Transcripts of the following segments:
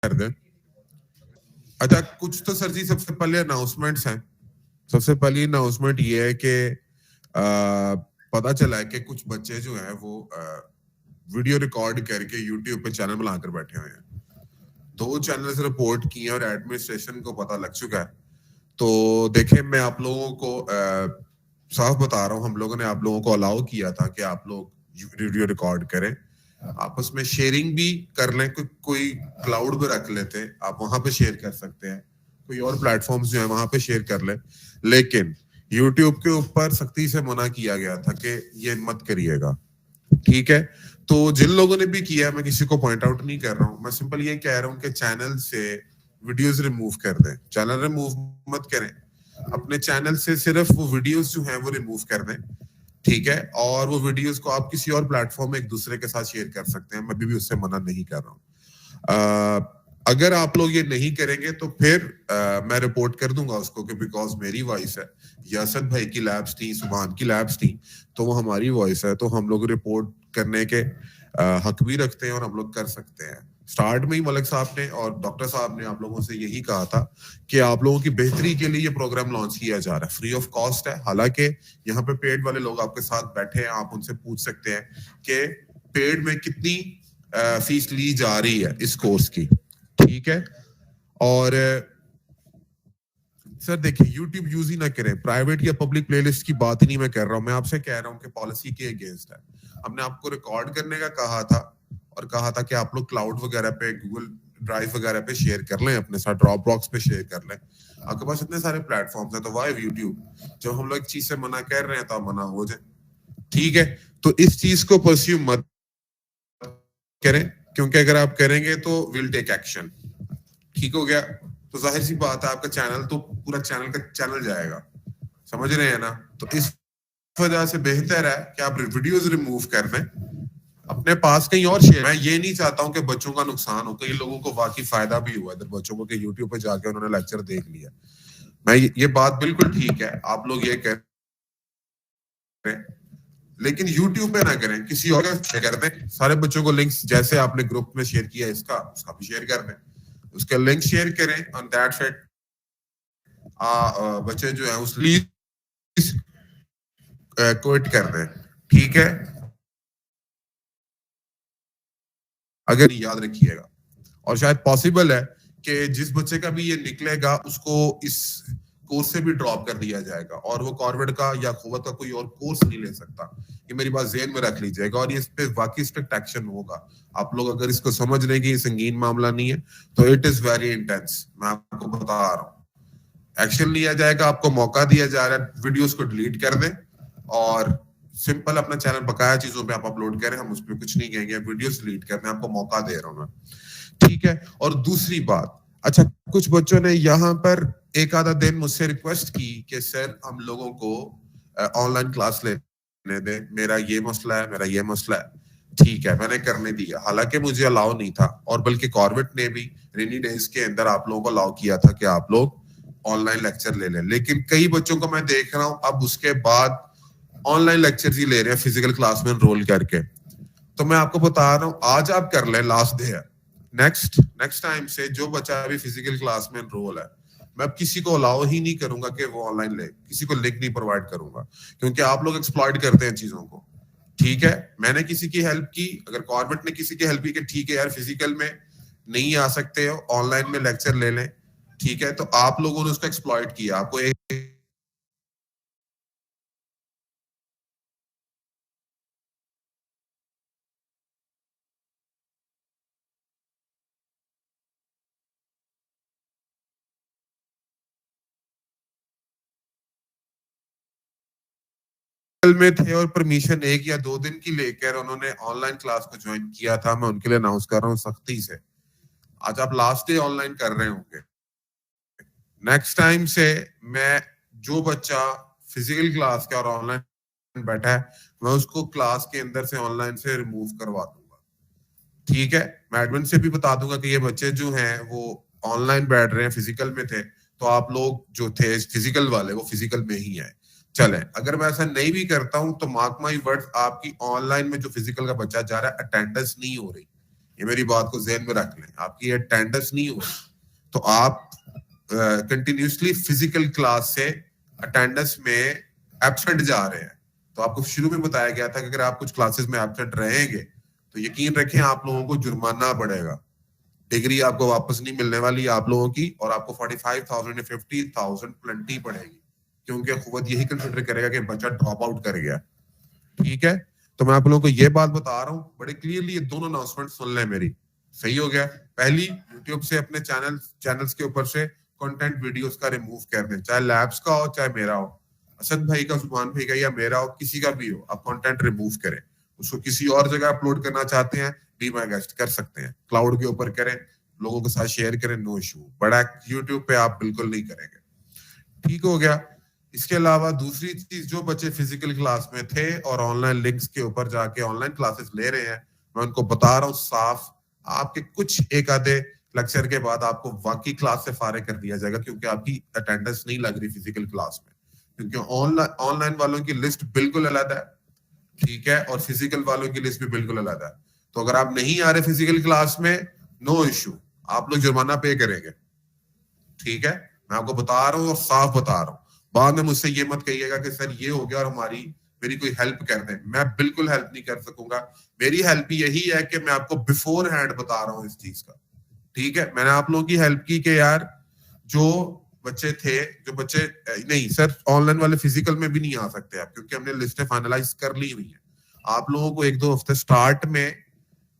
कर दें। अच्छा, कुछ तो सर जी सबसे पहले अनाउंसमेंट्स हैं। सबसे पहली अनाउंसमेंट ये है कि पता चला है कि कुछ बच्चे जो हैं वो वीडियो रिकॉर्ड करके यूट्यूब पे चैनल बनाकर बैठे हुए हैं। 2 चैनल्स रिपोर्ट किए और एडमिनिस्ट्रेशन को पता लग चुका है। तो देखें, मैं आप लोगों को साफ बता रहा हूँ, हम लोगों ने आप लोगों को अलाउ किया था कि आप लोग वीडियो रिकॉर्ड करें, आपस में शेयरिंग भी कर लें, कोई क्लाउड पे रख लेते, आप वहां पे शेयर कर सकते हैं, कोई और प्लेटफॉर्म्स जो है वहां पे शेयर कर लें। लेकिन यूट्यूब के ऊपर सख्ती से मना किया गया था कि ये मत करिएगा, ठीक है। तो जिन लोगों ने भी किया, मैं किसी को पॉइंट आउट नहीं कर रहा हूं, मैं सिंपल ये कह रहा हूं कि चैनल से वीडियोस रिमूव कर दें। चैनल रिमूव मत करें, अपने चैनल से सिर्फ वो वीडियोस जो हैं वो रिमूव कर दें, ठीक है। और वो वीडियोस को आप किसी और प्लेटफॉर्म में एक दूसरे के साथ शेयर कर सकते हैं, मैं भी उससे मना नहीं कर रहा हूँ। अगर आप लोग ये नहीं करेंगे तो फिर मैं रिपोर्ट कर दूंगा उसको कि बिकॉज मेरी वॉइस है, यासद भाई की लैब्स थी, सुभान की लैब्स थी, तो वो हमारी वॉइस है, तो हम लोग रिपोर्ट करने के हक भी रखते हैं और हम लोग कर सकते हैं। स्टार्ट में ही मलिक साहब ने और डॉक्टर साहब ने आप लोगों से यही कहा था कि आप लोगों की बेहतरी के लिए ये प्रोग्राम लॉन्च किया जा रहा है, फ्री ऑफ कॉस्ट है। हालांकि यहाँ पे पेड वाले लोग आपके साथ बैठे हैं, आप उनसे पूछ सकते हैं कि पेड में कितनी फीस ली जा रही है इस कोर्स की, ठीक है। और सर देखिए, YouTube यूज ही ना करें, प्राइवेट या पब्लिक प्लेलिस्ट की बात ही नहीं मैं कर रहा हूं, मैं आपसे कह रहा हूं कि पॉलिसी के अगेंस्ट है। हमने आपको रिकॉर्ड करने का कहा था और कहा था कि आप लोग क्लाउड वगैरह पे, गूगल ड्राइव वगैरह पे शेयर कर लें, अपने साथ ड्रॉप बॉक्स पे शेयर कर लें। आपके पास इतने सारे प्लेटफॉर्म्स हैं, तो वाई यूट्यूब? जब हम लोग एक चीज से मना कर रहे हैं तो आप मना हो जाए, ठीक है। तो इस चीज को परस्यू मत करें, क्योंकि अगर आप करेंगे तो विल टेक एक्शन, ठीक हो गया। तो जाहिर सी बात है, आपका चैनल तो पूरा चैनल का चैनल जाएगा, समझ रहे हैं ना। तो इस वजह से बेहतर है कि आप वीडियोस रिमूव कर दें, अपने पास कहीं और शेयर। मैं ये नहीं चाहता हूं कि बच्चों का नुकसान हो, कई लोगों को वाकई फायदा भी हुआ इधर बच्चों को कि यूट्यूब पे जाके उन्होंने लेक्चर देख लिया। मैं ये बात बिल्कुल ठीक है, आप लोग ये कह रहे हैं, लेकिन यूट्यूब पे ना करें, किसी और का शेयर कर दें। सारे बच्चों को लिंक्स, जैसे आपने ग्रुप में शेयर किया इसका, उसका भी शेयर कर दें, उसका लिंक शेयर करें। ऑन दैट साइड बच्चे जो है उस लीज क्विट कर दें, ठीक है। अगर याद रखिएगा, और शायद पॉसिबल है कि जिस बच्चे का भी ये निकलेगा उसको इस कोर्स से भी ड्रॉप कर दिया जाएगा और वो कॉर्बेट का या खुवत का कोई और कोर्स नहीं ले सकता। ये मेरी बात ज़हन में रख लीजिएगा और इस पे वाकई स्ट्रिक्ट एक्शन होगा। आप लोग अगर इसको समझ लें कि ये संगीन मामला नहीं है तो इट इज वेरी इंटेंस, मैं आपको बता रहा हूँ। एक्शन लिया जाएगा, आपको मौका दिया जा रहा है, वीडियोस को डिलीट कर दें और सिंपल अपना चैनल बकाया चीजों पे आप अपलोड करें, हम उस पर कुछ नहीं कहेंगे, वीडियोस डिलीट करने आपको मौका दे रहा हूं मैं, ठीक है। और दूसरी बात, अच्छा, कुछ बच्चों ने यहाँ पर एक आधा दिन मुझसे रिक्वेस्ट की कि सर हम लोगों को ऑनलाइन क्लास लेने दे, मेरा ये मसला है, मेरा ये मसला है, ठीक है, मैंने करने दिया। हालांकि मुझे अलाउ नहीं था और बल्कि कॉर्बेट ने भी रेनी डेज के अंदर आप लोगों को अलाउ किया था कि आप लोग ऑनलाइन लेक्चर ले लें, लेकिन कई बच्चों को मैं देख रहा हूं अब उसके बाद ऑनलाइन लेक्चर ही ले रहे हैं फिजिकल क्लास में एनरोल करके। तो मैं आपको बता रहा हूं, आज आप कर लें, लास्ट डे है। नेक्स्ट टाइम से जो बच्चा अभी फिजिकल क्लास में एनरोल है, मैं अब किसी को अलाउ ही नहीं करूंगा कि वो ऑनलाइन ले, किसी को लिंक नहीं प्रोवाइड करूंगा, क्योंकि आप लोग एक्सप्लॉइट करते हैं चीजों को, ठीक है। मैंने किसी की हेल्प की, अगर कॉर्बेट ने किसी की हेल्प की कि ठीक है यार फिजिकल में नहीं आ सकते हो, ऑनलाइन में लेक्चर ले लें, ठीक है, तो आप लोगों ने उसको एक्सप्लॉइट किया। आपको एक में थे और परमिशन 1 या 2 दिन की लेकर उन्होंने ऑनलाइन क्लास को ज्वाइन किया था, मैं उनके लिए अनाउंस कर रहा हूँ सख्ती से, आज आप लास्ट डे ऑनलाइन कर रहे होंगे। नेक्स्ट टाइम से मैं, जो बच्चा फिजिकल क्लास के और ऑनलाइन बैठा है, मैं उसको क्लास के अंदर से ऑनलाइन से रिमूव करवा दूंगा, ठीक है। मैं एडमिन से भी बता दूंगा कि ये बच्चे जो हैं वो ऑनलाइन बैठ रहे हैं, फिजिकल में थे, तो आप लोग जो थे फिजिकल वाले वो फिजिकल में ही है। चले, अगर मैं ऐसा नहीं भी करता हूं तो मार्क माई वर्ड्स, आपकी ऑनलाइन में जो फिजिकल का बच्चा जा रहा है अटेंडेंस नहीं हो रही, ये मेरी बात को ज़हन में रख लें। आपकी अटेंडेंस नहीं हो तो आप कंटिन्यूसली फिजिकल क्लास से अटेंडेंस में एब्सेंट जा रहे हैं। तो आपको शुरू में बताया गया था कि अगर आप कुछ क्लासेस में एब्सेंट रहेंगे तो यकीन रखें आप लोगों को जुर्माना पड़ेगा, डिग्री आपको वापस नहीं मिलने वाली आप लोगों की, और आपको 45,000 या 50,000 प्लेंटी पड़ेगी, क्योंकि खुद यही कंसिडर करेगा कि बच्चा ड्रॉप आउट कर गया। ठीक है, तो मैं आप लोगों को ये बात बता रहा हूँ बड़े क्लियरली, ये दोनों अनाउंसमेंट सुन लें मेरी। सही हो गया? पहली, यूट्यूब से अपने चैनल्स के ऊपर से कंटेंट वीडियोस का रिमूव कर दें, चाहे लैब्स का हो चाहे मेरा हो, असद भाई का, जुबान भाई का या मेरा हो, किसी का भी हो, आप कंटेंट रिमूव करें। उसको किसी और जगह अपलोड करना चाहते हैं, बी माय गेस्ट कर सकते हैं, क्लाउड के ऊपर करें, लोगों के साथ शेयर करें, नो इशू। बड़ा यूट्यूब पे आप बिल्कुल नहीं करेंगे। ठीक हो गया? इसके अलावा दूसरी चीज, जो बच्चे फिजिकल क्लास में थे और ऑनलाइन लिंक्स के ऊपर जाके ऑनलाइन क्लासेस ले रहे हैं, मैं उनको बता रहा हूँ साफ, आपके कुछ एक आधे लेक्चर के बाद आपको वाकई क्लास से फारिग कर दिया जाएगा, क्योंकि आपकी अटेंडेंस नहीं लग रही फिजिकल क्लास में, क्योंकि ऑनलाइन वालों की लिस्ट बिल्कुल अलग है, ठीक है, और फिजिकल वालों की लिस्ट भी बिल्कुल अलग है। तो अगर आप नहीं आ रहे फिजिकल क्लास में, नो इश्यू, आप लोग जुर्माना पे करेंगे। ठीक है, मैं आपको बता रहा हूँ और साफ बता रहा हूँ। बाद में मुझसे ये मत कहिएगा कि सर ये हो गया और मेरी कोई हेल्प कर दे। मैं बिल्कुल हेल्प नहीं कर सकूंगा। मेरी हेल्प यही है कि मैं आपको बिफोर हैंड बता रहा हूँ इस चीज का। ठीक है, मैंने आप लोगों की हेल्प की कि यार जो बच्चे थे, जो बच्चे नहीं सर ऑनलाइन वाले फिजिकल में भी नहीं आ सकते आप, क्योंकि हमने लिस्टें फाइनलाइज कर ली हुई है। आप लोगों को 1-2 हफ्ते स्टार्ट में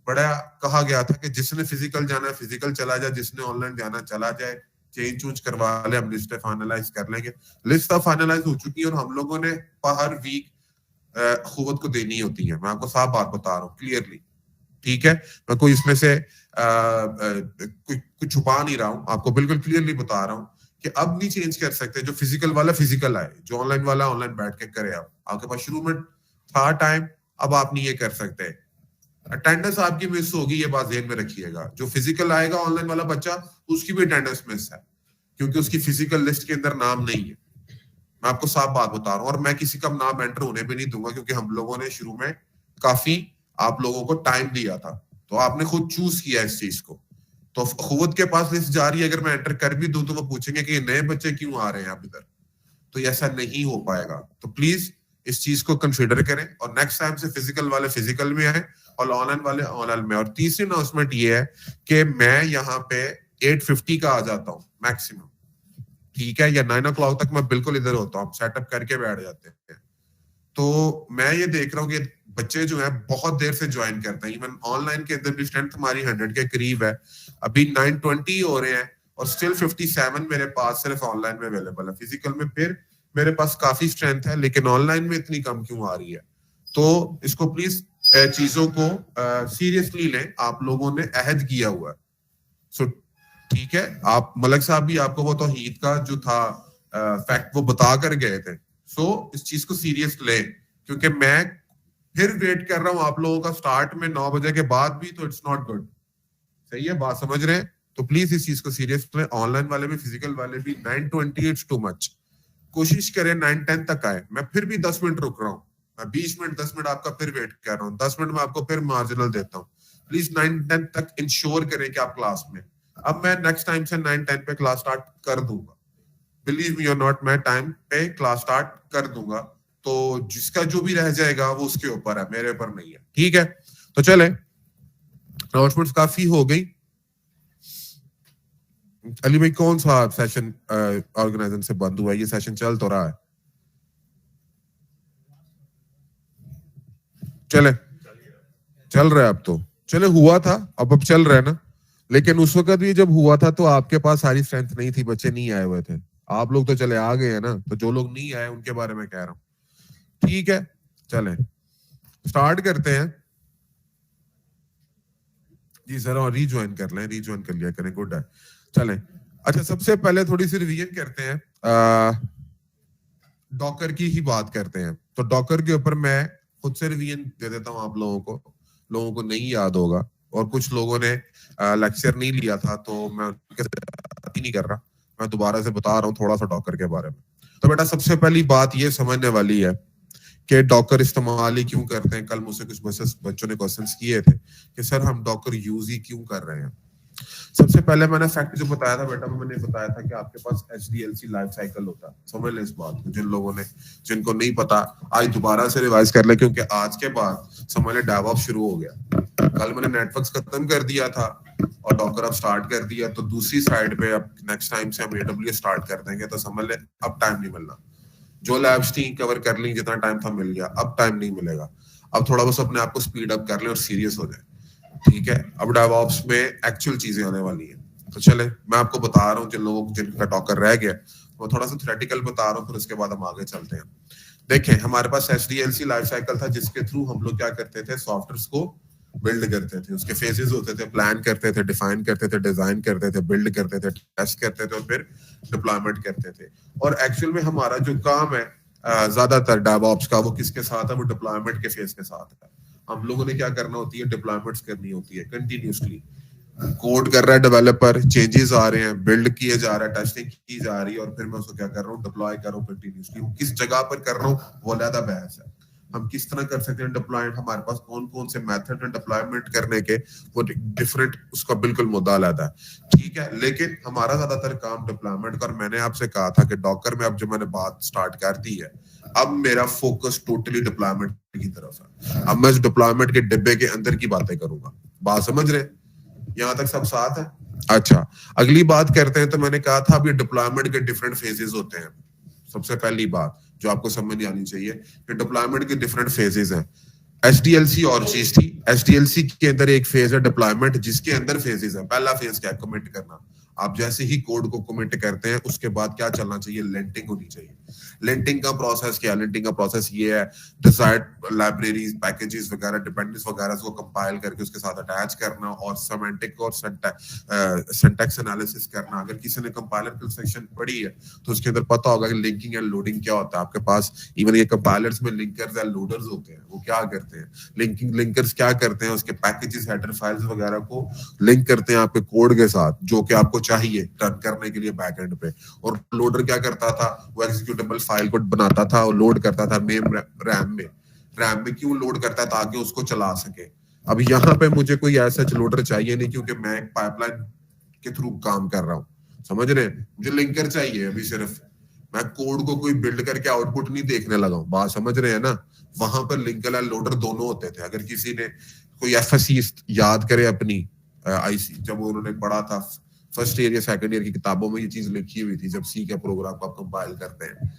बड़ा कहा गया था कि जिसने फिजिकल जाना है फिजिकल चला जाए, जिसने ऑनलाइन जाना चला जाए, चेंज चूंज करवा ले, हम लिस्ट फाइनलाइज कर लेंगे। लिस्ट तो फाइनलाइज हो चुकी है और हम लोगों ने हर वीक खुवत को देनी होती है। मैं आपको साफ बात बता रहा हूँ क्लियरली। ठीक है, मैं कोई इसमें से कुछ छुपा नहीं रहा हूँ, आपको बिल्कुल क्लियरली बता रहा हूँ कि अब नहीं चेंज कर सकते। जो फिजिकल वाला फिजिकल आए, जो ऑनलाइन वाला ऑनलाइन बैठ के करे। आप आपके पास शुरू में था टाइम, अब आप नहीं ये कर सकते। अटेंडेंस आपकी मिस होगी, ये बात ध्यान में रखिएगा। जो फिजिकल आएगा ऑनलाइन वाला बच्चा, उसकी भी अटेंडेंस मिस है, क्योंकि उसकी फिजिकल लिस्ट के अंदर नाम नहीं है। मैं आपको साफ बात बता रहा हूँ, और मैं किसी का नाम एंटर होने भी नहीं दूंगा, क्योंकि हम लोगों ने शुरू में काफी आप लोगों को टाइम दिया था, तो आपने खुद चूज किया इस चीज को। तो खुद के पास लिस्ट जा रही है, अगर मैं एंटर कर भी दूं तो वो पूछेंगे कि ये नए बच्चे क्यों आ रहे हैं आप इधर, तो ऐसा नहीं हो पाएगा। तो प्लीज इस चीज को कंसिडर करें, और नेक्स्ट टाइम से फिजिकल वाले फिजिकल में आए और ऑनलाइन वाले ऑनलाइन में। और तीसरी अनाउंसमेंट ये है कि मैं यहाँ पे 8:50 का आ जाता हूँ मैक्सिमम, ठीक है, या 9 o'clock तक मैं बिल्कुल इधर होता हूँ, सेटअप करके बैठ जाते हैं। तो मैं ये देख रहा हूँ कि बच्चे जो है बहुत देर से ज्वाइन करते हैं। इवन ऑनलाइन के अंदर भी स्ट्रेंथ हमारी 100 के करीब है, अभी 920 हो रहे हैं, और स्टिल 57 मेरे पास सिर्फ ऑनलाइन में अवेलेबल है। फिजिकल में फिर मेरे पास काफी स्ट्रेंथ है, लेकिन ऑनलाइन में इतनी कम क्यों आ रही है? तो इसको प्लीज चीजों को सीरियसली लें, आप लोगों ने अहद किया हुआ है। सो ठीक है, आप मलक साहब भी आपको वो तौहीद का जो था फैक्ट वो बता कर गए थे। सो इस चीज को सीरियस लें, क्योंकि मैं फिर वेट कर रहा हूं आप लोगों का स्टार्ट में 9 बजे के बाद भी, तो इट्स नॉट गुड। सही है, बात समझ रहे हैं? तो प्लीज इस चीज को सीरियस लें, ऑनलाइन वाले भी फिजिकल वाले भी। 9:20 इट्स टू मच, कोशिश करें 9:10 तक आए। मैं फिर भी 10 मिनट रुक रहा हूँ, मैं 20 मिनट 10 मिनट आपका फिर वेट कर रहा हूँ, 10 मिनट में आपको फिर मार्जिनल देता हूँ। प्लीज 9:10 तक इंश्योर करें कि आप क्लास में। अब मैं नेक्स्ट टाइम से 9:10 पे क्लास स्टार्ट कर दूंगा, बिलीव मी और नॉट, मैं टाइम पे क्लास स्टार्ट कर दूंगा। तो जिसका जो भी रह जाएगा वो उसके ऊपर है, मेरे ऊपर नहीं है। ठीक है, तो चले, अनाउंसमेंट्स काफी हो गई। अली भाई कौन सा सेशन ऑर्गेनाइजर से बंद हुआ है? ये सेशन चल तो रहा है? चले, चल रहा है अब तो, चले, हुआ था अब चल रहा है ना। लेकिन उस वक्त भी जब हुआ था तो आपके पास सारी स्ट्रेंथ नहीं थी, बच्चे नहीं आए हुए थे। आप लोग तो चले आ गए हैं ना, तो जो लोग नहीं आए उनके बारे में कह रहा हूँ। ठीक है, चले स्टार्ट करते हैं जी सर, और रीज्वाइन कर लें, रीज्वाइन कर लिया करें, गुड है। चलें, अच्छा सबसे पहले थोड़ी सी रिवीजन करते हैं, डॉकर की ही बात करते हैं। तो डॉकर के ऊपर मैं खुद से रिवीजन दे देता हूँ आप लोगों को नहीं याद होगा, और कुछ लोगों ने लेक्चर नहीं लिया था, तो मैं उनके साथ ही नहीं कर रहा, मैं दोबारा से बता रहा हूँ थोड़ा सा डॉकर के बारे में। तो बेटा सबसे पहली बात ये समझने वाली है कि डॉकर इस्तेमाल ही क्यों करते हैं। कल मुझसे कुछ बच्चों ने क्वेश्चंस किए थे कि सर हम डॉकर यूज ही क्यों कर रहे हैं। सबसे पहले मैंने फैक्ट जो बताया था बेटा, मैंने बताया था कि आपके पास HDLC लाइफ साइकिल होता है। समझ ले इस बात को, जिन लोगों ने, जिनको नहीं पता आज दोबारा से रिवाइज कर ले, क्योंकि आज के बाद समझ ले डेवऑप्स शुरू हो गया। कल मैंने नेटवर्क्स खत्म कर दिया था और डॉकर अब स्टार्ट कर दिया, तो दूसरी साइड पे अब नेक्स्ट टाइम से हम AWS स्टार्ट कर देंगे, तो समझ ले अब टाइम नहीं मिलना। जो लैब्स थी कवर कर ली, जितना टाइम था मिल गया, अब टाइम नहीं मिलेगा। अब थोड़ा बस अपने आप को स्पीड अप कर ले और सीरियस हो जाए, ठीक है। अब डेवऑप्स में एक्चुअल चीजें आने वाली है। तो चले मैं आपको बता रहा हूँ, जिन लोगों जिनका डॉकर रह गया वो थोड़ा सा थ्योरेटिकल बता रहा हूँ, फिर उसके बाद हम आगे चलते हैं। देखें, हमारे पास HDLC लाइफ साइकिल था, जिसके थ्रू हम लोग क्या करते थे, सॉफ्टवेयर को बिल्ड करते थे। उसके फेजेस होते थे, प्लान करते थे, डिफाइन करते थे, डिजाइन करते थे, बिल्ड करते थे, टेस्ट करते थे और फिर डिप्लॉयमेंट करते थे। और एक्चुअल में हमारा जो काम है ज्यादातर डेवऑप्स का, वो किसके साथ है, वो डिप्लॉयमेंट के फेज के साथ है। हम लोगों ने क्या करना होती है, डिप्लॉयमेंट्स करनी होती है कंटिन्यूसली। कोड कर रहा है डेवलपर, चेंजेस आ रहे हैं, बिल्ड किए जा रहा है, टेस्टिंग की जा रही है, और फिर मैं उसको क्या कर रहा हूँ, डिप्लॉय कर रहा हूँ कंटिन्यूसली। किस जगह पर कर रहा हूँ वो अलग बहस है। हम किस तरह कर सकते हैं डिप्लॉयमेंट, हमारे पास कौन कौन से मेथड है डिप्लॉयमेंट करने के, वो डिफरेंट, उसका बिल्कुल मुद्दा अलग है, ठीक है। लेकिन हमारा ज्यादातर काम डिप्लॉयमेंट का, और मैंने आपसे कहा था कि डॉकर में अब जो मैंने बात स्टार्ट कर दी है, अब मेरा फोकस टोटली डिप्लॉयमेंट की तरफ है। अब मैं इस डिप्लॉयमेंट के डिब्बे के अंदर की बातें करूंगा। बात समझ रहे, यहां तक सब साथ है? अच्छा, अगली बात करते हैं। तो मैंने कहा था अब ये डिप्लॉयमेंट के डिफरेंट फेजेस होते हैं। सबसे पहली बात जो आपको समझ आनी चाहिए कि डिप्लॉयमेंट के डिफरेंट फेजेस हैं। HDLC और चीज थी, HDLC के अंदर एक फेज है डिप्लॉयमेंट, जिसके अंदर फेजेस है। पहला फेज क्या है, कमिट करना। आप जैसे ही कोड को कमिट करते हैं, उसके बाद क्या चलना चाहिए, लिंटिंग होनी चाहिए। लिंटिंग का प्रोसेस क्या है, लिंटिंग का प्रोसेस ये है, डिजायर्ड लाइब्रेरीज, पैकेजेस वगैरह, डिपेंडेंस वगैरह को कंपाइल करके उसके साथ अटैच करना और सेमेंटिक और सिंटैक्स एनालिसिस करना। अगर किसी ने कंपाइलर की सेक्शन पढ़ी है तो उसके अंदर पता होगा कि लिंकिंग एंड लोडिंग क्या होता है। आपके पास इवन ये कंपाइलर्स में लिंकर्स एंड लोडर्स होते हैं, वो क्या करते हैं, लिंकर्स क्या करते हैं, उसके पैकेजेस, हेडर फाइल्स वगैरह को लिंक करते हैं आपके कोड के साथ, जो कि आपको चाहिए रन करने के लिए बैकएंड पे। और लोडर क्या करता था, वो एग्जीक्यूटेबल फाइल को बनाता था और लोड करता था रैम में क्यों लोड करता है, ताकि उसको चला सके। अब यहाँ पे मुझे कोई ऐसा लोडर चाहिए नहीं, क्योंकि मैं एक पाइपलाइन के थ्रू काम कर रहा हूँ, समझ रहे हैं। मुझे लिंकर चाहिए अभी, सिर्फ मैं कोड को कोई बिल्ड करके आउटपुट नहीं देखने लगा हूँ। बात समझ रहे हैं ना। वहां पर लिंकर और लोडर दोनों होते थे। अगर किसी ने कोई FSC याद करे अपनी IC, जब उन्होंने पढ़ा था फर्स्ट ईयर या सेकंड ईयर की किताबों में, ये चीज लिखी हुई थी, जब C के प्रोग्राम को आप कंपाइल करते हैं,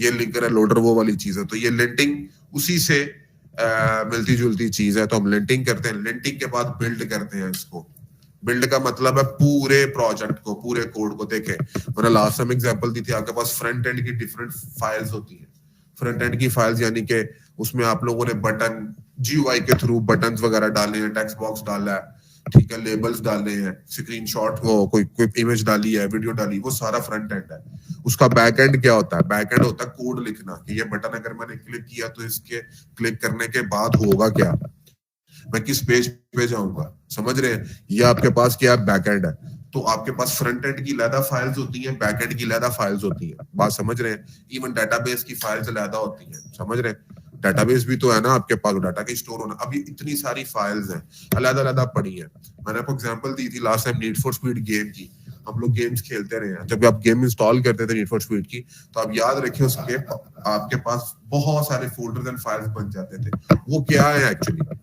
ये लिंकर है, लोडर वो वाली चीज है। तो ये लिंटिंग उसी से मिलती जुलती चीज है। तो हम लिंटिंग करते हैं, लिंटिंग के बाद बिल्ड करते हैं इसको। बिल्ड का मतलब है पूरे प्रोजेक्ट को, पूरे कोड को। देखे, मैंने लास्ट टाइम एग्जांपल दी थी, आपके पास फ्रंट एंड की डिफरेंट फाइल्स होती हैं। फ्रंट एंड की फाइल्स यानी कि उसमें आप लोगों ने बटन, GUI के थ्रू बटन वगैरह डाले हैं, टेक्स्ट बॉक्स डाला है, ठीक है, लेबल्स डाले हैं, स्क्रीनशॉट, वो कोई इमेज डाली है, वीडियो डाली, वो सारा फ्रंट एंड है। उसका बैक एंड क्या होता है, बैक एंड होता है कोड लिखना, कि ये बटन अगर मैंने क्लिक किया तो इसके क्लिक करने के बाद होगा क्या, मैं किस पेज पे जाऊंगा, समझ रहे हैं। ये आपके पास क्या बैक एंड है। तो आपके पास फ्रंट एंड की अलग फाइल्स होती हैं, बैक एंड की अलग फाइल्स होती हैं। बात समझ रहे हैं। इवन डाटाबेस की फाइल्स अलग होती हैं, समझ रहे हैं। डाटाबेस भी तो है ना आपके पास, डाटा के स्टोर होना। अभी इतनी सारी फाइल्स हैं, अलग अलग पड़ी है। मैंने आपको एग्जांपल दी थी last time need for speed game की। हम लोग गेम्स खेलते रहे हैं, जब आप गेम इंस्टॉल करते थे नीड फॉर स्पीड की, तो आप याद रखिए उसके आपके पास बहुत सारे फोल्डर्स एंड फाइल्स बन जाते थे। वो क्या है एक्चुअली,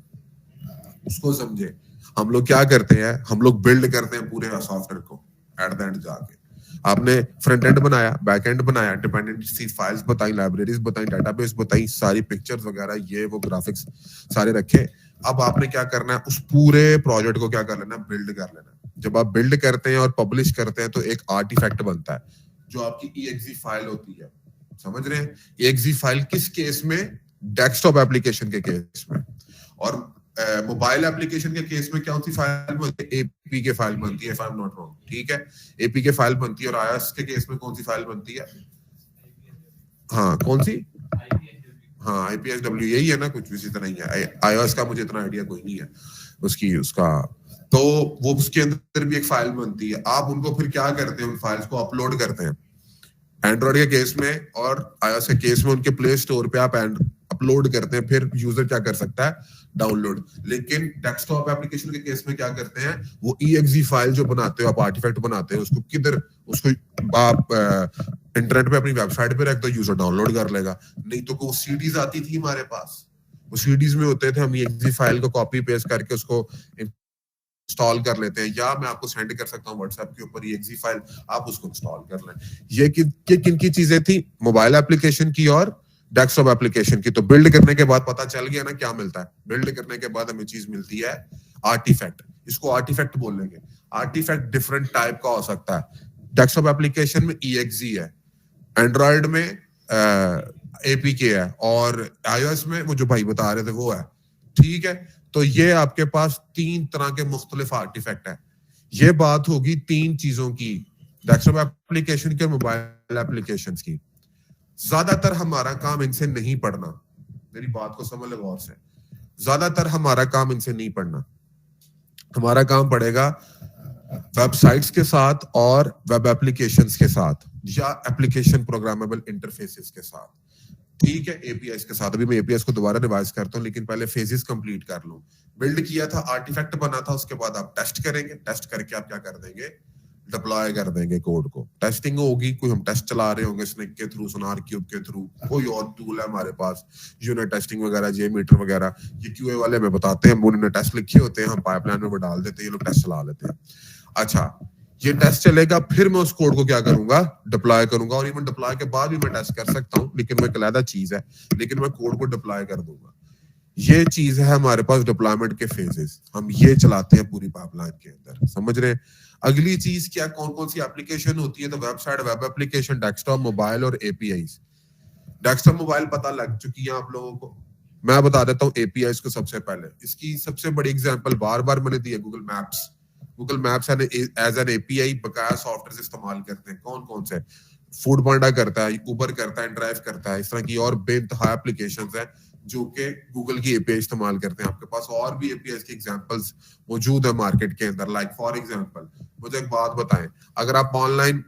उसको समझे। हम लोग क्या करते हैं, हम लोग बिल्ड करते हैं पूरे सॉफ्टवेयर को एट द एंड जाके। आपने फ्रंट एंड बनाया, बैक एंड बनाया, डिपेंडेंसी फाइल्स बताई, लाइब्रेरीज बताई, डाटाबेस बताई, सारी पिक्चर्स वगैरह, ये वो ग्राफिक्स सारे रखे। अब आपने क्या करना है, उस पूरे प्रोजेक्ट को क्या कर लेना, बिल्ड कर लेना। जब आप बिल्ड करते हैं और पब्लिश करते हैं तो एक आर्टिफैक्ट बनता है, जो आपकी exe फाइल होती है, समझ रहे हैं। exe फाइल किस केस में, डेस्कटॉप एप्लीकेशन के केस में। और मोबाइल एप्लीकेशन के केस में क्या सी फाइल बनती है, एपी के फाइल बनती है, if I am not wrong, ठीक है, एपी के फाइल बनती है। और आईओएस के केस में कौन सी फाइल बनती है, हाँ कौन सी, हाँ IPSW, यही है ना, कुछ इसी तरह ही है। iOS का मुझे इतना आइडिया कोई नहीं है उसका। तो वो उसके अंदर भी एक फाइल बनती है। आप उनको फिर क्या करते हैं, उन फाइल्स को अपलोड करते हैं एंड्रॉइड के केस में, और iOS के केस में उनके प्ले स्टोर पे आप अपलोड करते हैं, फिर यूजर क्या कर सकता है, डाउनलोड। लेकिन डेस्कटॉप एप्लीकेशन के केस में क्या करते हैं, वो exe फाइल जो बनाते हो आप, आर्टिफैक्ट बनाते हो, उसको किधर, उसको आप इंटरनेट पे अपनी वेबसाइट पे रख दो, यूजर डाउनलोड कर लेगा। नहीं तो वो सीडीज आती थी हमारे पास, वो सीडीज में होते थे, हम exe फाइल को कॉपी पेस्ट करके उसको इंस्टॉल कर लेते हैं, या मैं आपको सेंड कर सकता हूँ व्हाट्सएप के ऊपर exe फाइल, आप उसको इंस्टॉल कर लें। ये किन की चीजें थी, मोबाइल एप्लीकेशन की और डेस्कटॉप एप्लीकेशन की। तो बिल्ड करने के बाद पता चल गया ना क्या मिलता है। बिल्ड करने के बाद हमें चीज मिलती है आर्टिफैक्ट, इसको आर्टिफैक्ट बोलेंगे। आर्टिफैक्ट डिफरेंट टाइप का हो सकता है। डेस्कटॉप एप्लीकेशन में exe है, एंड्रॉइड में एपीके है, और iOS में वो जो भाई बता रहे थे वो है। ठीक है, तो ये आपके पास 3 तरह के मुख्तलिफ आर्टिफैक्ट है। ये बात होगी 3 चीजों की, डेस्कटॉप एप्लीकेशन की और मोबाइल एप्लीकेशन की। ज्यादातर हमारा काम इनसे नहीं पढ़ना, मेरी बात को समझ लो गौर से। ज्यादातर हमारा काम इनसे नहीं पढ़ना, हमारा काम पड़ेगा वेबसाइट्स के साथ और वेब एप्लीकेशंस के साथ, या एप्लीकेशन प्रोग्रामेबल इंटरफेसेस के साथ। ठीक है, एपीआई के साथ। अभी मैं एपीआई को दोबारा रिवाइज करता हूँ, लेकिन पहले फेजेस कंप्लीट कर लूं। बिल्ड किया था, आर्टिफैक्ट बना था, उसके बाद आप टेस्ट करेंगे, टेस्ट करके आप क्या कर देंगे, डिप्लॉय कर देंगे कोड को। टेस्टिंग होगी, कोई हम टेस्ट चला रहे होंगे स्नेक के थ्रू, सोनार क्यूब के थ्रू, कोई और टूल है हमारे पास, यूनिट टेस्टिंग वगैरह, जेमीटर वगैरह, ये क्यूए वाले हमें बताते हैं, उन्होंने टेस्ट लिखे होते हैं, हम पाइपलाइन में वो डाल देते हैं, ये लोग टेस्ट चला लेते हैं। अच्छा, ये टेस्ट चलेगा, फिर मैं उस कोड को क्या करूंगा, डिप्लॉय करूंगा। और इवन डिप्लॉय के बाद भी मैं टेस्ट कर सकता हूँ, लेकिन वो एक अलग चीज है, लेकिन मैं कोड को डिप्लॉय कर दूंगा। ये चीज है हमारे पास डिप्लॉयमेंट के फेजेस, हम ये चलाते हैं पूरी पाइपलाइन के अंदर, समझ रहे हैं। अगली चीज क्या, कौन कौन सी एप्लीकेशन होती है, तो website, web application, desktop, mobile और एपीआई। डेस्कटॉप मोबाइल पता लग चुकी है आप लोगों को, मैं बता देता हूँ एपीआई को सबसे पहले। इसकी सबसे बड़ी एग्जांपल बार बार मैंने दी है, Google Maps. Google Maps as an API बकाया सॉफ्टवेयर इस्तेमाल करते हैं। कौन कौन से, फूड पांडा करता है, उबर करता है, ड्राइव करता है, इस तरह की और बेइंतहा एप्लीकेशंस हैं जो कि गूगल की एपीआई इस्तेमाल करते हैं। आपके पास और भी एपीआई की एग्जांपल्स मौजूद है मार्केट के अंदर। लाइक फॉर एग्जांपल, मुझे एक बात बताएं, अगर आप ऑनलाइन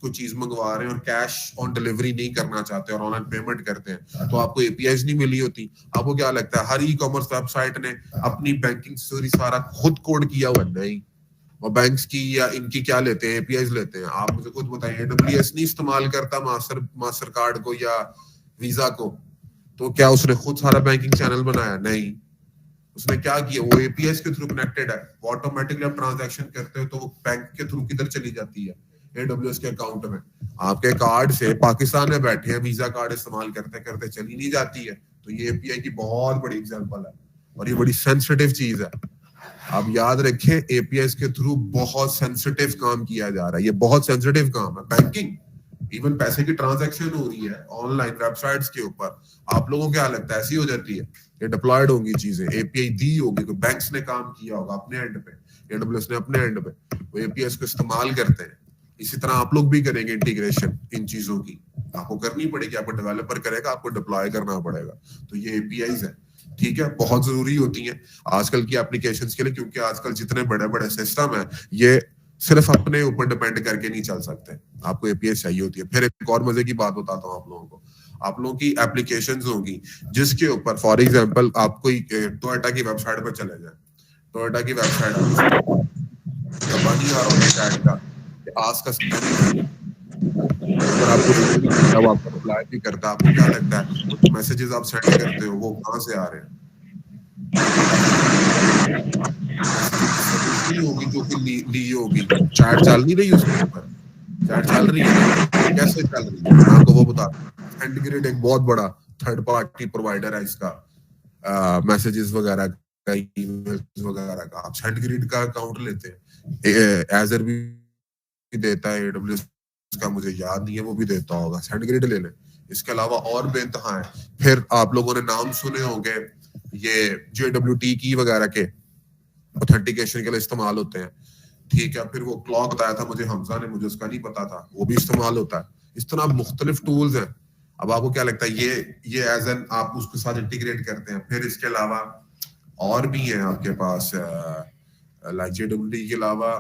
कोई चीज मंगवा रहे हैं और कैश ऑन डिलीवरी नहीं करना चाहते और ऑनलाइन पेमेंट करते हैं, तो आपको एपीआई नहीं मिली होती। आपको क्या लगता है हर ई कॉमर्स वेबसाइट ने अपनी बैंकिंग स्टोरी सारा खुद कोड किया हुआ? नहीं, और बैंक्स की या इनकी क्या लेते हैं, एपीआई लेते हैं। आप मुझे खुद बताइए, एडब्ल्यूएस नहीं इस्तेमाल करता मास्टर कार्ड को या वीजा को, तो क्या उसने खुद सारा बैंकिंग चैनल बनाया? नहीं, उसने क्या किया, वो एपीआई के थ्रू कनेक्टेड है। ऑटोमेटिकली आप ट्रांजैक्शन करते हो तो वो बैंक के थ्रू किधर चली जाती है, एडब्ल्यूएस के अकाउंट में। आपके कार्ड से पाकिस्तान में बैठे हैं, वीजा कार्ड इस्तेमाल करते करते चली नहीं जाती है। तो ये एपीआई की बहुत बड़ी एग्जांपल है, और ये बड़ी सेंसिटिव चीज है। आप याद रखें, एपीआई के थ्रू बहुत सेंसिटिव काम किया जा रहा है, ये बहुत सेंसिटिव काम है। बैंकिंग, इवन पैसे की ट्रांजैक्शन हो रही है ऑनलाइन वेबसाइट्स के ऊपर, आप लोगों को क्या लगता है ऐसी हो जाती है? ये डिप्लॉयड होंगी चीजें, एपीआई दी होगी, तो बैंक्स ने काम किया होगा अपने एंड पे, एडब्ल्यूएस ने अपने एंड पे, वो एपीआई को इस्तेमाल करते हैं। इसी तरह आप लोग भी करेंगे इंटीग्रेशन इन चीजों की, आपको करनी पड़ेगी, आपको डेवलपर करेगा, आपको डिप्लॉय करना पड़ेगा। तो ये एपीआईज है, ठीक है, बहुत जरूरी होती हैं आजकल की एप्लीकेशंस के लिए, क्योंकि आजकल जितने बड़े बड़े सिस्टम है ये सिर्फ अपने ऊपर डिपेंड करके नहीं चल सकते, आपको एपीआई चाहिए होती है। फिर एक और मजे की बात बताता हूँ आप लोगों को, आप लोगों की एप्लीकेशंस होंगी जिसके ऊपर, फॉर एग्जांपल आप कोई टोयोटा की वेबसाइट पर चले जाएं, टोयोटा की वेबसाइट नहीं आ रहा चैट का, आज का अगर आपको जब आपको रिप्लाई भी करता है, आपको क्या लगता है मैसेजेस आप सेंड करते हो वो कहाँ से आ रहे हैं? होगी जो कि ली होगी, चैट चल नहीं रही उसके ऊपर, चैट चल रही है, कैसे चल रही है मैं आपको वो बता। SendGrid एक बहुत बड़ा थर्ड पार्टी प्रोवाइडर है इसका, मैसेजेस वगैरह का, ईमेल्स वगैरह का। आप SendGrid का अकाउंट लेते हैं, एजर भी देता है, एडब्ल्यूएस का मुझे याद नहीं है, वो भी देता होगा, SendGrid ले लें। इसके अलावा और बेइंतहा है। फिर आप लोगों ने नाम सुने होंगे ये JWT की वगैरह के, ऑथेंटिकेशन के लिए इस्तेमाल होते हैं, ठीक है। फिर वो क्लॉक बताया था मुझे हमजा ने, मुझे उसका नहीं पता था, वो भी इस्तेमाल होता है। इस तरह मुख्तलिफ टूल्स हैं। अब आपको क्या लगता है ये एज एन आप उसके साथ इंटीग्रेट करते हैं। फिर इसके अलावा और भी हैं आपके पास, लाइक JWT के अलावा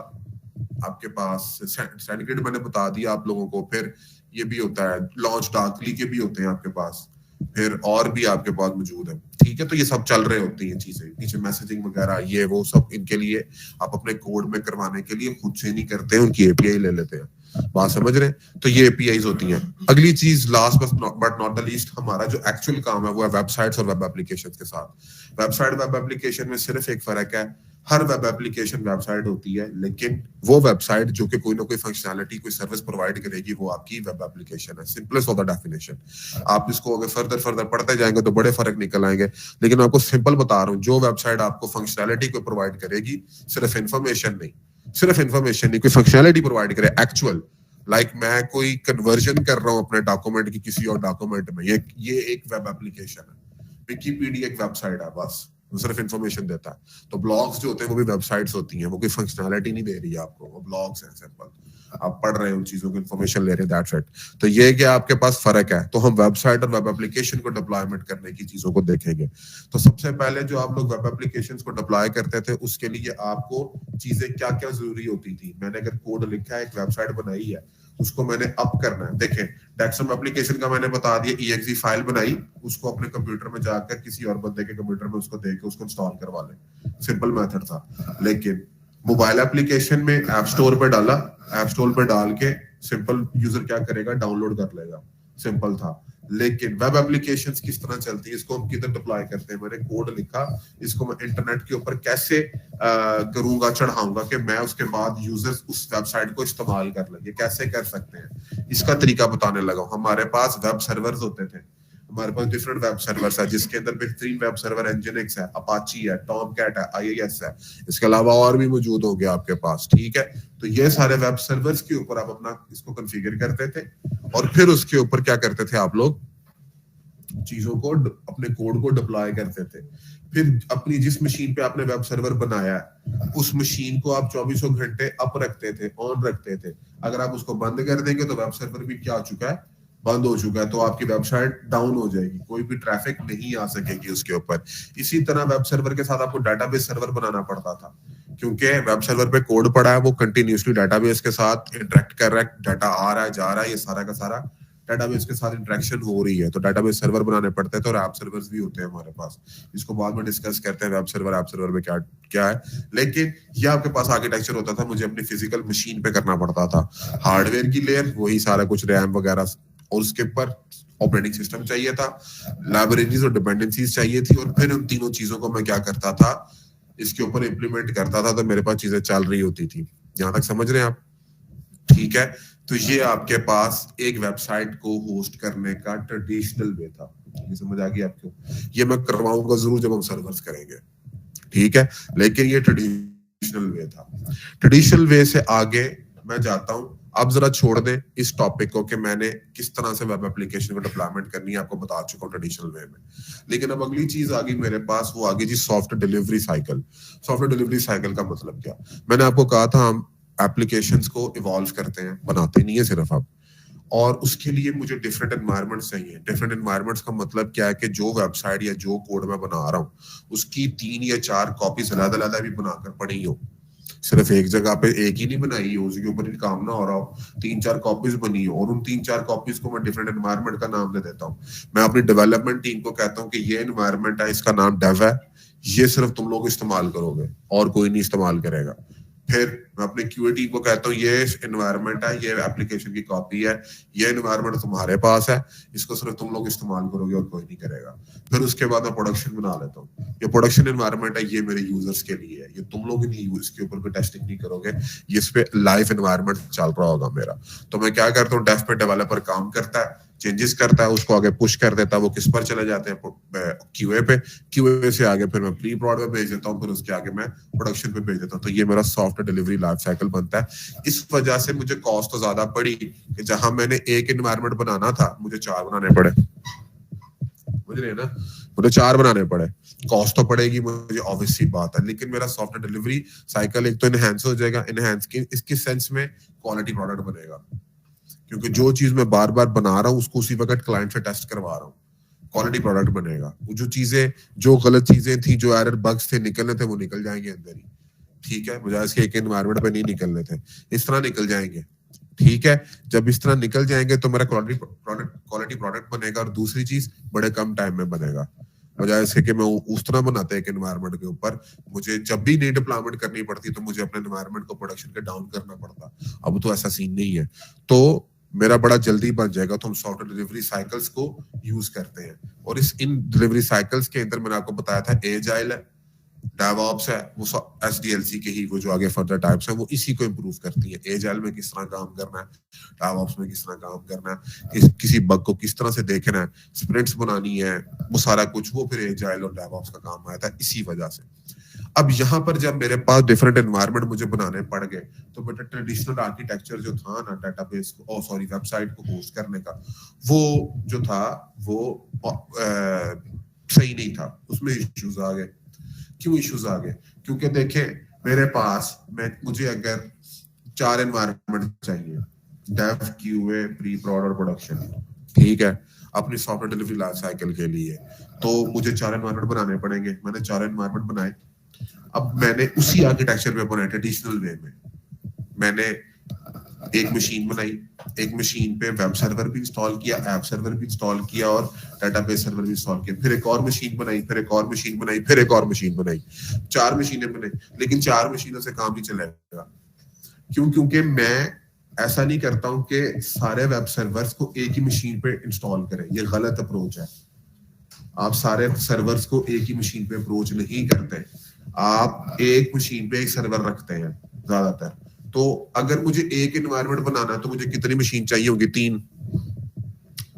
आपके पास SendGrid मैंने बता दिया आप लोगों को। फिर ये भी होता है, लॉन्च डार्कली के भी होते हैं आपके पास। फिर और भी आपके पास मौजूद है, ठीक है। तो ये सब चल रहे होती हैं चीजें, नीचे मैसेजिंग वगैरह ये वो सब, इनके लिए आप अपने कोड में करवाने के लिए खुद से नहीं करते हैं, उनकी एपीआई ले लेते हैं, बात समझ रहे हैं। तो ये एपीआईज होती हैं। अगली चीज last but not the least, हमारा जो एक्चुअल काम है वो है वेबसाइट्स और वेब एप्लीकेशन के साथ। वेबसाइट वेब एप्लीकेशन में सिर्फ एक फर्क है, हर वेब एप्लीकेशन वेबसाइट होती है, लेकिन वो वेबसाइट जो कि कोई ना कोई फंक्शनैलिटी कोई सर्विस प्रोवाइड करेगी वो आपकी वेब एप्लीकेशन है, सिंपलेस्ट ऑफ द डेफिनेशन। आप इसको अगर फर्दर पढ़ते जाएंगे तो बड़े फर्क निकल आएंगे, लेकिन मैं आपको सिंपल बता रहा हूँ, जो वेबसाइट आपको फंक्शनैलिटी को प्रोवाइड करेगी, सिर्फ इंफॉर्मेशन नहीं, सिर्फ इंफॉर्मेशन नहीं, कोई फंक्शनैलिटी प्रोवाइड करे एक्चुअल, लाइक मैं कोई कन्वर्जन कर रहा हूँ अपने डॉक्यूमेंट की किसी और डॉक्यूमेंट में, ये एक वेब एप्लीकेशन है। विकिपीडिया एक वेबसाइट है बस, वो सिर्फ इंफॉर्मेशन देता है। तो ब्लॉग्स जो होते हैं वो भी वेबसाइट्स होती हैं, वो कोई फंक्शनैलिटी नहीं दे रही है आपको, वो ब्लॉग्स हैं सिंपल, आप पढ़ रहे हैं उन चीजों की इंफॉर्मेशन ले रहे हैं, दैट्स इट। तो ये क्या आपके पास फर्क है। तो हम वेबसाइट और वेब एप्लीकेशन को डिप्लॉयमेंट करने की चीजों को देखेंगे। तो सबसे पहले जो आप लोग वेब एप्लीकेशंस को डिप्लॉय करते थे, उसके लिए आपको चीजें क्या क्या जरूरी होती थी। मैंने अगर कोड लिखा है, एक वेबसाइट बनाई है, उसको मैंने अप करना है। देखें, डेक्सम एप्लीकेशन का मैंने बता दिया, EXE फाइल बनाई, उसको अपने कंप्यूटर में जाकर किसी और बंदे के कंप्यूटर में उसको देके उसको इंस्टॉल करवा ले, सिंपल मेथड था। लेकिन मोबाइल एप्लीकेशन में ऐप स्टोर पे डाला, ऐप स्टोर पे डाल के सिंपल यूजर क्या करेगा, डाउनलोड कर लेगा, सिंपल था। लेकिन वेब एप्लीकेशंस किस तरह चलती है, इसको हम किधर डिप्लॉय करते हैं। मैंने कोड लिखा, इसको मैं इंटरनेट के ऊपर कैसे करूंगा, चढ़ाऊंगा कि मैं उसके बाद यूजर्स उस वेबसाइट को इस्तेमाल कर लेंगे, कैसे कर सकते हैं, इसका तरीका बताने लगा। हमारे पास वेब सर्वर्स होते थे, हमारे पास डिफरेंट वेब सर्वर्स है, जिसके अंदर बेहतरीन वेब सर्वर एनजिनिक्स है, अपाची है, टॉमकैट है, IIS है, इसके अलावा और भी मौजूद होंगे आपके पास, ठीक है। तो ये सारे वेब सर्वर्स के ऊपर आप अपना इसको कॉन्फ़िगर करते थे, और फिर उसके ऊपर क्या करते थे आप लोग, चीजों को अपने कोड को डिप्लॉय करते थे। फिर अपनी जिस मशीन पे आपने वेब सर्वर बनाया है, उस मशीन को आप 24 घंटे अप रखते थे, ऑन रखते थे। अगर आप उसको बंद कर देंगे तो वेब सर्वर भी क्या हो चुका है, बंद हो चुका है, तो आपकी वेबसाइट डाउन हो जाएगी, कोई भी ट्रैफिक नहीं आ सकेगी उसके ऊपर। इसी तरह वेब सर्वर के साथ आपको डाटाबेस सर्वर बनाना पड़ता था, क्योंकि वेब सर्वर पे कोड पड़ा है, वो कंटिन्यूसली डाटाबेस के साथ इंटरेक्ट कर रहा है, डाटा आ रहा है, जा रहा है, ये सारा का सारा डाटाबेस के साथ इंटरेक्शन हो रही है। तो डाटाबेस सर्वर बनाने पड़ते थे, और ऐप सर्वर्स भी होते हैं हमारे पास, इसको बाद में डिस्कस करते हैं, वेब सर्वर ऐप सर्वर में क्या क्या है। लेकिन ये आपके पास आर्किटेक्चर होता था, मुझे अपनी फिजिकल मशीन पे करना पड़ता था। हार्डवेयर की लेयर वही सारा कुछ, रैम वगैरह, और उसके ऊपर ऑपरेटिंग सिस्टम चाहिए था, लाइब्रेरीज और डिपेंडेंसीज चाहिए थी, और फिर उन तीनों चीजों को मैं क्या करता था, इसके ऊपर इंप्लीमेंट करता था, तो मेरे पास चीजें चल रही होती थी। यहां तक समझ रहे हैं आप, ठीक है। तो ये आपके पास एक वेबसाइट को होस्ट करने का ट्रेडिशनल वे था। ये समझ आ गई आपको, ये मैं करवाऊंगा जरूर जब हम सर्वर्स करेंगे, ठीक है। लेकिन ये ट्रेडिशनल वे था। ट्रेडिशनल वे से आगे मैं जाता हूं, अब जरा छोड़ दें इस टॉपिक को कि मैंने किस तरह से वेब एप्लीकेशन को डिप्लॉयमेंट करनी है, आपको बता चुका हूं ट्रेडिशनल वे में। लेकिन अब अगली चीज आ गई मेरे पास, वो आ गई जी software delivery cycle. Software delivery cycle का मतलब क्या, मैंने आपको कहा था हम एप्लीकेशंस को इवॉल्व करते हैं, बनाते नहीं है सिर्फ आप, और उसके लिए मुझे डिफरेंट एनवायरनमेंट्स चाहिए। डिफरेंट एनवायरनमेंट्स का मतलब क्या है कि जो वेबसाइट या जो कोड मैं बना रहा हूँ उसकी 3 या 4 कॉपीज अलग-अलग भी बनाकर पड़ी हो, सिर्फ एक जगह पे एक ही नहीं बनाई हो, उसके ऊपर ही काम ना हो रहा हो, 3-4 कॉपीज बनी हो, और उन 3-4 कॉपीज को मैं डिफरेंट एनवायरनमेंट का नाम दे देता हूँ। मैं अपनी डेवलपमेंट टीम को कहता हूँ कि ये एनवायरनमेंट है, इसका नाम डेव है, ये सिर्फ तुम लोग इस्तेमाल करोगे और कोई नहीं इस्तेमाल करेगा। फिर मैं अपने क्यूए टीम को कहता हूँ ये एनवायरनमेंट है, ये एप्लीकेशन की कॉपी है, ये एनवायरनमेंट तुम्हारे पास है, इसको सिर्फ तुम लोग इस्तेमाल करोगे और कोई नहीं करेगा। फिर उसके बाद मैं प्रोडक्शन बना लेता हूँ, ये प्रोडक्शन एनवायरनमेंट है, ये मेरे यूजर्स के लिए है, ये तुम लोग नहीं इसके ऊपर कोई टेस्टिंग नहीं करोगे, ये इस पे लाइव एनवायरनमेंट चल रहा होगा मेरा। तो मैं क्या करता हूँ, डेव पे डेवलपर काम करता है, चेंजेस करता है, उसको आगे पुश कर देता है, वो किस पर चले जाते हैं, क्यूए पे, क्यूए से आगे फिर मैं प्री प्रोड पे भेज देता हूँ, फिर उसके आगे मैं प्रोडक्शन पे भेज देता हूँ। तो ये मेरा सॉफ्टवेयर डिलीवरी लाइफ साइकिल बनता है। इस वजह से मुझे कॉस्ट तो ज्यादा पड़ी कि जहां मैंने एक एनवायरनमेंट बनाना था मुझे 4 बनाने पड़े, समझ रहे हैं ना, मुझे 4 बनाने पड़े। कॉस्ट तो पड़ेगी मुझे, ऑब्वियस सी बात है, लेकिन मेरा सॉफ्टवेयर डिलीवरी साइकिल एक तो इनहैंस हो जाएगा, इनहैंस की इसके सेंस में क्वालिटी प्रोडक्ट बनेगा, क्योंकि जो चीज मैं बार बार बना रहा हूँ उसको उसी वक्त क्लाइंट से टेस्ट करवा रहा हूँ, क्वालिटी प्रोडक्ट बनेगा। वो जो चीजें, जो गलत चीजें थी, जो एरर बग्स थे निकलने थे, वो निकल जाएंगे अंदर ही, ठीक है, बजाय इसके एक एनवायरनमेंट पे नहीं निकलने थे, इस तरह निकल जाएंगे। ठीक है, जब इस तरह निकल जाएंगे तो मेरा क्वालिटी प्रोडक्ट बनेगा, और दूसरी चीज बड़े कम टाइम में बनेगा। बजाय इसके कि मैं उस तरह बनाते हैं कि एनवायरनमेंट के ऊपर मुझे जब भी नई डिप्लॉयमेंट करनी पड़ती तो मुझे अपने एनवायरनमेंट को प्रोडक्शन के डाउन करना पड़ता। अब तो ऐसा सीन नहीं है, तो मेरा बड़ा जल्दी बन जाएगा। तो हम सॉफ्टवेयर डिलीवरी साइकिल्स को यूज करते हैं, और इन डिलीवरी साइकिल्स के अंदर मैंने आपको बताया था एजाइल है, डेवऑप्स है, वो एसडीएलसी के ही वो जो आगे फर्दर टाइप्स है वो इसी को इम्प्रूव करती है। एजाइल में किस तरह काम करना है, डेवऑप्स में किस तरह काम करना है, किसी बग को किस तरह से देखना है, स्प्रिंट्स बनानी है, वो सारा कुछ वो फिर एजाइल और डेवऑप्स का काम आया था इसी वजह से। अब यहाँ पर जब मेरे पास डिफरेंट एनवायरनमेंट मुझे बनाने पड़ गए, तो बेटा ट्रेडिशनल आर्किटेक्चर जो था ना डेटाबेस को वेबसाइट को होस्ट करने का, वो जो था वो सही नहीं था, उसमें इश्यूज आ गए। क्यों इश्यूज आ गए? क्योंकि देखें मेरे पास मुझे अगर 4 एनवायरनमेंट चाहिए, डेव, क्यूए, प्री प्रोड और प्रोडक्शन, ठीक है, अपनी सॉफ्टवेयर डिलीवरी लाइफ साइकिल के लिए, तो मुझे 4 एनवायरनमेंट बनाने पड़ेंगे। मैंने 4 एनवायरनमेंट बनाए। अब मैंने उसी आर्किटेक्चर में बनाया ट्रेडिशनल वे में। मैंने एक मशीन बनाई, एक मशीन पे वेब सर्वर भी इंस्टॉल किया, ऐप सर्वर भी इंस्टॉल किया, और डेटाबेस सर्वर भी इंस्टॉल किया। फिर एक और मशीन बनाई, फिर एक और मशीन बनाई, फिर एक और मशीन बनाई। 4 मशीनें बनाई, लेकिन 4 मशीनों से काम नहीं चलेगा। क्यों? क्योंकि मैं ऐसा नहीं करता हूं कि सारे वेब सर्वर्स को एक ही मशीन पे इंस्टॉल करें। ये गलत अप्रोच है। आप सारे सर्वर्स को एक ही मशीन पे अप्रोच नहीं करते, आप एक मशीन पे एक सर्वर रखते हैं ज्यादातर। तो अगर मुझे एक एनवायरनमेंट बनाना है तो मुझे कितनी मशीन चाहिए होगी? 3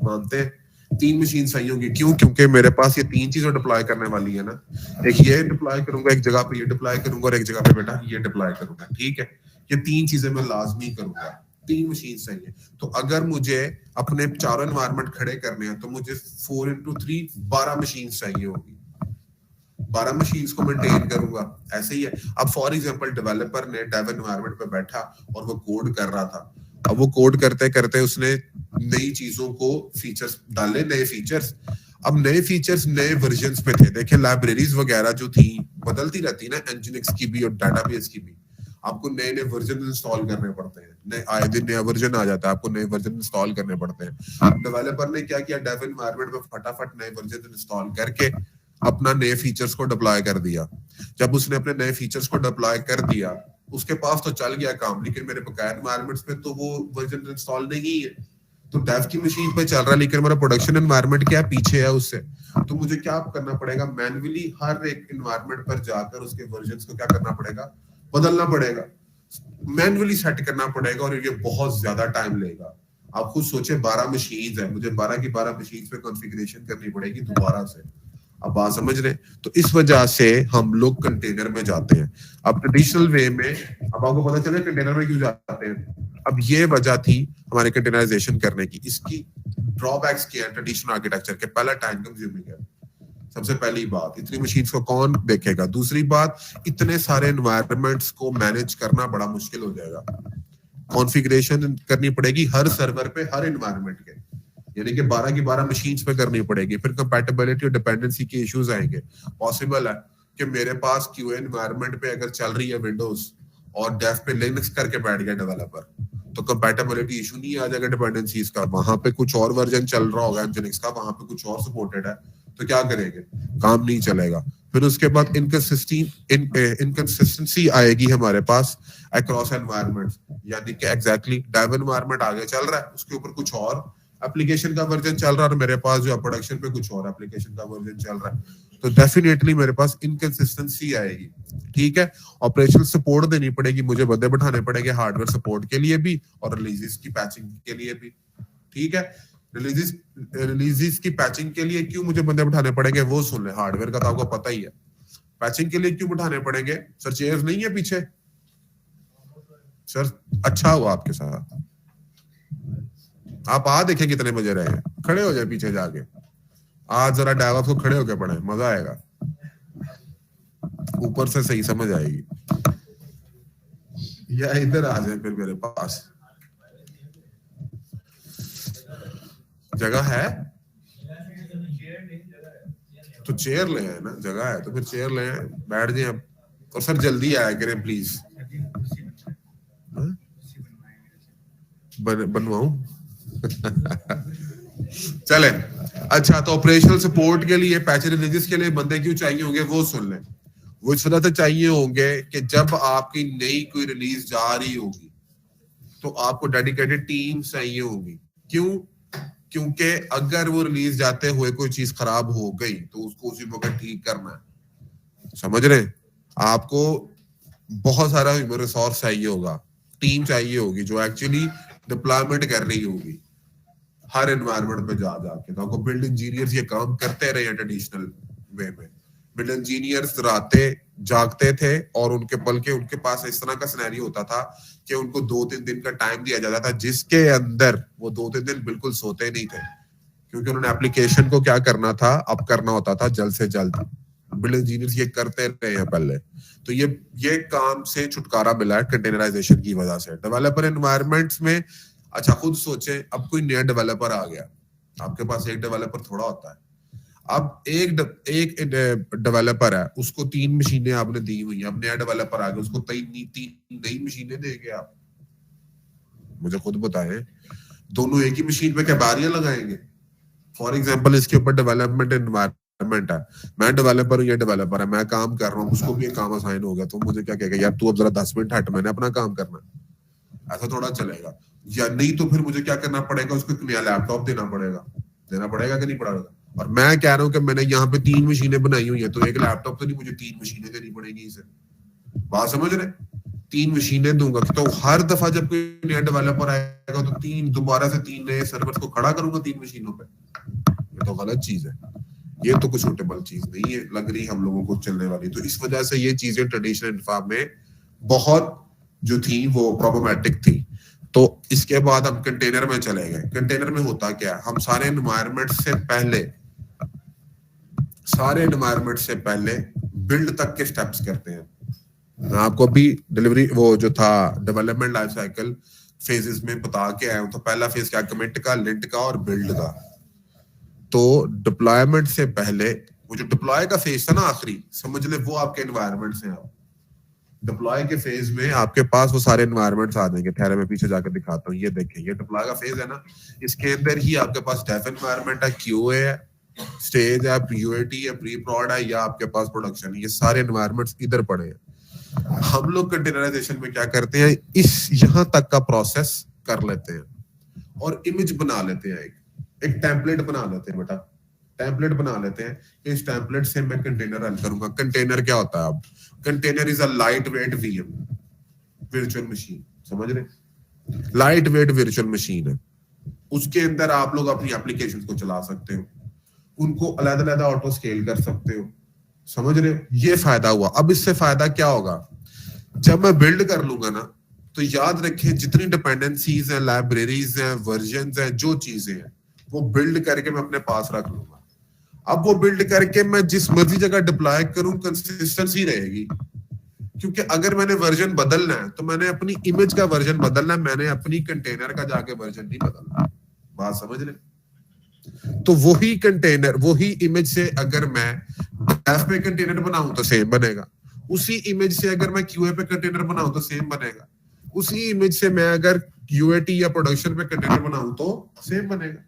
मानते हैं? 3 मशीन चाहिए होगी। क्यों? क्योंकि मेरे पास ये 3 चीजें डिप्लॉय करने वाली है ना। एक ये डिप्लॉय करूंगा, एक जगह पे ये डिप्लॉय करूंगा, और एक जगह पे बेटा ये डिप्लॉय करूंगा। ठीक है, ये 3 चीजें मैं लाजमी करूंगा। 3 मशीन चाहिए। तो अगर मुझे अपने 4 एनवायरनमेंट खड़े करने हैं तो मुझे 4 into 3 12 मशीन चाहिए होगी। 12 मशीन्स को मेंटेन करूंगा। ऐसे ही है। अब फॉर एग्जांपल डेवलपर ने डेव एनवायरनमेंट पे बैठा और वो कोड कर रहा था। अब वो कोड करते करते उसने नई चीजों को फीचर्स डाले, नए फीचर्स। अब नए फीचर्स नए वर्जन्स पे थे। देखिए लाइब्रेरीज वगैरह जो थी बदलती रहती ना, एनजिनिक्स की भी और डाटाबेस की भी। आपको नए नए वर्जन इंस्टॉल करने पड़ते हैं, नए आए दिन नया वर्जन आ जाता है, आपको नए वर्जन इंस्टॉल करने पड़ते हैं। डेवलपर ने क्या किया, डेव एनवायरनमेंट में फटाफट नए वर्जन इंस्टॉल करके अपना नए फीचर्स को डिप्लॉय कर दिया। जब उसने अपने नए फीचर्स को डिप्लॉय कर दिया, उसके पास तो चल गया काम, लेकिन मेरे बकाया एनवायरनमेंट्स पे तो वो वर्जन इंस्टॉल नहीं है। तो डेव की मशीन पे चल रहा है, लेकिन मेरा प्रोडक्शन एनवायरनमेंट क्या पीछे है उससे। तो मुझे क्या करना पड़ेगा, मैन्युअली हर एक एनवायरनमेंट पर जाकर उसके वर्जन्स को क्या करना पड़ेगा, बदलना पड़ेगा, मैन्युअली सेट करना पड़ेगा, और ये बहुत ज्यादा टाइम लेगा। आप खुद सोचे 12 मशीन है, मुझे 12 की 12 मशीन पे कॉन्फ़िगरेशन करनी पड़ेगी दोबारा से। अब बात समझ रहे? तो इस वजह से हम लोग कंटेनर में जाते हैं। अब ट्रेडिशनल वे में, अब आपको पता चले कंटेनर में क्यों जाते हैं। अब ये वजह थी हमारे कंटेनराइजेशन करने की। इसकी ड्रॉबैक्स क्या है ट्रेडिशनल आर्किटेक्चर के? पहला टाइम कंज्यूमिंग है, सबसे पहली बात। इतनी मशीन्स को कौन देखेगा? दूसरी बात, इतने सारे एनवायरनमेंट्स को मैनेज करना बड़ा मुश्किल हो जाएगा। कॉन्फ़िगरेशन करनी पड़ेगी हर सर्वर पे, हर एनवायरनमेंट के, यानी कि 12 की 12 मशीन्स पे करनी पड़ेगी। फिर कंपैटिबिलिटी और डिपेंडेंसी के इश्यूज आएंगे। पॉसिबल है कि मेरे पास क्यूए एनवायरनमेंट पे अगर चल रही है विंडोज और डेव पे लिनक्स करके बैठ गया डेवलपर, तो कंपैटिबिलिटी इशू नहीं आ जाएगा डिपेंडेंसीज का। वहां पे कुछ और वर्जन चल रहा होगा एनजिनिक्स का, वहां पे कुछ और सपोर्टेड है, तो क्या करेंगे? काम नहीं चलेगा। फिर उसके बाद इनकंसिस्टेंसी आएगी हमारे पास अक्रॉस एनवायरनमेंट्स, यानी कि एग्जैक्टली डेव एनवायरनमेंट आगे चल रहा है, उसके ऊपर कुछ और एप्लीकेशन का वर्जन चल रहा है, और मेरे पास जो प्रोडक्शन पे कुछ और एप्लीकेशन का वर्जन चल रहा है, तो डेफिनेटली मेरे पास इनकंसिस्टेंसी आएगी। ठीक है, ऑपरेशनल सपोर्ट देनी पड़ेगी, मुझे बंदे बैठाने पड़ेंगे हार्डवेयर सपोर्ट के लिए भी और रिलीजेस की पैचिंग के लिए भी। ठीक है, रिलीजेस की पैचिंग के लिए क्यों मुझे बंदे बैठाने पड़ेंगे वो सुन ले। हार्डवेयर का तो आपको पता ही है। पैचिंग के लिए क्यों बैठाने पड़ेंगे सर? चेयर्स नहीं है पीछे सर? अच्छा हुआ आपके साथ, आप आ देखें कितने बजे रहे हैं। खड़े हो जाए पीछे जाके, आज जरा डेवऑप्स को खड़े होकर पढ़े, मजा आएगा, ऊपर से सही समझ आएगी। या इधर आ जाए फिर मेरे पास, जगह है तो चेयर ले आए ना, जगह है तो फिर चेयर ले आए, बैठ जाए अब। और सर जल्दी आया करें प्लीज। बनवाऊं? चले, अच्छा तो ऑपरेशनल सपोर्ट के लिए, पैच रिलीजेस के लिए बंदे क्यों चाहिए होंगे वो सुन लें। वो इस वजह से चाहिए होंगे कि जब आपकी नई कोई रिलीज जा रही होगी तो आपको डेडिकेटेड टीम चाहिए होगी। क्यों? क्योंकि अगर वो रिलीज जाते हुए कोई चीज खराब हो गई तो उसको उसी वक्त ठीक करना है। समझ रहे हैं? आपको बहुत सारा ह्यूमन रिसोर्स चाहिए होगा, टीम चाहिए होगी जो एक्चुअली डिप्लॉयमेंट कर रही होगी हर एनवायरनमेंट पे जा जाके। तो आपको बिल्ड इंजीनियर्स ये काम करते रहे हैं ट्रेडिशनल वे में। बिल्ड इंजीनियर्स राते जागते थे और उनके बल्कि उनके पास इस तरह का सिनेरियो होता था कि उनको 2-3 दिन का टाइम दिया जाता था जिसके अंदर वो 2-3 दिन बिल्कुल सोते नहीं थे, क्योंकि उन्होंने एप्लीकेशन को क्या करना था, अब करना होता था जल्द से जल्द। बिल्ड इंजीनियर्स ये करते रहे हैं पहले। तो ये काम से छुटकारा मिला है कंटेनराइजेशन की वजह से। डेवलपर एनवायरनमेंट्स में, अच्छा खुद सोचे, अब कोई नया डेवलपर आ गया, आपके पास एक डेवलपर थोड़ा होता है। अब एक डेवलपर है, उसको 3 मशीनें आपने दी हुई है। अब नया डेवलपर आ गया, उसको 3 नई मशीनें देंगे आप? मुझे खुद बताएं, दोनों एक ही मशीन पे क्या बारियां लगाएंगे? फॉर एग्जाम्पल इसके ऊपर डेवलपमेंट एनवायरनमेंट है, मैं डेवलपर हूँ, ये डेवलपर है, मैं काम कर रहा हूँ, उसको भी एक काम असाइन हो गया, तो मुझे क्या कहेगा, यार तू अब जरा 10 मिनट हट, मैंने अपना काम करना। ऐसा थोड़ा चलेगा। या नहीं तो फिर मुझे क्या करना पड़ेगा, उसको एक नया लैपटॉप देना पड़ेगा कि नहीं पड़ेगा? और मैं कह रहा हूँ कि मैंने यहाँ पे 3 मशीनें बनाई हुई है, तो एक लैपटॉप तो नहीं, मुझे 3 मशीनें देनी पड़ेगी इसे। बात समझ रहे? 3 मशीनें दूंगा तो हर दफा जब कोई नया डेवलपर आएगा तो 3 दोबारा से 3 नए सर्वर्स को खड़ा करूंगा 3 मशीनों पे। ये तो गलत चीज है, ये तो कुछ सूटेबल चीज नहीं है लग रही हम लोगों को चलने वाली। तो इस वजह से ये चीजें ट्रेडिशनल इन्फा में बहुत जो थी वो प्रॉब्लमेटिक थी। तो इसके बाद हम कंटेनर में चले गए। कंटेनर में होता क्या है, हम सारे एनवायरनमेंट से पहले बिल्ड तक के स्टेप्स करते हैं। मैं आपको अभी डिलीवरी वो जो था डेवलपमेंट लाइफ साइकिल फेजेस में बता के आया हूं। तो पहला फेज क्या, कमिट का, लिंट का और बिल्ड का। तो डिप्लॉयमेंट से पहले वो जो डिप्लॉय का फेज था ना आखिरी, समझ ले वो आपके एनवायरनमेंट से। आप डिप्लॉय के फेज में आपके पास वो सारे एनवायरनमेंट्स आ जाएंगे। ठहरे मैं पीछे जाकर दिखाता हूँ, ये देखिए, ये डिप्लॉय का फेज है ना, इसके अंदर ही आपके पास डेफ एनवायरनमेंट है, क्यूए है, स्टेज है, यूएटी है, प्री प्रोड है, या आपके पास प्रोडक्शन है। ये सारे एनवायरनमेंट्स इधर पड़े हैं। हम लोग कंटेनराइजेशन में क्या करते हैं, इस यहां तक का प्रोसेस कर लेते हैं और इमेज बना लेते हैं, एक टेम्पलेट बना लेते हैं। बेटा टेम्पलेट बना लेते हैं कि इस टेम्पलेट से मैं कंटेनर रन करूंगा। कंटेनर क्या होता है? अब container is a light weight VM, virtual machine. समझ रहे? लाइट वेट वर्चुअल मशीन है, उसके अंदर आप लोग अपनी एप्लीकेशन को चला सकते हो, उनको अलग-अलग ऑटो स्केल कर सकते हो। समझ रहे हो? ये फायदा हुआ। अब इससे फायदा क्या होगा, जब मैं बिल्ड कर लूंगा ना, तो याद रखें जितनी डिपेंडेंसीज हैं, लाइब्रेरीज हैं, वर्जन्स हैं, जो चीजें हैं, वो बिल्ड करके मैं अपने पास रख लूंगा। अब वो बिल्ड करके मैं जिस मर्जी जगह डिप्लॉय करूं, कंसिस्टेंसी रहेगी। क्योंकि अगर मैंने वर्जन बदलना है तो मैंने अपनी इमेज का वर्जन बदलना है, मैंने अपनी कंटेनर का जाके वर्जन नहीं बदलना। बात समझ रहे? तो वही कंटेनर, वही इमेज से अगर मैं डेफ पे कंटेनर बनाऊं तो सेम बनेगा, उसी इमेज से अगर मैं क्यूए पे कंटेनर बनाऊं तो सेम बनेगा, उसी इमेज से मैं अगर यूएटी या प्रोडक्शन पे कंटेनर बनाऊं तो सेम बनेगा।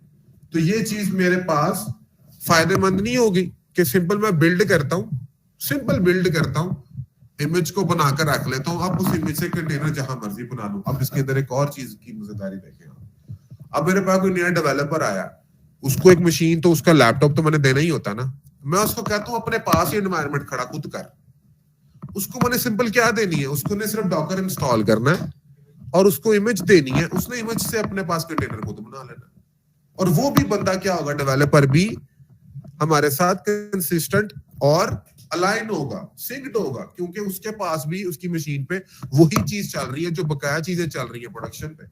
तो ये चीज मेरे पास फायदेमंद नहीं होगी कि सिंपल मैं बिल्ड करता हूं, सिंपल बिल्ड करता हूं, इमेज को बनाकर रख लेता हूं, अब उस इमेज से कंटेनर जहां मर्जी बना लूं। अब इसके अंदर एक और चीज की मजेदारी देखें। अब मेरे पास कोई नया डेवलपर आया, उसको एक मशीन तो उसका लैपटॉप तो मैंने देना ही होता ना। मैं उसको कहता हूं अपने पास ही एनवायरनमेंट खड़ा खुद कर। उसको मैंने सिंपल क्या देनी है, उसको ने सिर्फ डॉकर इंस्टॉल करना है और उसको इमेज देनी है, उसने इमेज से अपने पास कंटेनर खुद बना लेना। और वो भी बंदा क्या होगा, डेवलपर भी हमारे साथ कंसिस्टेंट और अलाइन होगा, सिंक्ड होगा, क्योंकि उसके पास भी उसकी मशीन पे वही चीज चल रही है जो बकाया चीजें चल रही है प्रोडक्शन पे,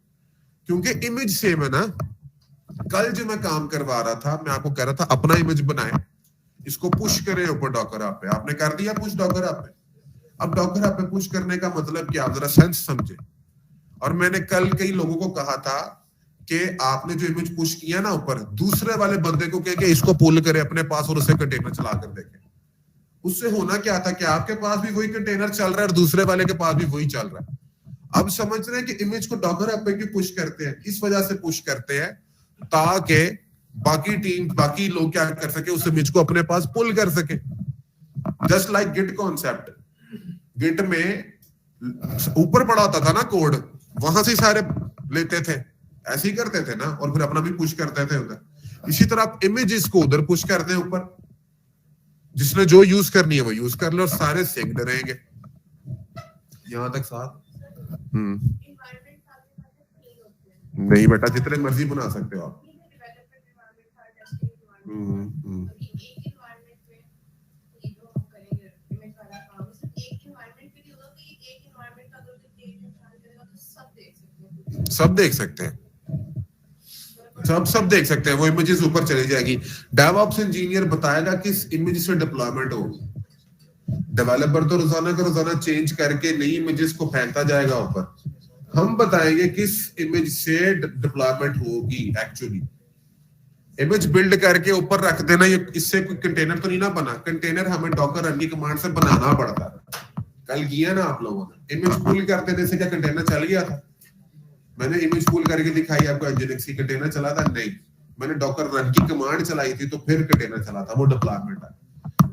क्योंकि इमेज सेम है ना। कल जो मैं काम करवा रहा था, मैं आपको कह रहा था अपना इमेज बनाए, इसको पुश करें ऊपर डॉकर ऐप पे, आपने कर दिया पुश डॉकर ऐप पे। अब डॉकर ऐप पे पुश करने का मतलब क्या, आप जरा सेंस समझे। और मैंने कल कई लोगों को कहा था कि आपने जो इमेज पुश किया ना ऊपर, दूसरे वाले बंदे को कह के इसको पुल करे अपने पास और उसे कंटेनर चला कर देखे। उससे होना क्या था कि आपके पास भी वही कंटेनर चल रहा है और दूसरे वाले के पास भी वही चल रहा है। अब समझ रहे हैं कि इमेज को डॉकर ऐप पे क्यों पुश करते हैं? इस वजह से पुश करते हैं ताकि बाकी टीम, बाकी लोग क्या कर सके, उस इमेज को अपने पास पुल कर सके। Just like Git concept, Git में ऊपर पड़ा होता था ना कोड, वहां से सारे लेते थे, ऐसे ही करते थे ना, और फिर अपना भी पुश करते थे उधर। इसी तरह आप इमेजेस को उधर पुश करते हैं ऊपर, जिसने जो यूज करनी है वो यूज कर ले और सारे सिंक्ड रहेंगे। यहां तक साथ नहीं बेटा, जितने मर्जी बना सकते हो आप। सब देख सकते हैं, सब देख सकते हैं, वो इमेजेस ऊपर चली जाएगी। डेवऑप्स इंजीनियर बताएगा किस इमेज से डिप्लॉयमेंट होगी। डेवलपर तो रोजाना का रोजाना चेंज करके नई इमेजेस को फेंकता जाएगा ऊपर, हम बताएंगे किस इमेज से डिप्लॉयमेंट होगी। एक्चुअली इमेज बिल्ड करके ऊपर रख देना, ये इससे कोई कंटेनर तो नहीं ना बना। कंटेनर हमें डॉकर रन की कमांड से बनाना पड़ता है। कल किया ना आप लोगों ने, इमेज पुल कर देने से क्या कंटेनर चल गया था? मैंने इमेज पुल करके दिखाई आपको, एनजीएक्स की कंटेनर चला था? नहीं, मैंने डॉकर रन की कमांड चलाई थी तो फिर कंटेनर चला था, वो डिप्लॉयमेंट है।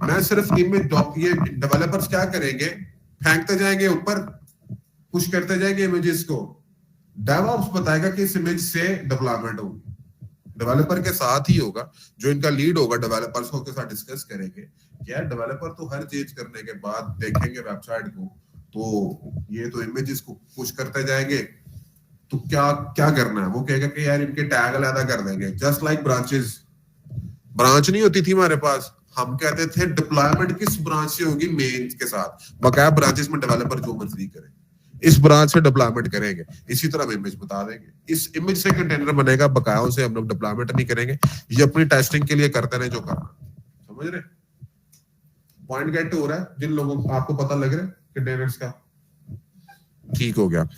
मैं सिर्फ इमेज ये डेवलपर्स क्या करेंगे, फेंकते जाएंगे ऊपर, पुश करते जाएंगे इमेजेस को। डेवऑप्स बताएगा कि इस इमेज से डिप्लॉयमेंट होगी, डेवलपर के साथ ही होगा, जो इनका लीड होगा डेवलपर्स को के साथ डिस्कस करेंगे। क्या डेवलपर तो हर चीज करने के बाद देखेंगे वेबसाइट को, तो ये तो इमेजेस को पुश करते जाएंगे, तो क्या क्या करना है? वो कहेगा कि यार इनके टैग अलग कर देंगे। जस्ट लाइक ब्रांचेस, ब्रांच नहीं होती थी हमारे पास, हम कहते थे डिप्लॉयमेंट किस ब्रांच से होगी, मेन के साथ। बकाया ब्रांचेस में डेवलपर जो मर्जी करे, इस ब्रांच से डिप्लॉयमेंट करेंगे। इसी तरह इमेज बता देंगे, इस इमेज से कंटेनर बनेगा, बकायों से हम लोग डिप्लॉयमेंट नहीं करेंगे। ये अपनी टेस्टिंग के लिए करते रहे जो करना। समझ रहे? पॉइंट गेट हो रहा है जिन लोगों को, आपको पता लग रहा है कंटेनर्स का? ठीक हो गया।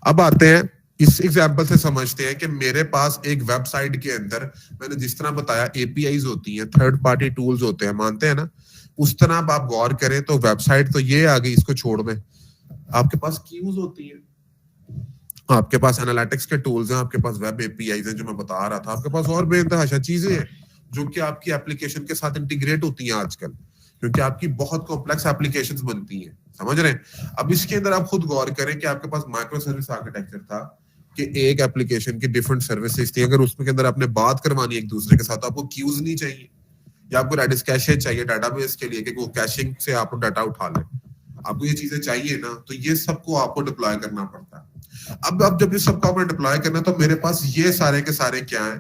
अब आते हैं इस एग्जांपल से समझते हैं कि मेरे पास एक वेबसाइट के अंदर, मैंने जिस तरह बताया एपीआईज होती हैं, थर्ड पार्टी टूल्स होते हैं, मानते हैं ना? उस तरह आप गौर करें तो वेबसाइट तो ये आ गई, इसको छोड़ में आपके पास क्यूज होती है, आपके पास एनालिटिक्स के टूल्स हैं, आपके पास वेब एपीआईज हैं जो मैं बता रहा था, आपके पास और बेतहाशा चीजें हैं जो कि आपकी एप्लीकेशन के साथ इंटीग्रेट होती हैं आजकल, क्योंकि आपकी बहुत कॉम्प्लेक्स एप्लीकेशंस बनती हैं। समझ रहे हैं? अब इसके अंदर आप खुद गौर करें कि आपके पास माइक्रो सर्विस आर्किटेक्चर था कि एक एप्लीकेशन की डिफरेंट सर्विसेज थी। अगर उसके अंदर आपने बात करवानी एक दूसरे के साथ, तो आपको क्यूज नहीं चाहिए, या आपको रेडिस कैशे चाहिए डाटाबेस के लिए कि वो कैशिंग से आपको डाटा उठा ले। आपको ये चीजें चाहिए ना, तो ये सबको आपको डिप्लॉय करना पड़ता है। अब जब ये सबको आपने डिप्लॉय करना, तो मेरे पास ये सारे के सारे क्या है,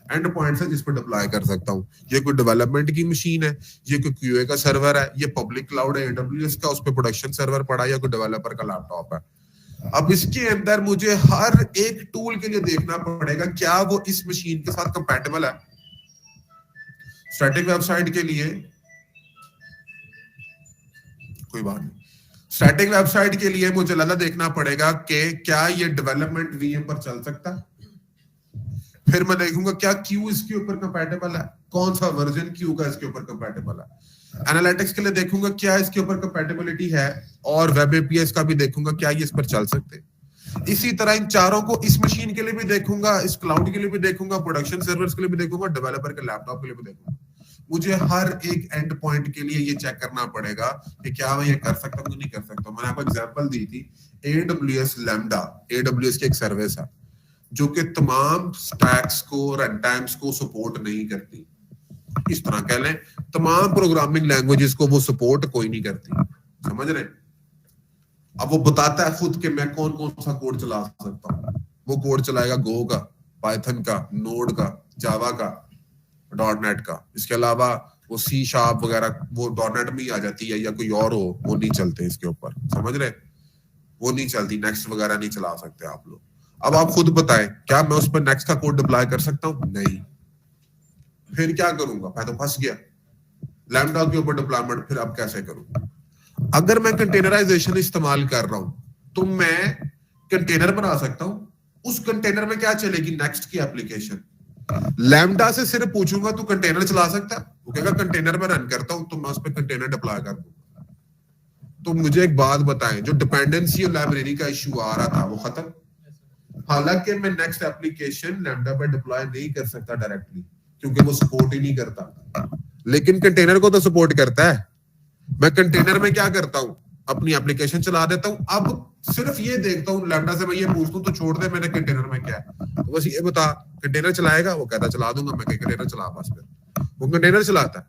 एंड पॉइंट्स है जिस पर डिप्लॉय कर सकता हूँ। ये कोई डेवलपमेंट की मशीन है, ये कोई क्यूए का सर्वर है, ये पब्लिक क्लाउड है एडब्ल्यूएस का, उस पर प्रोडक्शन सर्वर पड़ा, या कोई डेवलपर का लैपटॉप है। अब इसके अंदर मुझे हर एक टूल के लिए देखना पड़ेगा क्या वो इस मशीन के साथ कंपैटिबल है। स्टैटिक वेबसाइट के लिए कोई बात नहीं, स्टैटिक वेबसाइट के लिए मुझे लगा देखना पड़ेगा कि क्या ये डेवलपमेंट वीएम पर चल सकता है। फिर मैं देखूंगा क्या क्यू इसके ऊपर कंपैटिबल है, कौन सा वर्जन क्यू का इसके ऊपर कंपैटिबल है। एनालिटिक्स के लिए देखूंगा क्या इसके ऊपर कंपैटिबिलिटी है, और वेब एपीआई का भी देखूंगा क्या ये इस पर चल सकते हैं। इसी तरह इन चारों को इस मशीन के लिए भी देखूंगा, इस क्लाउड के लिए भी देखूंगा, प्रोडक्शन सर्वर्स के लिए भी देखूंगा, डेवलपर के लैपटॉप के लिए भी देखूंगा। मुझे हर एक एंड पॉइंट के लिए ये चेक करना पड़ेगा कि क्या मैं ये कर सकता हूँ नहीं कर सकता हूँ। मैंने आपको एग्जांपल दी थी AWS लैम्डा, AWS की एक सर्विस है जो कि तमाम स्टैक्स को, रन टाइम्स को सपोर्ट नहीं करती। इस तरह कह लें तमाम प्रोग्रामिंग लैंग्वेजेस को वो सपोर्ट कोई नहीं करती। समझ रहे? अब वो बताता है खुद कि मैं कौन कौन सा कोड चला सकता हूँ। वो कोड चलाएगा गो का, पाइथन का, नोड का, जावा का, .NET का। इसके अलावा वो C# वगैरह वो .NET में ही आ जाती है, या कोई और हो, वो नहीं चलते इसके ऊपर। समझ रहे? वो नहीं चलती, नेक्स्ट वगैरह नहीं चला सकते आप लोग। अब आप खुद बताएं क्या मैं उस पर नेक्स्ट का कोड डिप्लॉय कर सकता हूं? नहीं। फिर क्या करूंगा? मैं तो फंस गया लैम्डा के ऊपर डिप्लॉयमेंट। फिर अब कैसे करूं? अगर मैं कंटेनराइजेशन इस्तेमाल कर रहा हूं तो मैं कंटेनर बना सकता हूं, उस कंटेनर में क्या चलेगी नेक्स्ट की एप्लीकेशन। लैम्डा से सिर्फ पूछूंगा तू कंटेनर चला सकता है? वो कहेगा कंटेनर में रन करता हूं, तो मैं उस पर कंटेनर डिप्लॉय कर दूंगा। तो मुझे एक बात बताएं, जो डिपेंडेंसी और लाइब्रेरी का इशू आ रहा था वो खत्म? हालांकि मैं नेक्स्ट एप्लीकेशन लैम्डा पे डिप्लॉय नहीं कर सकता डायरेक्टली क्योंकि वो सपोर्ट ही नहीं करता, लेकिन कंटेनर को तो सपोर्ट करता है। मैं कंटेनर में क्या करता हूं, अपनी एप्लीकेशन चला देता हूं। अब सिर्फ ये देखता हूं, लैम्डा से मैं ये पूछता हूं तो छोड़ दे मेरे कंटेनर में क्या है, तो बस ये बता कंटेनर चलाएगा, वो कहता चला दूंगा। मैं कहीं कंटेनर चला, बस फिर वो कंटेनर चलाता है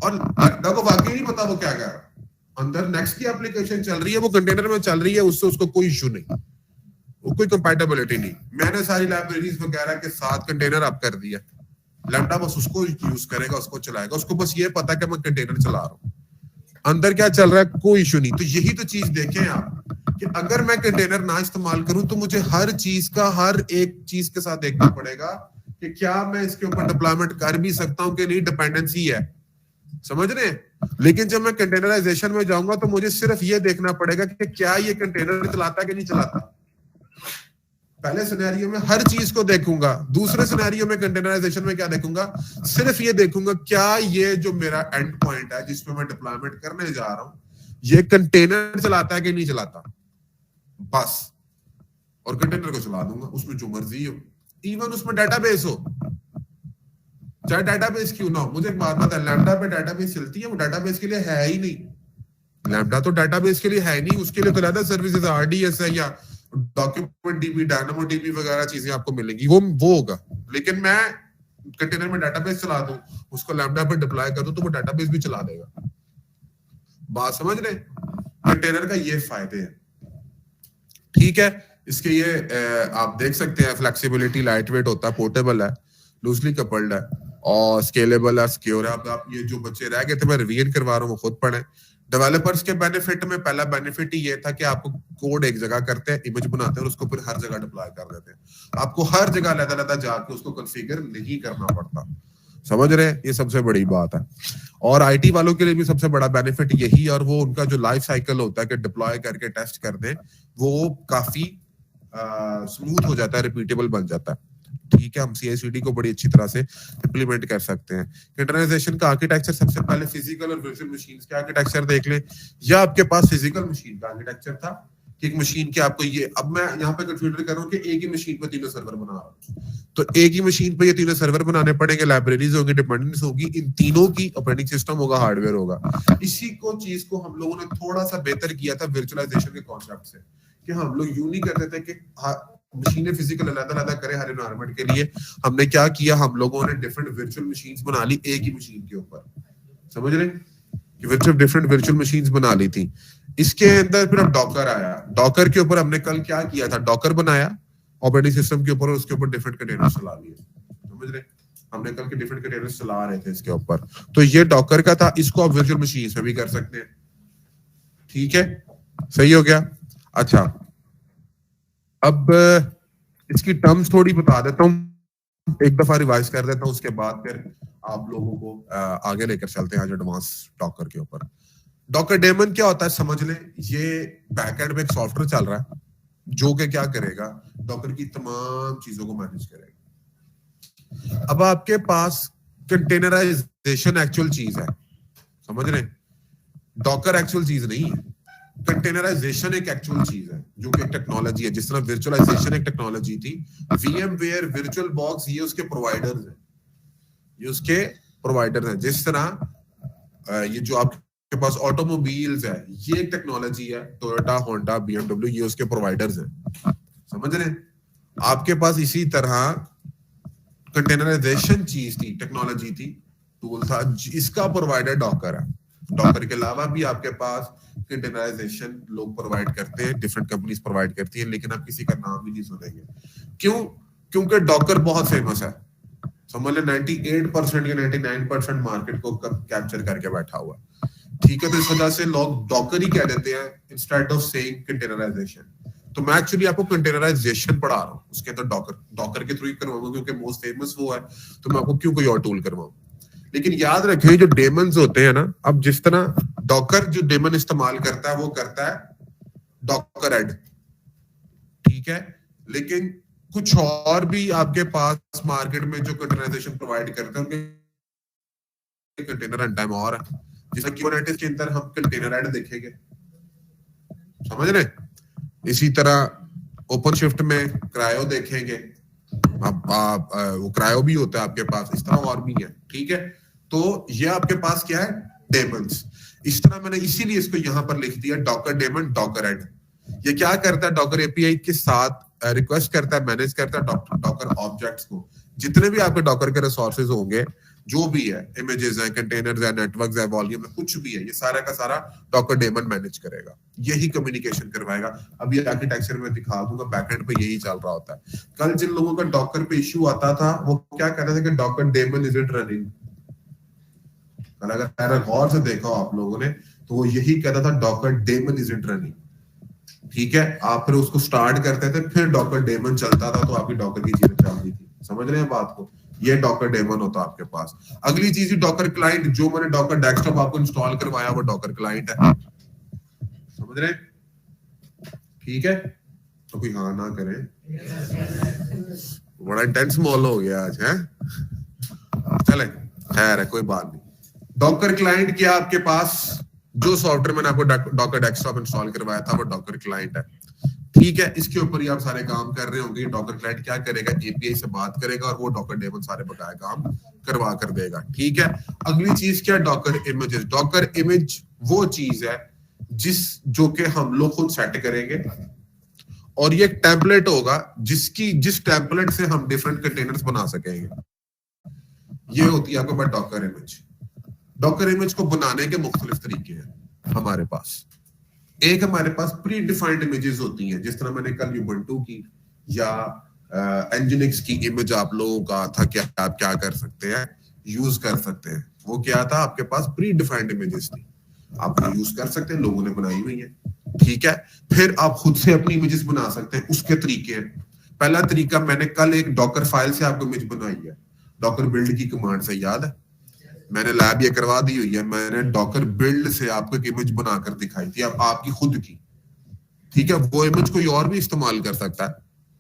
और लैम्डा को वाकई नहीं पता वो क्या कर रहा है। अंदर नेक्स्ट की एप्लीकेशन चल रही है, वो कंटेनर में चल रही है, उससे उसको कोई इशू नहीं, वो कोई कंपैटिबिलिटी नहीं। मैंने सारी लाइब्रेरीज वगैरह के साथ कंटेनर अप कर दिया, लैम्डा बस उसको यूज करेगा, उसको चलाएगा, उसको बस ये पता कि मैं कंटेनर चला रहा हूँ, अंदर क्या चल रहा है कोई इशू नहीं। तो यही तो चीज देखें आप कि अगर मैं कंटेनर ना इस्तेमाल करूं तो मुझे हर चीज का हर एक चीज के साथ देखना पड़ेगा कि क्या मैं इसके ऊपर डिप्लॉयमेंट कर भी सकता हूं कि नहीं, डिपेंडेंसी है, समझ रहे हैं। लेकिन जब मैं कंटेनराइजेशन में जाऊंगा तो मुझे सिर्फ ये देखना पड़ेगा कि क्या ये कंटेनर चलाता है कि नहीं चलाता। पहले सिनेरियो में हर चीज को देखूंगा, दूसरे सिनेरियो में कंटेनराइजेशन में क्या देखूंगा, सिर्फ ये देखूंगा क्या ये जो मेरा एंड पॉइंट है जिसपे मैं डिप्लॉयमेंट करने जा रहा हूं, ये कंटेनर चलाता है कि नहीं चलाता, बस। और कंटेनर को चला दूंगा, उसमें जो मर्जी हो, इवन उसमें डेटाबेस हो, चाहे डेटाबेस क्यों ना हो। मुझे एक बात बता, लैम्डा पे डेटाबेस चलती है, वो डेटाबेस के लिए है ही नहीं। लैम्डा तो डेटाबेस के लिए है ही नहीं, उसके लिए तो ज्यादा सर्विसेज आरडीएस है या डॉक्यूमेंट डीबी, डायनामो डीबी वगैरह चीजें आपको मिलेंगी, वो होगा। लेकिन मैं कंटेनर में डेटाबेस चला दूं, उसको लैम्डा पे डिप्लॉय कर दूं, तो वो डेटाबेस भी चला देगा। बात समझ रहे? कंटेनर का ये फायदे हैं, ठीक है। इसके ये आप देख सकते हैं, फ्लेक्सिबिलिटी, लाइट वेट होता है, पोर्टेबल है, लूजली कपल्ड है और स्केलेबल है, सिक्योर है। अब आप ये जो बच्चे रह गए थे मैं रिवीजन करवा रहा हूँ, वो खुद पढ़ें। डेवलपर्स के बेनिफिट में पहला बेनिफिट ही ये था कि आपको कोड एक जगह करते हैं, इमेज बनाते हैं और उसको फिर हर जगह डिप्लॉय कर देते हैं। आपको हर जगह अलग-अलग जाके उसको कॉन्फ़िगर नहीं करना पड़ता, समझ रहे हैं? ये सबसे बड़ी बात है। और आईटी वालों के लिए भी सबसे बड़ा बेनिफिट यही, और वो उनका जो लाइफ साइकिल होता है कि डिप्लॉय करके टेस्ट कर दें, वो काफी स्मूथ हो जाता है, रिपीटेबल बन जाता है। ठीक है, हम CI/CD को बड़ी अच्छी तरह से इंप्लीमेंट कर सकते हैं। कंटेनराइजेशन का आर्किटेक्चर, सबसे पहले फिजिकल और वर्चुअल मशीन्स के आर्किटेक्चर देख लें। या आपके पास फिजिकल मशीन का आर्किटेक्चर था कि एक मशीन के आपको ये, अब मैं यहाँ पे कंसीडर कर रहा हूँ कि एक ही मशीन पे तीनों सर्वर बना रहा हूँ, तो एक ही मशीन पे ये तीनों सर्वर बनाने पड़ेंगे, लाइब्रेरीज होंगी, डिपेंडेंस होगी, इन तीनों की ऑपरेटिंग सिस्टम होगा, हार्डवेयर होगा। इसी को चीज को हम लोगों ने थोड़ा सा बेहतर किया था वर्चुअलाइजेशन के कॉन्सेप्ट से, कि हम लोग यूं नहीं करते थे कि मशीनें फिजिकल अलग-अलग करें हर एनवायरनमेंट के लिए। हमने क्या किया, हम लोगों ने डिफरेंट वर्चुअल मशीन्स बना ली एक ही मशीन के ऊपर, समझ रहे हैं कि डिफरेंट वर्चुअल मशीन्स बना ली थी। इसके अंदर फिर अब डॉकर आया, डॉकर के ऊपर हमने कल क्या किया था, डॉकर बनाया ऑपरेटिंग सिस्टम के ऊपर और उसके ऊपर डिफरेंट कंटेनर्स चला लिए, समझ रहे? हमने कल के डिफरेंट कंटेनर्स चला रहे थे इसके ऊपर, तो ये डॉकर का था, इसको आप वर्चुअल मशीन्स में भी कर सकते हैं। ठीक है, सही हो गया। अच्छा, अब इसकी टर्म्स थोड़ी बता देता हूँ, एक दफा रिवाइज कर देता हूँ, उसके बाद फिर आप लोगों को आगे लेकर चलते हैं आज एडवांस डॉकर के ऊपर। डॉकर डेमन क्या होता है समझ लें, ये बैकएंड में एक सॉफ्टवेयर चल रहा है जो कि क्या करेगा, डॉकर की तमाम चीजों को मैनेज करेगा। अब आपके पास कंटेनराइजेशन एक्चुअल चीज है, समझ रहे? डॉकर एक्चुअल चीज नहीं है, कंटेनराइजेशन एक एक्चुअल चीज है जो कि एक टेक्नोलॉजी है। जिस तरह वर्चुअलाइजेशन एक टेक्नोलॉजी थी, VMware, वर्चुअल बॉक्स, ये उसके प्रोवाइडर्स हैं, ये उसके प्रोवाइडर्स हैं। जिस तरह ये जो आपके पास ऑटोमोबाइल्स है, ये एक टेक्नोलॉजी है, टोयोटा, होंडा, BMW, ये उसके प्रोवाइडर्स हैं, समझ रहे हैं? आपके पास इसी तरह कंटेनराइजेशन चीज थी, टेक्नोलॉजी थी, टूल था, इसका प्रोवाइडर डॉकर है। डॉकर के अलावा भी आपके पास कंटेनराइजेशन लोग प्रोवाइड करते हैं, डिफरेंट कंपनीज प्रोवाइड करती हैं, लेकिन आप किसी का नाम ही नहीं सुनेंगे। क्यों? क्योंकि डॉकर बहुत फेमस है, समझ ले 98% या 99% मार्केट को कैप्चर करके बैठा हुआ है। ठीक है, तो इस वजह से लोग डॉकर ही कह देते हैं इंस्टेड ऑफ सेइंग कंटेनराइजेशन। तो मैं एक्चुअली आपको कंटेनराइजेशन पढ़ा रहा हूँ, उसके अंदर डॉकर के थ्रू ही करवाऊंगा क्योंकि मोस्ट फेमस वो है, तो मैं आपको क्यों कोई और टूल करवाऊं। लेकिन याद रखें, जो डेमन्स होते हैं ना, अब जिस तरह डॉकर जो डेमन इस्तेमाल करता है वो करता है डॉकर एड, ठीक है, लेकिन कुछ और भी आपके पास मार्केट में जो कंटेनराइजेशन प्रोवाइड करते हैं उनके कंटेनर रन टाइम और है। जैसे क्यूबरनेटिस के अंदर हम कंटेनर एड देखेंगे, समझ रहे? इसी तरह ओपन शिफ्ट में क्रायो देखेंगे, आप वो क्रायो भी होता है आपके पास, इस तरह और भी है, ठीक है। तो ये आपके पास क्या है, डेमन्स। इस तरह मैंने इसीलिए इसको यहां पर लिख दिया डॉकर डेमन डॉकर एड। ये क्या करता है, डॉकर एपीआई के साथ रिक्वेस्ट करता है, मैनेज करता है डॉकर ऑब्जेक्ट्स को। जितने भी आपके डॉकर के रिसोर्सेज होंगे, जो भी है, इमेजेस है, कंटेनर्स है, नेटवर्क्स है, वॉल्यूम है, कुछ भी है, ये सारा का सारा डॉकर डेमन मैनेज करेगा, यही कम्युनिकेशन करवाएगा। अब ये आर्किटेक्चर में दिखा दूंगा, बैकएंड पे यही चल रहा होता है। कल जिन लोगों का डॉकर पे इश्यू आता था, वो क्या कहते थे कि डॉकर डेमन इजंट रनिंग। कल अगर गौर से देखा आप लोगों ने, तो वो यही कहता था डॉकर डेमन इजंट रनिंग, ठीक है। आप फिर उसको स्टार्ट करते थे, फिर डॉकर डेमन चलता था, तो आपकी डॉकर की चीजें चलती थी। समझ रहे हैं बात को? ये डॉकर डेमन होता है आपके पास। अगली चीज डॉकर क्लाइंट, जो मैंने डॉकर डेस्कटॉप आपको इंस्टॉल करवाया, वो डॉकर क्लाइंट है। समझ रहे? ठीक है, तो कोई हाँ ना करे। बड़ा इंटेंस मॉल हो गया आज है। चले, खैर है, कोई बात नहीं। डॉकर क्लाइंट क्या आपके पास, जो सॉफ्टवेयर मैंने आपको डॉकर डेस्कटॉप इंस्टॉल करवाया था, वो डॉकर क्लाइंट है, ठीक है। इसके ऊपर ही आप सारे काम कर रहे होंगे। डॉकर क्लाइंट क्या करेगा, एपीआई से बात करेगा और वो डॉकर डेमन सारे बकाया काम करवा कर देगा, ठीक है। अगली चीज क्या, डॉकर इमेजेस। डॉकर इमेज वो चीज है जो कि हम लोग खुद सेट करेंगे, और ये टेम्पलेट होगा जिस टेम्पलेट से हम डिफरेंट कंटेनर्स बना सकेंगे। ये होती है आपके पास डॉकर इमेज। डॉकर इमेज को बनाने के मुख्तलिफ तरीके हैं हमारे पास। एक हमारे पास प्री डिफाइंड इमेजेस होती हैं, जिस तरह मैंने कल यूबंटू की या एनजिनिक्स की इमेज आप लोगों का था कि आप क्या कर सकते हैं, यूज कर सकते हैं। वो क्या था, आपके पास प्री डिफाइंड इमेजेस थी, आप यूज कर सकते हैं, लोगों ने बनाई हुई है, ठीक है। फिर आप खुद से अपनी इमेजेस बना सकते हैं, उसके तरीके हैं। पहला तरीका, मैंने कल एक डॉकर फाइल से आपको इमेज बनाई है, डॉकर बिल्ड की कमांड से, याद है? मैंने लैब ये करवा दी हुई है, मैंने डॉकर बिल्ड से आपको एक इमेज बनाकर दिखाई थी, अब आपकी खुद की, ठीक है। वो इमेज कोई और भी इस्तेमाल कर सकता है,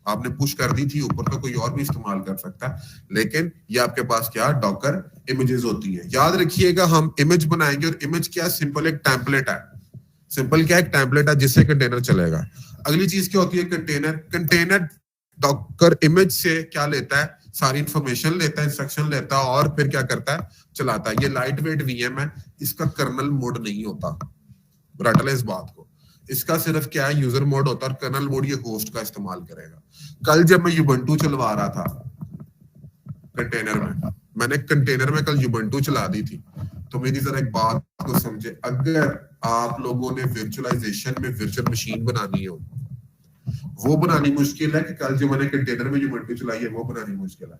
आपने पुश कर दी थी ऊपर, तो कोई और भी इस्तेमाल कर सकता है, लेकिन ये आपके पास क्या, डॉकर इमेजेस होती है। याद रखिएगा, हम इमेज बनाएंगे, और इमेज क्या, सिंपल एक टेम्पलेट है। सिंपल क्या, एक टेम्पलेट है जिससे कंटेनर चलेगा। अगली चीज क्या होती है, कंटेनर। कंटेनर डॉकर इमेज से क्या लेता है, सारी इंफॉर्मेशन लेता है, इंस्ट्रक्शन लेता है, और फिर क्या करता है, चलाता है। ये लाइट वेट वीएम है, इसका कर्नल मोड नहीं होता, रट ले इस बात को। इसका सिर्फ क्या है, यूजर मोड होता है, और कर्नल मोड ये होस्ट का इस्तेमाल करेगा। कल जब मैं यूबंटू चलवा रहा था कंटेनर में, मैंने कंटेनर में कल यूबंटू चला दी थी, तो मेरी जरा एक बात को समझे। अगर आप लोगों ने वर्चुअलाइजेशन में वर्चुअल मशीन बनानी हो, वो बनानी मुश्किल है, कि कल जो मैंने कंटेनर में यूबंटू चलाई है वो बनानी मुश्किल है।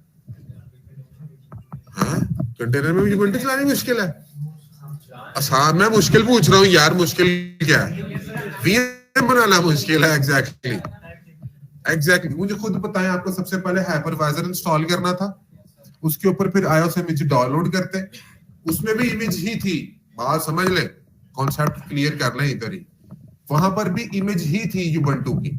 हाँ, कंटेनर में यूबंटू चलानी मुश्किल है, आसान। मैं मुश्किल पूछ रहा हूँ यार, मुश्किल क्या है, वीएम बनाना मुश्किल है। एग्जैक्टली मुझे खुद बताएं, आपको सबसे पहले हाइपरवाइजर इंस्टॉल करना था, उसके ऊपर फिर आईओएस इमेज डाउनलोड करते, उसमें भी इमेज ही थी, बात समझ ले, कॉन्सेप्ट क्लियर कर ले इधर ही। वहां पर भी इमेज ही थी यूबंटू की,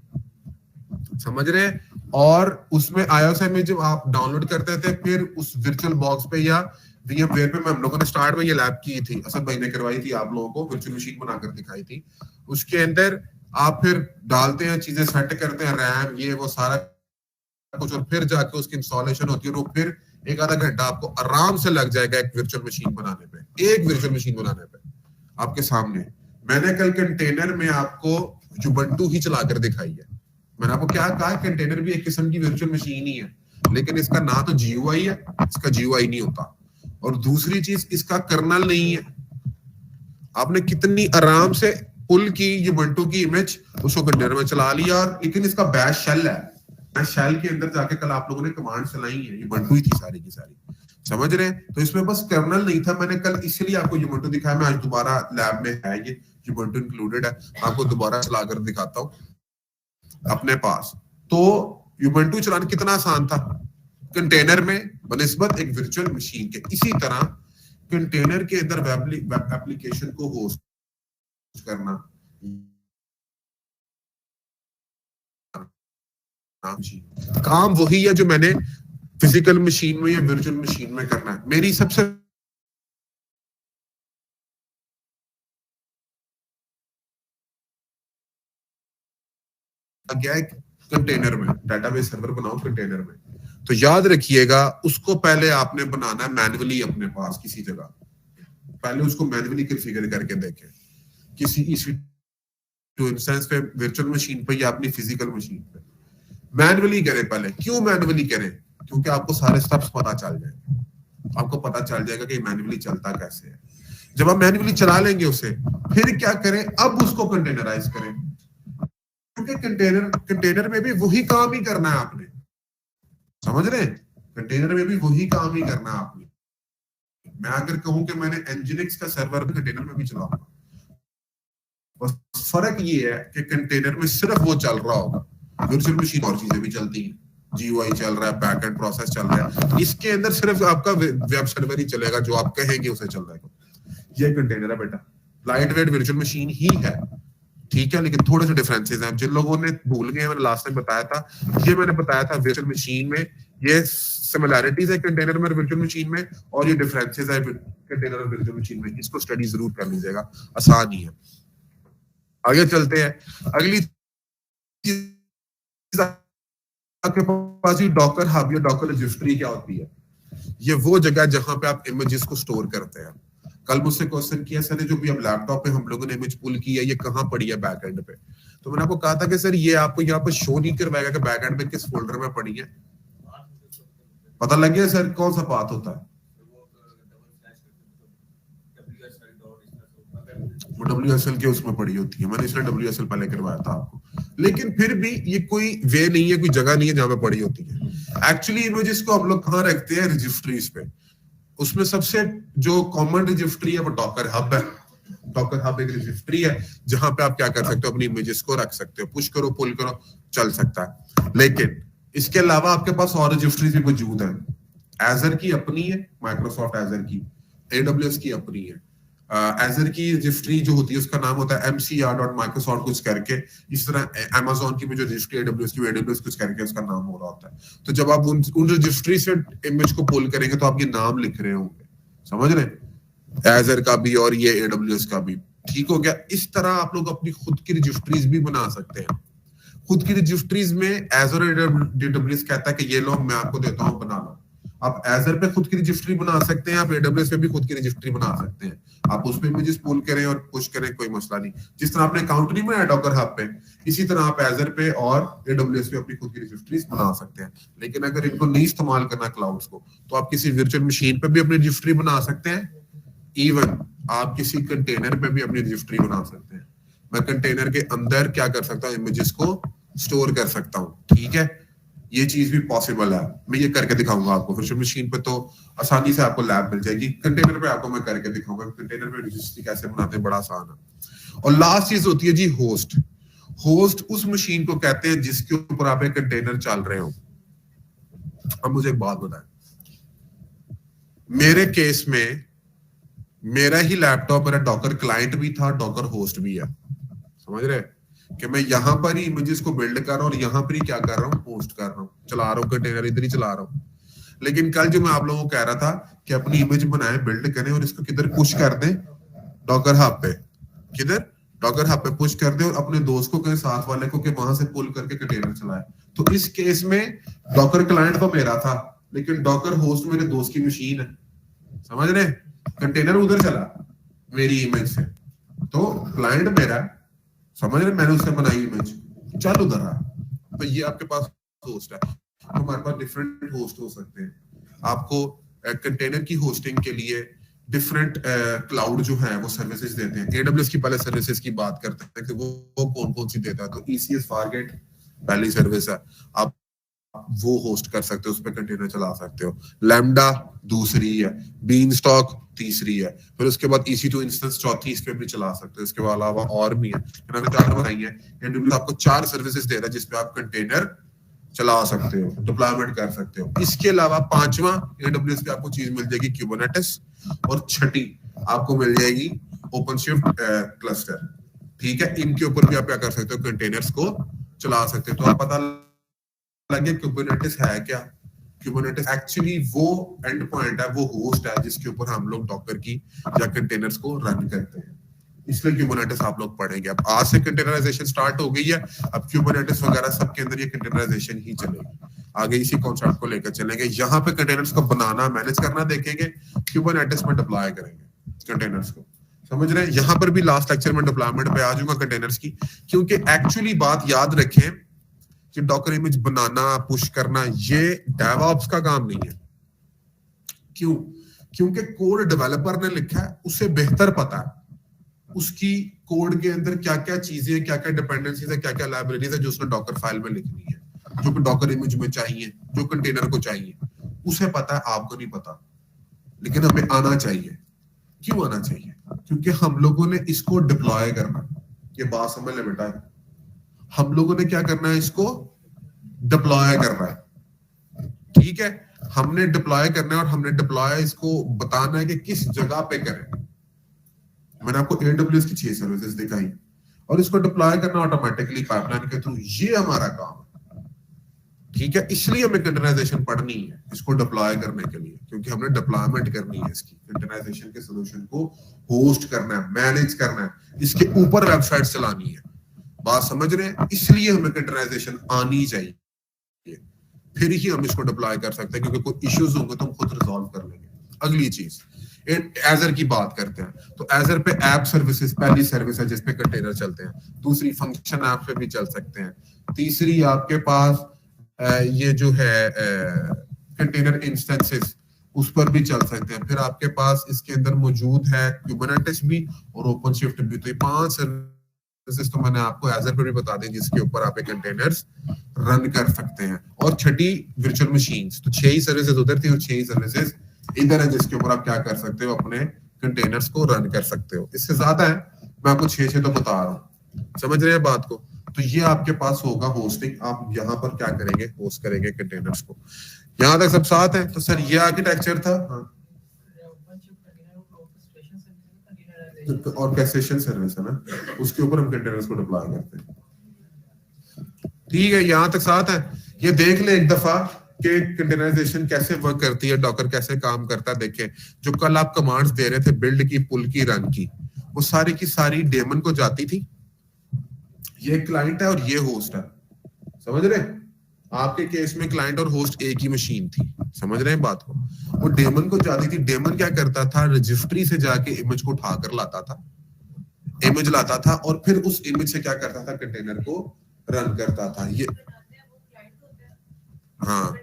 समझ रहे हैं। और उसमें आईओएस इमेज आप डाउनलोड करते थे, फिर उस वर्चुअल बॉक्स पे या वीएमवेयर पे, हम लोगों ने स्टार्ट में ये लैब की थी, असद भाई ने करवाई थी, आप लोगों को वर्चुअल मशीन बनाकर दिखाई थी। उसके अंदर आप फिर डालते हैं, चीजें सेट करते हैं, रैम ये वो सारा कुछ, और फिर जाके उसकी इंस्टॉलेशन होती है, और फिर एक आधा घंटा आपको आराम से लग जाएगा एक वर्चुअल मशीन बनाने पे, एक वर्चुअल मशीन बनाने पे आपके सामने। मैंने कल कंटेनर में आपको यूबंटू ही चलाकर दिखाई है। मैंने आपको क्या कहा, कंटेनर भी एक किस्म की वर्चुअल मशीन ही है, लेकिन इसका ना तो जीयूआई है, इसका जीयूआई नहीं होता, और दूसरी चीज इसका कर्नल नहीं है। आपने कितनी आराम से पुल की यूबंटू की इमेज उसको कंटेनर में चला लिया, और लेकिन इसका बैश शेल है, शेल के अंदर जाके कल आप लोगों ने कमांड चलाई है, यूबंटू ही थी सारी की सारी, समझ रहे हैं। तो इसमें बस कर्नल नहीं था, मैंने कल इसलिए आपको यूबंटू दिखाया। मैं आज दोबारा लैब में है, ये यूबंटू इंक्लूडेड है, आपको दोबारा चलाकर दिखाता हूँ अपने पास। तो यूबंटू चलाना कितना आसान था कंटेनर में बनिस्बत एक वर्चुअल मशीन के। इसी तरह कंटेनर के अंदर वेब एप्लीकेशन को होस्ट करना, काम वही है जो मैंने फिजिकल मशीन में या वर्चुअल मशीन में करना है। मेरी सबसे गया है कंटेनर में, डेटाबेस सर्वर बनाओ कंटेनर में, तो याद रखिएगा उसको पहले आपने बनाना है मैन्युअली अपने पास किसी जगह, पहले उसको मैन्युअली कॉन्फ़िगर करके देखें किसी EC2 इंस्टेंस पे, वर्चुअल मशीन पे या अपनी फिजिकल मशीन पे मैन्युअली करें पहले। क्यों मैन्युअली करें? क्योंकि आपको सारे स्टेप्स पता चल जाएंगे, आपको पता चल जाएगा कि मैन्युअली चलता कैसे है। जब आप मैन्युअली चला लेंगे उसे, फिर क्या करें, अब उसको कंटेनराइज करें, क्योंकि कंटेनर में भी वही काम ही करना है आपने, समझ रहे हैं? कंटेनर में भी वही काम ही करना है आपने। मैं अगर कहूं कि मैंने एनजिनिक्स का सर्वर कंटेनर में भी चलाऊंगा, बस फर्क ये है कि कंटेनर में सिर्फ वो चल रहा होगा, वर्चुअल मशीन और चीजें भी चलती हैं, GUI चल रहा है, बैकएंड प्रोसेस चल रहा है, इसके अंदर सिर्फ आपका वेब सर्वर ही चलेगा, जो आप कहेंगे उसे चल रहा है। ये कंटेनर है बेटा, लाइट वेट वर्चुअल मशीन ही है, ठीक है, लेकिन थोड़े से डिफरेंसेस हैं। जिन लोगों ने भूल गए, मैंने लास्ट टाइम बताया था, ये मैंने बताया था वर्चुअल मशीन में ये सिमिलैरिटीज है कंटेनर में वर्चुअल मशीन में, और ये डिफरेंसेस है कंटेनर और वर्चुअल मशीन में। इसको स्टडी जरूर कर लीजिएगा, आसान ही है। आगे चलते हैं, अगली चीज आपके पास डॉकर हब या डॉकर रजिस्ट्री क्या होती है? ये वो जगह जहां पे आप इमेजेस को स्टोर करते हैं। कल मुझसे क्वेश्चन किया सर ने, जो भी अब लैपटॉप पे हम लोगों ने इमेज पुल की है, ये कहां पड़ी है बैकएंड पे? तो मैंने आपको कहा था कि सर ये आपको यहाँ पर शो नहीं करवाएगा कि बैकएंड पे किस फोल्डर में पड़ी है। पता लग गया सर कौन सा पाथ होता है? वो WSL के उसमें पड़ी होती है, मैंने इसलिए WSL पहले करवाया था आपको। लेकिन फिर भी ये कोई वे नहीं है, कोई जगह नहीं है जहां पे पड़ी होती है। एक्चुअली इमेजेस को हम लोग कहाँ रखते हैं? रजिस्ट्रीज पे। उसमें सबसे जो कॉमन रजिस्ट्री है वो डॉकर हब है। डॉकर हब एक रजिस्ट्री है जहां पे आप क्या कर सकते हो, अपनी इमेजेस को रख सकते हो, पुश करो पुल करो चल सकता है। लेकिन इसके अलावा आपके पास और रजिस्ट्रीज भी मौजूद है। एजर की अपनी है, माइक्रोसॉफ्ट एजर की, AWS की अपनी है। एजर की रजिस्ट्री जो होती है उसका नाम होता है mcr.microsoft कुछ करके, इस तरह अमेजोन की भी जो रजिस्ट्री AWS की, AWS कुछ करके उसका नाम हो रहा होता है। तो जब आप उन रजिस्ट्री से इमेज को पुल करेंगे तो आप ये नाम लिख रहे होंगे, समझ रहे हैं? एजर का भी और ये AWS का भी, ठीक हो गया। इस तरह आप लोग अपनी खुद की रजिस्ट्रीज भी बना सकते हैं। खुद की रजिस्ट्रीज में एजर AWS कहता है कि ये लो मैं आपको देता हूँ, बना लो। आप एजर पे खुद की रजिस्ट्री बना सकते हैं, आप AWS पे भी खुद की रजिस्ट्री बना सकते हैं। आप उसमें इमेजेस पुल करें और पुश करें, कोई मसला नहीं। जिस तरह आपने अकाउंट नहीं बनाया डॉकर हब पे, इसी तरह आप एजर पे और AWS पे अपनी खुद की रजिस्ट्रीज बना सकते हैं। लेकिन अगर इनको नहीं इस्तेमाल करना क्लाउड्स को, तो आप किसी वर्चुअल मशीन पे भी अपनी रजिस्ट्री बना सकते हैं। इवन आप किसी कंटेनर पे भी अपनी रजिस्ट्री बना सकते हैं। मैं कंटेनर के अंदर क्या कर सकता हूँ, इमेजेस को स्टोर कर सकता हूँ, ठीक है। ये चीज भी पॉसिबल है, मैं ये करके दिखाऊंगा आपको। वर्चुअल मशीन पे तो आसानी से आपको लैब मिल जाएगी, कंटेनर पे आपको मैं करके दिखाऊंगा कंटेनर पे रजिस्ट्री कैसे बनाते हैं, बड़ा आसान है। और लास्ट चीज होती है जी होस्ट। होस्ट उस मशीन को कहते हैं जिसके ऊपर आप एक कंटेनर चल रहे हो। अब मुझे एक बात बताएं, मेरे केस में मेरा ही लैपटॉप, मेरा डॉकर क्लाइंट भी था, डॉकर होस्ट भी है, समझ रहे कि मैं यहाँ पर ही इमेजेस को बिल्ड कर रहा हूँ और यहाँ पर ही क्या कर रहा हूँ, पोस्ट कर रहा हूँ, चला रहा हूँ कंटेनर, इधर ही चला रहा हूँ। लेकिन कल जो मैं आप लोगों को कह रहा था कि अपनी इमेज बनाए, बिल्ड करें और इसको किधर पुश कर दें, डॉकर हब पे। किधर? डॉकर हब पे पुश कर दे और अपने दोस्त को कहें, साथ वाले को, कि वहां से पुल करके कंटेनर चलाए। तो इस केस में डॉकर क्लाइंट तो मेरा था, लेकिन डॉकर होस्ट मेरे दोस्त की मशीन है, समझ रहे? कंटेनर उधर चला मेरी इमेज से, तो क्लाइंट मेरा, समझ रहे, मैंने उससे बनाई इमेज, चल उधर आ। तो ये आपके पास होस्ट है। तो हमारे पास डिफरेंट होस्ट हो सकते हैं। आपको कंटेनर की होस्टिंग के लिए डिफरेंट क्लाउड जो है वो सर्विसेज देते हैं। AWS की पहले सर्विसेज की बात करते हैं कि वो कौन कौन सी देता है। तो ECS फारगेट पहली सर्विस है, आप वो होस्ट कर सकते हो, उस पर कंटेनर चला सकते हो। लैम्डा दूसरी है, बीनस्टॉक तीसरी है, फिर उसके बाद EC2 इंस्टेंस चौथी, इस पे भी चला सकते हो। इसके अलावा और भी है, मैंने चार बताई है। AWS आपको 4 सर्विसेज दे रहा है जिसपे आप कंटेनर चला सकते हो, डिप्लॉयमेंट कर सकते हो। इसके अलावा 5वां AWS पे आपको चीज मिल जाएगी क्यूबरनेटिस, और छठी आपको मिल जाएगी ओपनशिफ्ट क्लस्टर, ठीक है। इनके ऊपर भी आप क्या कर सकते हो, कंटेनर्स को चला सकते हो। तो आप पता लगे क्यूबरनेटिस है क्या। क्यूबरनेटिस एक्चुअली वो एंड पॉइंट है, वो होस्ट है जिसके ऊपर हम लोग डॉकर की या कंटेनर्स को रन करते हैं। इसलिए क्यूबरनेटिस आप लोग पढ़ेंगे। अब आज से कंटेनराइजेशन स्टार्ट हो गई है, अब क्यूबरनेटिस वगैरह सबके अंदर ये कंटेनराइजेशन ही चलेगी। आगे इसी कॉन्सेप्ट को लेकर चलेंगे। यहाँ पे कंटेनर्स को बनाना मैनेज करना देखेंगे, क्यूबरनेटिस में डिप्लॉय करेंगे कंटेनर्स को। समझ रहे हैं? यहाँ पर भी लास्ट लेक्चर में डिप्लॉयमेंट पे आ जाऊंगा कंटेनर्स की, क्योंकि एक्चुअली बात याद रखें कि डॉकर इमेज बनाना पुश करना ये डेवऑप्स का काम नहीं है। क्यों? क्योंकि कोड डेवलपर ने लिखा है, उसे बेहतर पता है उसकी कोड के अंदर क्या क्या चीजें, क्या क्या डिपेंडेंसीज है, क्या क्या लाइब्रेरीज है जो उसने डॉकर फाइल में लिखनी है, जो डॉकर इमेज में चाहिए, जो कंटेनर को चाहिए, उसे पता है, आपको नहीं पता। लेकिन हमें आना चाहिए। क्यों आना चाहिए? क्योंकि हम लोगों ने इसको डिप्लॉय करना। ये बात समझ ले बेटा, हम लोगों ने क्या करना है, इसको डिप्लॉय करना है। ठीक है, हमने डिप्लॉय करना है और हमने डिप्लॉय इसको बताना है कि किस जगह पे करें। मैंने आपको AWS की 6 सर्विसेज दिखाई और इसको डिप्लॉय करना ऑटोमेटिकली पाइपलाइन के थ्रू, ये हमारा काम है। ठीक है, इसलिए हमें कंटेनराइजेशन पढ़नी है इसको डिप्लॉय करने के लिए, क्योंकि हमने डिप्लॉयमेंट करनी है इसकी, कंटेनराइजेशन के सॉल्यूशन को होस्ट करना है, मैनेज करना है, इसके ऊपर वेबसाइट चलानी है। बात समझ रहे हैं? इसलिए हमें कंटेनराइजेशन आनी चाहिए, फिर ही हम इसको डिप्लॉय कर सकते हैं, क्योंकि कोई इश्यूज होंगे तो हम खुद रिजॉल्व कर लेंगे। अगली चीज एजर की बात करते हैं, तो एजर पे ऐप सर्विसेज पहली सर्विस है जिसपे कंटेनर चलते हैं। दूसरी फंक्शन ऐप पे भी चल सकते हैं। तीसरी आपके पास ये जो है कंटेनर इंस्टेंसेस, उस पर भी चल सकते हैं। फिर आपके पास इसके अंदर मौजूद है कुबरनेटिस भी और ओपनशिफ्ट भी। तो ये 5 सर्विसेज तो मैंने आपको एजर पे भी बता दी जिसके ऊपर आप कंटेनर्स रन कर सकते हैं। और छठी वर्चुअल मशीन्स, तो 6 ही सर्विसेज उधर थी और 6 ही सर्विसेज इधर है जिसके ऊपर आप क्या कर सकते हो, अपने कंटेनर्स को रन कर सकते हो। इससे ज्यादा है, मैं आपको 6 तो बता रहा हूँ। समझ रहे हैं बात को? तो ये आपके पास होगा होस्टिंग, आप यहाँ पर क्या करेंगे, होस्ट करेंगे कंटेनर्स को। यहाँ तक सब साथ है? तो सर ये आर्किटेक्चर था। हाँ, और कैसेशन सर्विस है ना, उसके ऊपर हम कंटेनर्स को डिप्लॉय करते हैं। ठीक है, यहाँ तक साथ है? ये देख ले एक दफा कि कंटेनराइजेशन कैसे वर्क करती है, डॉकर कैसे काम करता है। देखें, जो कल आप कमांड्स दे रहे थे, बिल्ड की, पुल की, रन की, वो सारी की सारी डेमन को जाती थी। ये क्लाइंट है और ये होस्ट है। समझ रहे? आपके केस में क्लाइंट और होस्ट एक ही मशीन थी। समझ रहे हैं बात को? वो डेमन को जाती थी। डेमन क्या करता था, रजिस्ट्री से जाके इमेज को उठा कर लाता था, इमेज लाता था और फिर उस इमेज से क्या करता था, कंटेनर को रन करता था। ये हाँ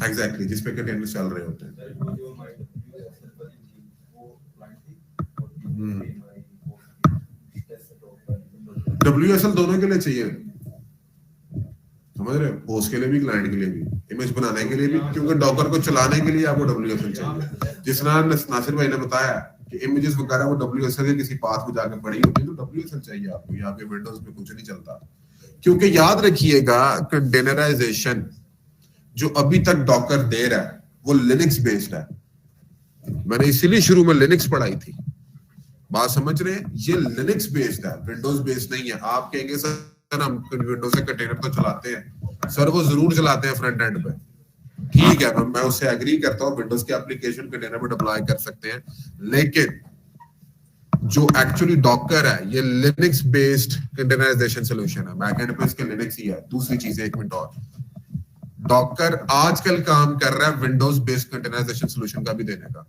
एग्जैक्टली, जिसपे कंटेनर चल रहे होते हैं। WSL दोनों के लिए चाहिए, समझ रहे हो? होस्ट के लिए भी, क्लाइंट के लिए भी, इमेज बनाने के लिए भी, क्योंकि डॉकर को चलाने के लिए आपको WSL चाहिए। जिस नासिर भाई ने बताया कि इमेजेस वगैरह वो WSL के किसी पाथ में जाकर पड़ी होती है, तो WSL चाहिए आपको। यहाँ पे विंडोज में कुछ नहीं चलता, क्योंकि याद रखिएगा कंटेनराइजेशन जो अभी तक डॉकर दे रहा है वो लिनक्स बेस्ड है। मैंने इसीलिए शुरू में लिनक्स पढ़ाई थी। बात समझ रहे हैं? ये लिनक्स बेस्ड है, विंडोज बेस्ड नहीं है। आप कहेंगे सर हम विंडोज से कंटेनर तो चलाते हैं। सर वो जरूर चलाते हैं फ्रंट एंड पे, ठीक है, मैं उससे एग्री करता हूँ। विंडोज के एप्लीकेशन कंटेनर पे डिप्लॉय कर सकते हैं, लेकिन जो एक्चुअली डॉकर है ये लिनक्स बेस्ड कंटेनराइजेशन सॉल्यूशन है। बैकएंड पे इसके लिनक्स ही है। दूसरी चीज, एक मिनट और, डॉकर आजकल काम कर रहा है विंडोज बेस्ड कंटेनराइजेशन सॉल्यूशन का भी देने का।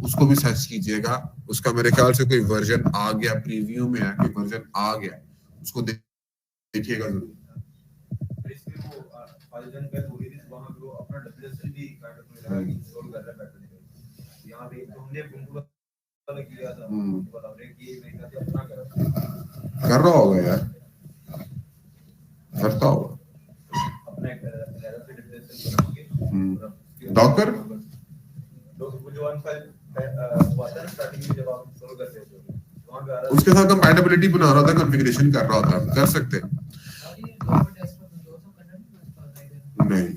उसको भी सर्च कीजिएगा, उसका मेरे ख्याल से कोई वर्जन आ गया, प्रीव्यू में है, कोई वर्जन आ गया, उसको देखिएगा जरूर। कर रहा होगा यार, करता होगा डॉकर। उसके साथ कंपैटिबिलिटी बना रहा था, कॉन्फ़िगरेशन कर रहा था, कर सकते नहीं।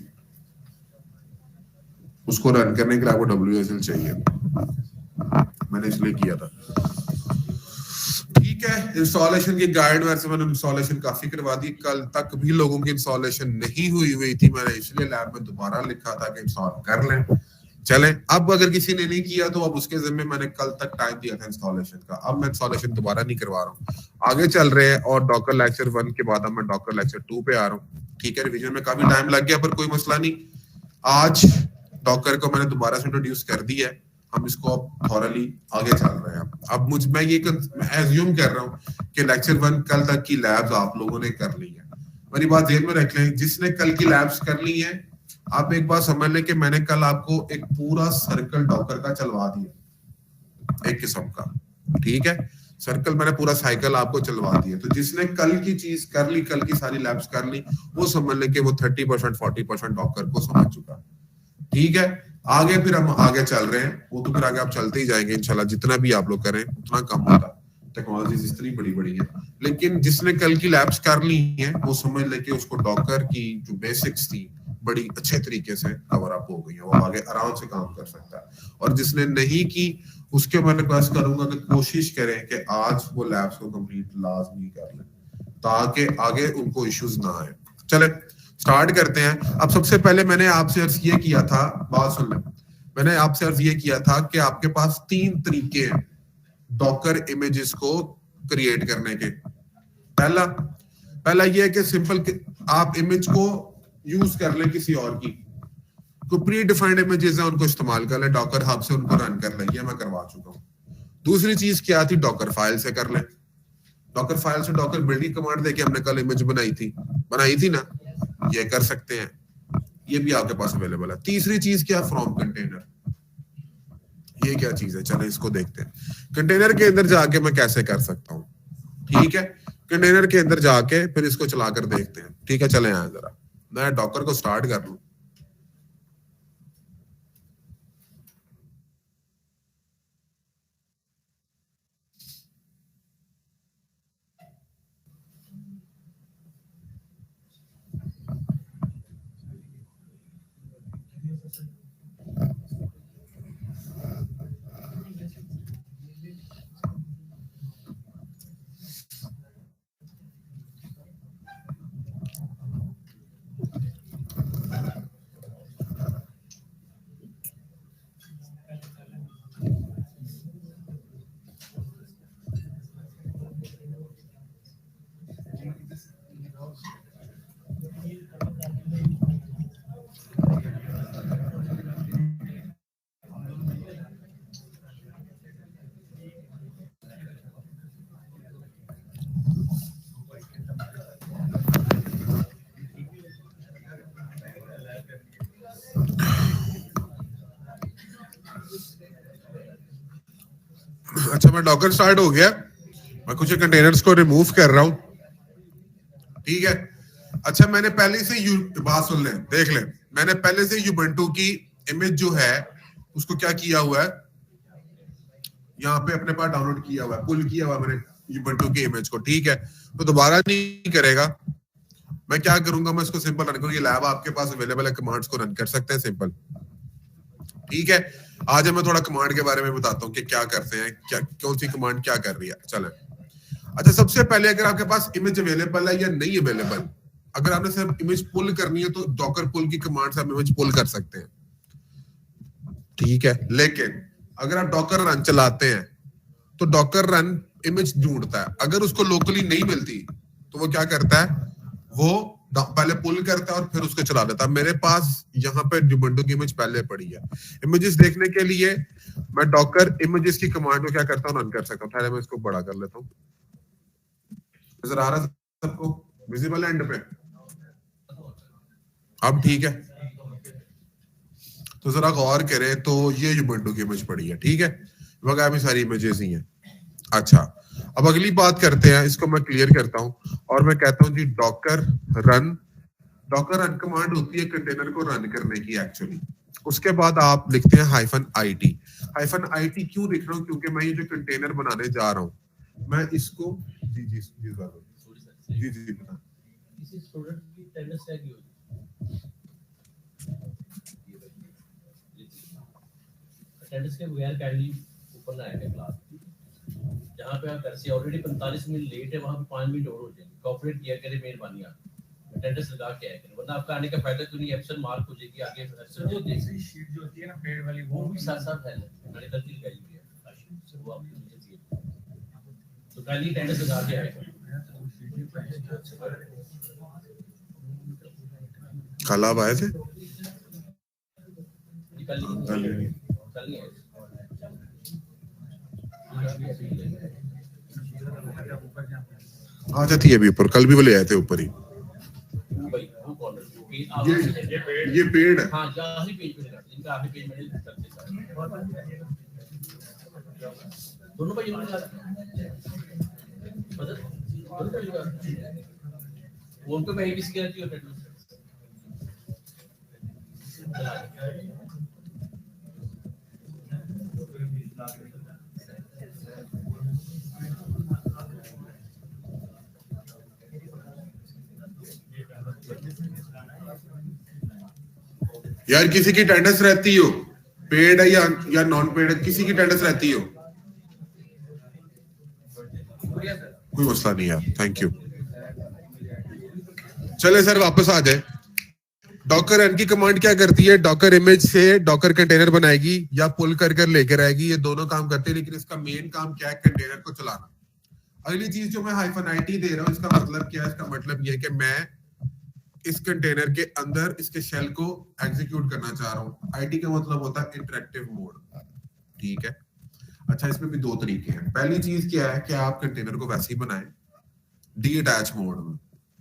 उसको रन करने के लिए आपको WSL चाहिए, मैंने इसलिए किया था। ठीक है, इंस्टॉलेशन की गाइड वैसे मैंने इंस्टॉलेशन काफी करवा दी। कल तक भी लोगों की इंस्टॉलेशन नहीं हुई थी, मैंने इसलिए लैब में दोबारा लिखा था कि इंस्टॉल कर लें। चले, अब अगर किसी ने नहीं किया तो अब उसके जिम्मे मैंने कल तक टाइम दिया था इंस्टॉलेशन का, अब मैं इंस्टॉलेशन दोबारा नहीं करवा रहा हूँ, आगे चल रहे हैं। और डॉकर लेक्चर 1 के बाद अब मैं डॉकर लेक्चर 2 पे आ रहा हूँ। ठीक है, रिवीजन में काफी टाइम लग गया पर कोई मसला नहीं। आज डॉकर को मैंने दोबारा से इंट्रोड्यूस कर दिया है, हम इसको अब थॉरली आगे चल रहे हैं। अब मैं ये एज्यूम कर रहा हूँ कि लेक्चर 1 कल तक की लैब्स आप लोगों ने कर ली है। मेरी बात जेल में रख लें, जिसने कल की लैब्स कर ली है, आप एक बात समझ लें कि मैंने कल आपको एक पूरा सर्कल डॉकर का चलवा दिया, एक किस्म का। ठीक है, सर्कल मैंने पूरा साइकिल आपको चलवा दिया। तो जिसने कल की चीज कर ली, कल की सारी लैब्स कर ली, वो समझ लें कि वो 30% 40% डॉकर को समझ चुका। ठीक है, आगे फिर हम आगे चल रहे हैं, वो तो फिर आगे आप चलते ही जाएंगे इंशाल्लाह, जितना भी आप लोग करें उतना कम होगा। टेक्नोलॉजीज इतनी बड़ी बड़ी है, लेकिन जिसने कल की लैब्स कर ली है वो समझ ले कि उसको डॉकर की जो बेसिक्स थी बड़ी अच्छे तरीके से कवर अप हो गई है, वो आगे आराम से काम कर सकता है। और जिसने नहीं की उसके मैं रिक्वेस्ट करूंगा कि कोशिश करें कि आज वो लैब्स को कंप्लीट लाजमी कर लें, ताकि आगे उनको इश्यूज ना आए। चले स्टार्ट करते हैं। अब सबसे पहले मैंने आपसे अर्ज ये किया था, बात सुन लें, मैंने आपसे अर्ज ये किया था कि आपके पास 3 तरीके हैं डॉकर इमेजेस को क्रिएट करने के। पहला ये है कि सिंपल आप इमेज को यूज कर लें किसी और की, तो प्री डिफाइंड इमेजेस हैं उनको इस्तेमाल कर लें, डॉकर हब से उनको रन कर लें, ये मैं करवा चुका हूं। दूसरी चीज क्या थी, डॉकर फाइल से कर लें। डॉकर फाइल से डॉकर बिल्डिंग कमांड देके हमने कल इमेज बनाई थी ना, ये कर सकते हैं, ये भी आपके पास अवेलेबल है। तीसरी चीज क्या, फ्रॉम कंटेनर। ये क्या चीज है, चले इसको देखते हैं। कंटेनर के अंदर जाके मैं कैसे कर सकता हूँ। ठीक है, कंटेनर के अंदर जाके फिर इसको चलाकर देखते हैं। ठीक है, चले आए जरा, मैं डॉकर को स्टार्ट कर लूं। अच्छा, मैं डॉकर स्टार्ट हो गया, मैं कुछ कंटेनर्स को रिमूव कर रहा हूं। ठीक है, अच्छा मैंने पहले से बात सुन लें, देख लें, मैंने पहले से यूबंटू की इमेज जो है उसको क्या किया हुआ है, यहाँ पे अपने पास डाउनलोड किया हुआ है, पुल किया हुआ मैंने यूबंटू की इमेज को। ठीक है, तो दोबारा नहीं करेगा, मैं क्या करूंगा, मैं इसको सिंपल रन करूंगा। ये लैब आपके पास अवेलेबल है, कमांड्स को रन कर सकते हैं सिंपल। ठीक है, आज मैं थोड़ा कमांड के बारे में बताता हूँ कि क्या करते हैं, क्या कौन सी कमांड क्या कर रही है। चलें, अच्छा सबसे पहले अगर आपके पास इमेज अवेलेबल है या नहीं अवेलेबल, अगर आपने सिर्फ इमेज पुल करनी है तो डॉकर पुल की कमांड से आप इमेज पुल कर सकते हैं। ठीक है, लेकिन अगर आप डॉकर रन चलाते हैं तो डॉकर रन इमेज ढूंढता है, अगर उसको लोकली नहीं मिलती तो वो क्या करता है, वो पहले पुल करता है और फिर उसको चला देता है। मेरे पास यहाँ पे यूबंटू की इमेज पहले पड़ी है, इमेजेस देखने के लिए मैं डॉकर इमेजेस की कमांड को क्या करता हूँ, रन कर सकता हूँ। मैं इसको बड़ा कर लेता हूँ, नजर आ रहा है सबको, विजिबल एंड पे, अब ठीक है। तो जरा गौर करें तो ये यूबंटू की इमेज पड़ी है। ठीक है, वगैरह भी सारी इमेजेस ही हैं। अच्छा, अब अगली बात करते हैं, इसको मैं क्लियर करता हूं और मैं कहता हूं जी डॉकर रन कमांड होती है कंटेनर को रन करने की एक्चुअली। उसके बाद आप लिखते हैं -it। -it क्यों लिख रहा हूं, क्योंकि मैं ये जो कंटेनर बनाने जा रहा हूं मैं इसको जी जी जी जी जी बता किसी स्टूडेंट की अटेंडेंस क्या की होगी, अटेंडेंस के बगैर कैंडली ऊपर ना आएगा क्लास। जहाँ पे आप घर से ऑलरेडी 45 मिनट लेट है, वहाँ पे 5 मिनट और हो जाएंगे। कॉपरेट किया करे, मेहरबानी आप टेंडर्स लगा के आए, वरना आपका आने का फायदा क्यों नहीं, एप्सन मार्क हो जाएगी आगे, एप्सन हो जाएगी। शीट जो होती है ना पेड वाली वो भी साथ साथ है, मैंने गलती लगाई हुई है, वो आपको मुझे चाहिए, तो कल ही टेंडर्स लगा के आए। कल आप आए थे? कल ही आए। अच्छा थी अभी ऊपर, कल भी वो ले आए थे ऊपर ही। ये पेड़ है। हाँ, आखिरी पेज पे लगा, इनका आखिरी पेज मैंने करते सारे दोनों भाई लगा, पता दोनों भाई लगा, वो उनको मैं एबीसी करती हूँ पेट्रोल यार किसी की टेंडेंस रहती हो, पेड है या नॉन पेड है, किसी की टेंडेंस रहती हो, कोई मसला नहीं यार, थैंक यू। चले सर वापस आ जाए। डॉकर रन की कमांड क्या करती है, डॉकर इमेज से डॉकर कंटेनर बनाएगी या पुल कर कर लेकर आएगी, ये दोनों काम करते हैं, लेकिन इसका मेन काम क्या है, कंटेनर को चलाना। अगली चीज जो मैं -it दे रहा हूं, इसका मतलब क्या है, इसका मतलब ये है कि मैं इस कंटेनर के अंदर इसके शेल को एग्जीक्यूट करना चाह रहा हूं। आईटी का मतलब होता है इंटरेक्टिव मोड, ठीक है। अच्छा इसमें भी दो तरीके हैं। पहली चीज क्या है कि आप कंटेनर को वैसे ही बनाएं डी अटैच मोड में।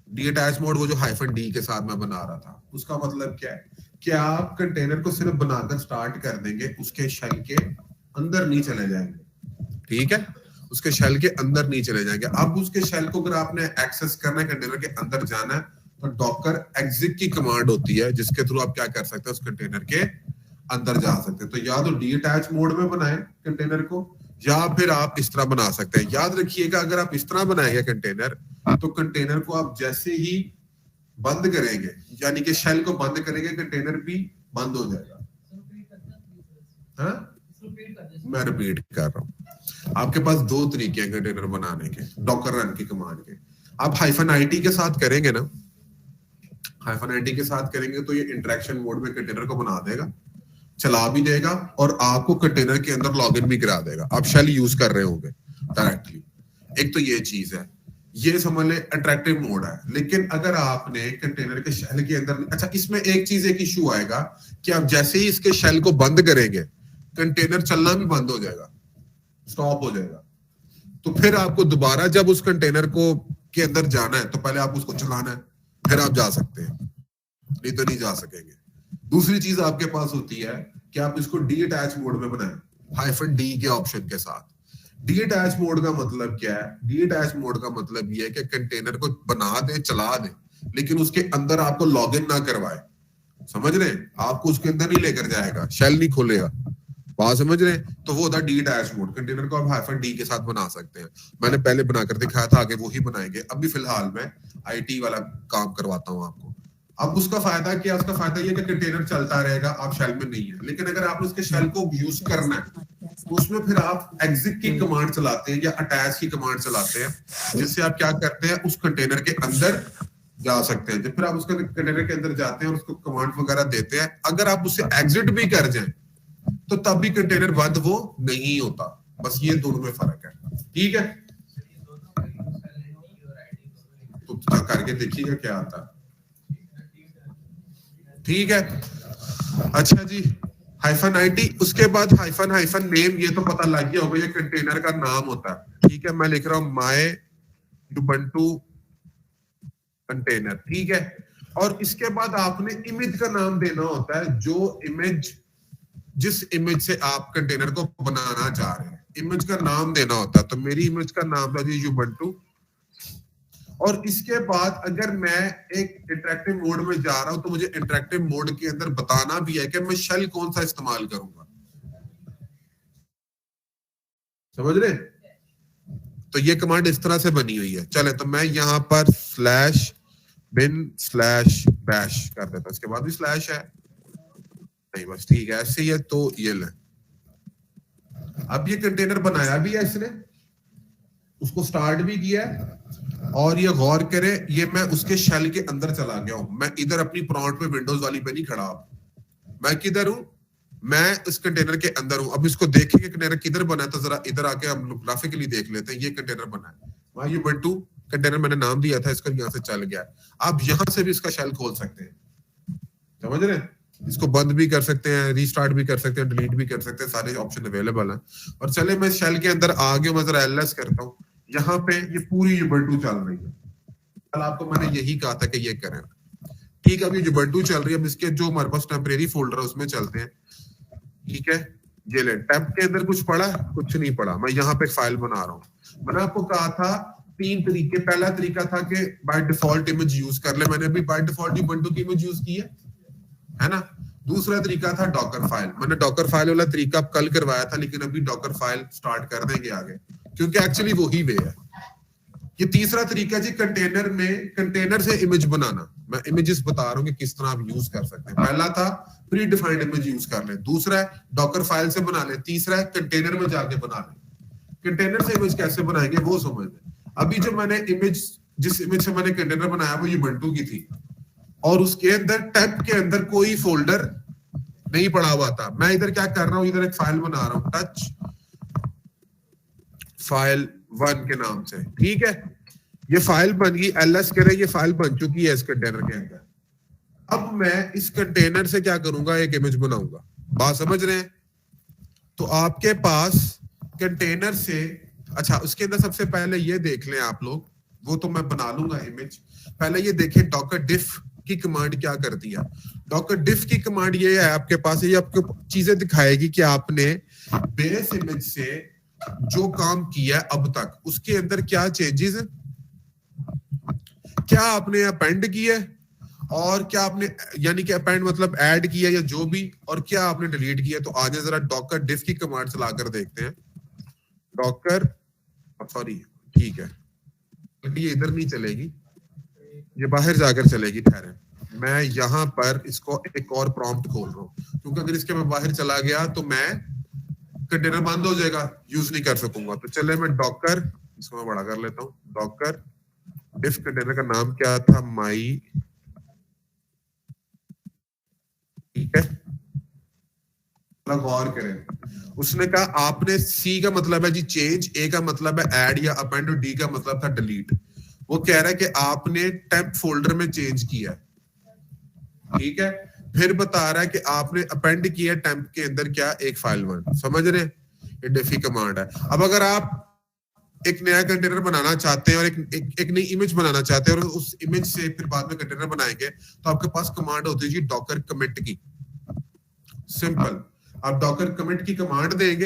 डी अटैच मोड वो जो -d के साथ मैं बना रहा था, उसका मतलब क्या है कि आप कंटेनर को सिर्फ बनाकर स्टार्ट कर देंगे, उसके शेल के अंदर नहीं चले जाएंगे, ठीक है, उसके शेल के अंदर नहीं चले जाएंगे। अब उसके शेल को अगर आपने एक्सेस करना है, कंटेनर के अंदर जाना है, तो डॉकर एग्जिट की कमांड होती है, जिसके थ्रू आप क्या कर सकते हैं, उस कंटेनर के अंदर जा सकते हैं। तो या तो डी अटैच मोड में बनाएं कंटेनर को, या फिर आप इस तरह बना सकते हैं। याद रखिएगा अगर आप इस तरह बनाएंगे कंटेनर, तो कंटेनर को आप जैसे ही बंद करेंगे, यानी कि शेल को बंद करेंगे, कंटेनर भी बंद हो जाएगा। हाँ? मैं रिपीट कर रहा हूं, आपके पास दो तरीके हैं कंटेनर बनाने के, डॉकर रन की कमांड के। आप -it के साथ करेंगे ना, -it के साथ करेंगे तो ये इंटरेक्शन मोड में कंटेनर को बना देगा, चला भी देगा, और आपको कंटेनर के अंदर लॉगिन भी करा देगा। आप शेल यूज कर रहे होंगे डायरेक्टली। एक तो ये चीज है, ये समझ ले अट्रैक्टिव मोड है। लेकिन अगर आपने कंटेनर के शेल के अंदर, अच्छा इसमें एक चीज, एक इशू आएगा कि आप जैसे ही इसके शेल को बंद करेंगे, कंटेनर चलना भी बंद हो जाएगा, स्टॉप हो जाएगा। तो फिर आपको दोबारा जब उस कंटेनर को के अंदर जाना है, तो पहले आप उसको चलाना है, फिर आप जा सकते हैं, नहीं तो नहीं जा सकेंगे। दूसरी चीज आपके पास होती है कि आप इसको डी अटैच मोड में बनाएं, -d के ऑप्शन के साथ। डी अटैच मोड का मतलब क्या है, डी अटैच मोड का मतलब ये है कि कंटेनर को बना दे, चला दे, लेकिन उसके अंदर आपको लॉगिन ना करवाए। समझ रहे हैं, आपको उसके अंदर नहीं लेकर जाएगा, शेल नहीं खोलेगा, बात समझ रहे हैं। तो वो होता है डी अटैच मोड। कंटेनर को आप -d के साथ बना सकते हैं, मैंने पहले बनाकर दिखाया था, आगे वो ही बनाएंगे। अभी फिलहाल मैं आईटी वाला काम करवाता हूं आपको। अब उसका फायदा क्या, उसका फायदा ये कि कंटेनर चलता रहेगा, आप शेल में नहीं है। लेकिन अगर आप उसके शेल को यूज करना है, तो उसमें फिर आप एग्जिट की कमांड चलाते हैं या अटैच की कमांड चलाते हैं, जिससे आप क्या करते हैं, उस कंटेनर के अंदर जा सकते हैं। जब फिर आप उसके कंटेनर के अंदर जाते हैं और उसको कमांड वगैरह देते हैं, अगर आप उससे एग्जिट भी कर जाए, तो तब भी कंटेनर बंद वो नहीं होता। बस ये दोनों में फर्क है, ठीक है। तो करके देखिएगा क्या आता है, ठीक है। अच्छा जी, -it, उसके बाद -नेम, ये तो पता लग गया होगा, ये कंटेनर का नाम होता है, ठीक है। मैं लिख रहा हूं माय ubuntu कंटेनर, ठीक है। और इसके बाद आपने इमेज का नाम देना होता है, जो इमेज, जिस इमेज से आप कंटेनर को बनाना चाह रहे हैं, इमेज का नाम देना होता है। तो मेरी इमेज का नाम था जी ubuntu। और इसके बाद अगर मैं एक इंटरेक्टिव मोड में जा रहा हूं, तो मुझे इंटरेक्टिव मोड के अंदर बताना भी है कि मैं शेल कौन सा इस्तेमाल करूंगा, समझ रहे। तो ये कमांड इस तरह से बनी हुई है। चले तो मैं यहां पर /bin/bash कर देता, इसके बाद भी स्लैश है नहीं, बस ठीक है, ऐसे ही है। तो ये ले, अब ये कंटेनर बनाया भी है इसने, उसको स्टार्ट भी किया है, और ये गौर करे, ये मैं उसके शेल के अंदर चला गया हूं, मैं इधर अपनी प्रॉम्प्ट पे विंडोज वाली पे नहीं खड़ा। मैं किधर हूं? मैं इस कंटेनर के अंदर हूं। अब इसको देखेंगे कंटेनर किधर बना है, तो जरा इधर आके हम लोग ग्राफिकली देख लेते हैं। ये कंटेनर बना है, वहां ये Ubuntu कंटेनर मैंने नाम दिया था इसका, यहाँ से चल गया। आप यहां से भी इसका शेल खोल सकते हैं, समझ रहे हैं? इसको बंद भी कर सकते हैं, रीस्टार्ट भी कर सकते हैं, डिलीट भी कर सकते हैं, सारे ऑप्शन अवेलेबल हैं। और चले मैं शेल के अंदर आ गया, मैं जरा एलएस करता हूँ। यहाँ पे ये पूरी Ubuntu चल रही है। कल आपको मैंने यही कहा था कि ये करें, ठीक है? अभी Ubuntu चल रही है, अब इसके जो हमारे पास टेम्परेरी फोल्डर है उसमें चलते हैं, ठीक है? ये ले, टैब के अंदर कुछ पड़ा? कुछ नहीं पड़ा। मैं यहाँ पे फाइल बना रहा हूँ। मैंने आपको कहा था 3 तरीके। पहला तरीका था कि बाय डिफॉल्ट इमेज यूज कर ले, मैंने भी बाय डिफॉल्ट Ubuntu की इमेज यूज की है ना? दूसरा तरीका था डॉकर फाइल। मैंने डॉकर फाइल वाला तरीका कल करवाया था, लेकिन अभी डॉकर फाइल स्टार्ट कर देंगे आगे, क्योंकि एक्चुअली वही वे है। ये तीसरा तरीका जी कंटेनर में, कंटेनर से इमेज बनाना। मैं इमेजेस बता रहा हूँ कि किस तरह आप यूज कर सकते हैं। पहला था प्री डिफाइंड इमेज यूज कर ले, दूसरा है डॉकर फाइल से बना ले, तीसरा है कंटेनर में जाके बना ले। कंटेनर से इमेज कैसे बनाएंगे वो समझ लें। अभी जो मैंने इमेज, जिस इमेज से मैंने कंटेनर बनाया वो Ubuntu की थी, और उसके अंदर टैब के अंदर कोई फोल्डर नहीं पड़ा हुआ था। मैं इधर क्या कर रहा हूं, इधर एक फाइल बना रहा हूं टच फाइल 1 के नाम से, ठीक है? ये फाइल बन गई, एलएस करें, ये फाइल बन चुकी है इस कंटेनर के अंदर। अब मैं इस कंटेनर से क्या करूंगा, एक इमेज बनाऊंगा। बात समझ रहे हैं? तो आपके पास कंटेनर से, अच्छा उसके अंदर सबसे पहले ये देख लें आप लोग, वो तो मैं बना लूंगा इमेज। पहले ये देखें डॉकर डिफ की कमांड क्या करती है। डॉकर डिफ की कमांड ये है आपके पास, ये आपको चीजें दिखाएगी कि आपने बेस इमेज से जो काम किया है अब तक, उसके अंदर क्या चेंजेस, क्या आपने अपेंड किया है, और क्या आपने, यानी कि अपेंड मतलब ऐड किया या जो भी, और क्या आपने डिलीट किया। तो आज जरा डॉकर डिफ की कमांड चलाकर देखते हैं। डॉकर, सॉरी ठीक है, ये इधर नहीं चलेगी, ये बाहर जाकर चलेगी। ठहरे, मैं यहाँ पर इसको एक और प्रॉम्प्ट खोल रहा हूँ, क्योंकि अगर इसके मैं बाहर चला गया तो मैं कंटेनर बंद हो जाएगा, यूज नहीं कर सकूंगा। तो चले मैं डॉकर, इसको मैं बड़ा कर लेता हूँ। डॉकर डिफ कंटेनर का नाम क्या था, माई, ठीक है? गौर करें, उसने कहा आपने, सी का मतलब है जी चेंज, ए का मतलब है ऐड या अपेंड, और डी का मतलब था डिलीट। वो कह रहा है कि आपने टेम्प फोल्डर में चेंज किया, ठीक है? फिर बता रहा है कि आपने अपेंड किया टेम्प के अंदर क्या, एक फाइल 1। समझ रहे हैं? ये डिफी कमांड है। अब अगर आप एक नया कंटेनर बनाना चाहते हैं और एक नई इमेज बनाना चाहते हैं, और उस इमेज से फिर बाद में कंटेनर बनाएंगे, तो आपके पास कमांड होती है जी डॉकर कमिट की। सिंपल, आप डॉकर कमिट की कमांड देंगे,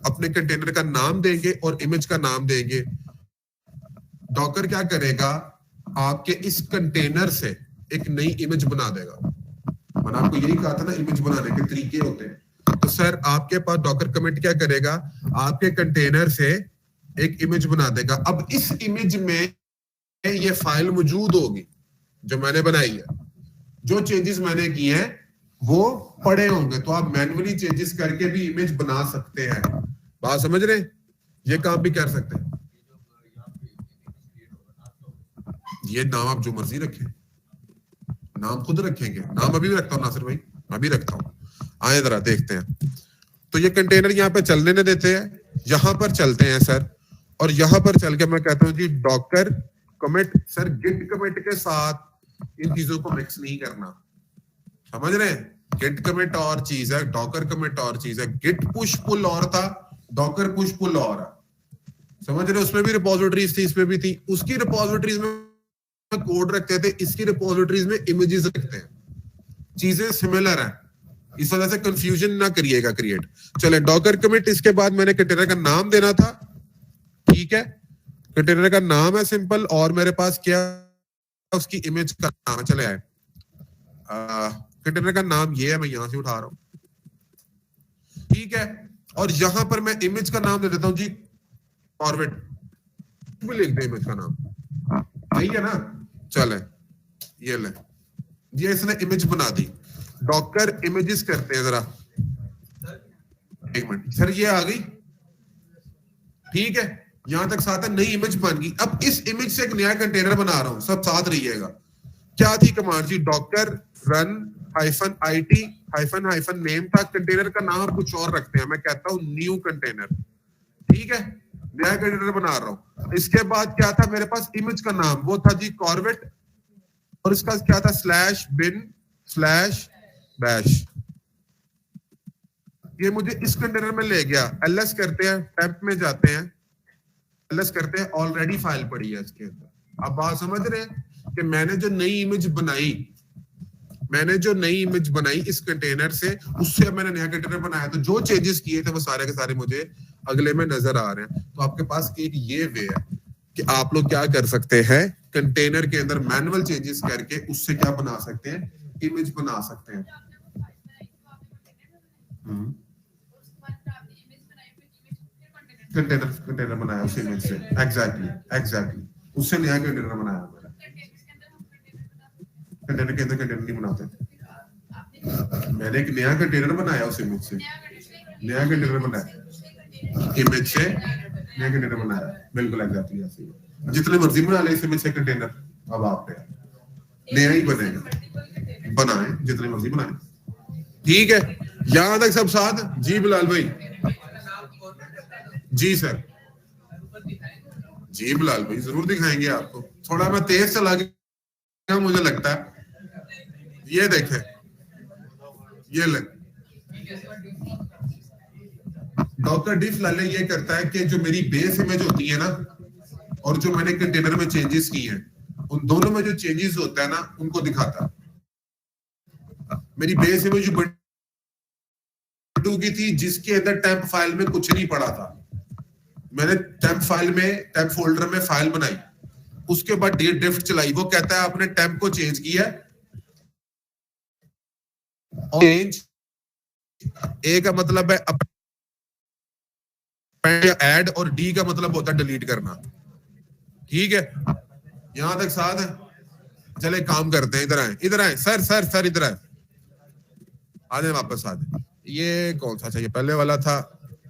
अपने कंटेनर का नाम देंगे और इमेज का नाम देंगे। डॉकर क्या करेगा, आपके इस कंटेनर से एक नई इमेज बना देगा। मैंने आपको यही कहा था ना, इमेज बनाने के तरीके होते हैं। तो सर आपके पास डॉकर कमिट क्या करेगा, आपके कंटेनर से एक इमेज बना देगा। अब इस इमेज में ये फाइल मौजूद होगी जो मैंने बनाई है, जो चेंजेस मैंने किए हैं वो पड़े होंगे। तो आप मैन्युअली चेंजेस करके भी इमेज बना सकते हैं। बात समझ रहे हैं? ये काम भी कर सकते हैं। ये नाम आप जो मर्जी रखें, नाम खुद रखेंगे। नाम अभी भी रखता हूँ नासिर भाई, अभी रखता हूँ। आए जरा देखते हैं। तो ये कंटेनर यहाँ पे चलने न देते हैं, यहाँ पर चलते हैं सर, और यहाँ पर चल के मैं कहता हूँ जी docker commit. Sir git commit के साथ इन चीजों को मिक्स नहीं करना, समझ रहे हैं? गिट कमिट और चीज है, डॉकर कमिट और चीज है। गिट पुश पुल और था, डॉकर पुश पुल और है। समझ रहे? उसमें भी रिपोजिटरीज थी, इसमें भी थी। उसकी रिपोजिटरीज में कोड रखते थे, इसकी रिपोजिटरीज में इमेजेस रखते हैं। चीजें सिमिलर है, इस वजह से कंफ्यूजन ना करिएगा क्रिएट। चले डॉकर कमिट, इसके बाद मैंने कंटेनर का नाम देना था, ठीक है? कंटेनर का नाम है सिंपल, और मेरे पास क्या, उसकी इमेज का नाम है। चले आए, कंटेनर का नाम ये है, मैं यहां से उठा रहा हूं, ठीक है? और यहां पर मैं इमेज का नाम दे देता हूं जी फॉरवर्ड, भी लिख दे इमेज का नाम, सही है ना? चले ये ले, ये इसने इमेज बना दी। डॉकर इमेजेस करते हैं जरा, एक मिनट सर, ये आ गई, ठीक है? यहां तक साथ है, नई इमेज बन गई। अब इस इमेज से एक नया कंटेनर बना रहा हूं, सब साथ रहिएगा। क्या थी कमांड जी? डॉकर रन -it -, नेम था कंटेनर का, नाम आप कुछ और रखते हैं, मैं कहता हूं न्यू कंटेनर, ठीक है, नया कंटेनर बना रहा हूं। इसके बाद क्या था मेरे पास? इमेज का नाम वो था जी कॉर्वेट, और इसका क्या था? /bin/bash। ये मुझे इस कंटेनर में ले गया। ls करते हैं, टेम्प में जाते हैं, ls करते हैं, ऑलरेडी फाइल पड़ी है इसके अंदर। अब बात समझ रहे हैं कि मैंने जो नई इमेज बनाई इस कंटेनर से, उससे मैंने नया कंटेनर बनाया, तो जो चेंजेस किए थे वो सारे के सारे मुझे अगले में नजर आ रहे हैं। तो आपके पास एक ये वे है कि आप लोग क्या कर सकते हैं, कंटेनर के अंदर मैनुअल चेंजेस करके उससे क्या बना सकते हैं? इमेज बना सकते हैं। कंटेनर बनाया उस इमेज से, एग्जैक्टली उससे नया कंटेनर बनाया। कंटेनर के अंदर कंटेनर नहीं बनाते, मैंने एक नया कंटेनर बनाया उस इमेज से, नया कंटेनर बनाया इमेज से, नया कंटेनर बनाया, बिल्कुल एग्जैक्टली ऐसे ही। जितने मर्जी बना ले इस इमेज से कंटेनर, अब आप नया ही बनेगा, बनाए जितने मर्जी बनाए, ठीक है। यहां तक सब साथ? जी बिलाल भाई, जी सर, जी बिलाल भाई जरूर दिखाएंगे आपको। थोड़ा मैं तेज चला गया मुझे लगता है। ये देखें, ये लग डॉक्टर डिफ लाले ये करता है कि जो मेरी बेस इमेज होती है ना, और जो मैंने कंटेनर में चेंजेस की हैं, उन दोनों में जो चेंजेस होता है ना, उनको दिखाता। मेरी बेस इमेज की थी जिसके अंदर टेम्प फाइल में कुछ नहीं पड़ा था, मैंने टेम्प फोल्डर में फाइल बनाई, उसके बाद डिफ चलाई, वो कहता है आपने टेम्प को चेंज किया। चेंज ए का मतलब है ऐड, और डी का मतलब होता है डिलीट करना, ठीक है। यहां तक साथ है? चले काम करते हैं, इधर आए सर इधर आए, आ जाए वापस आ जाए। ये कौन सा चाहिए? पहले वाला था,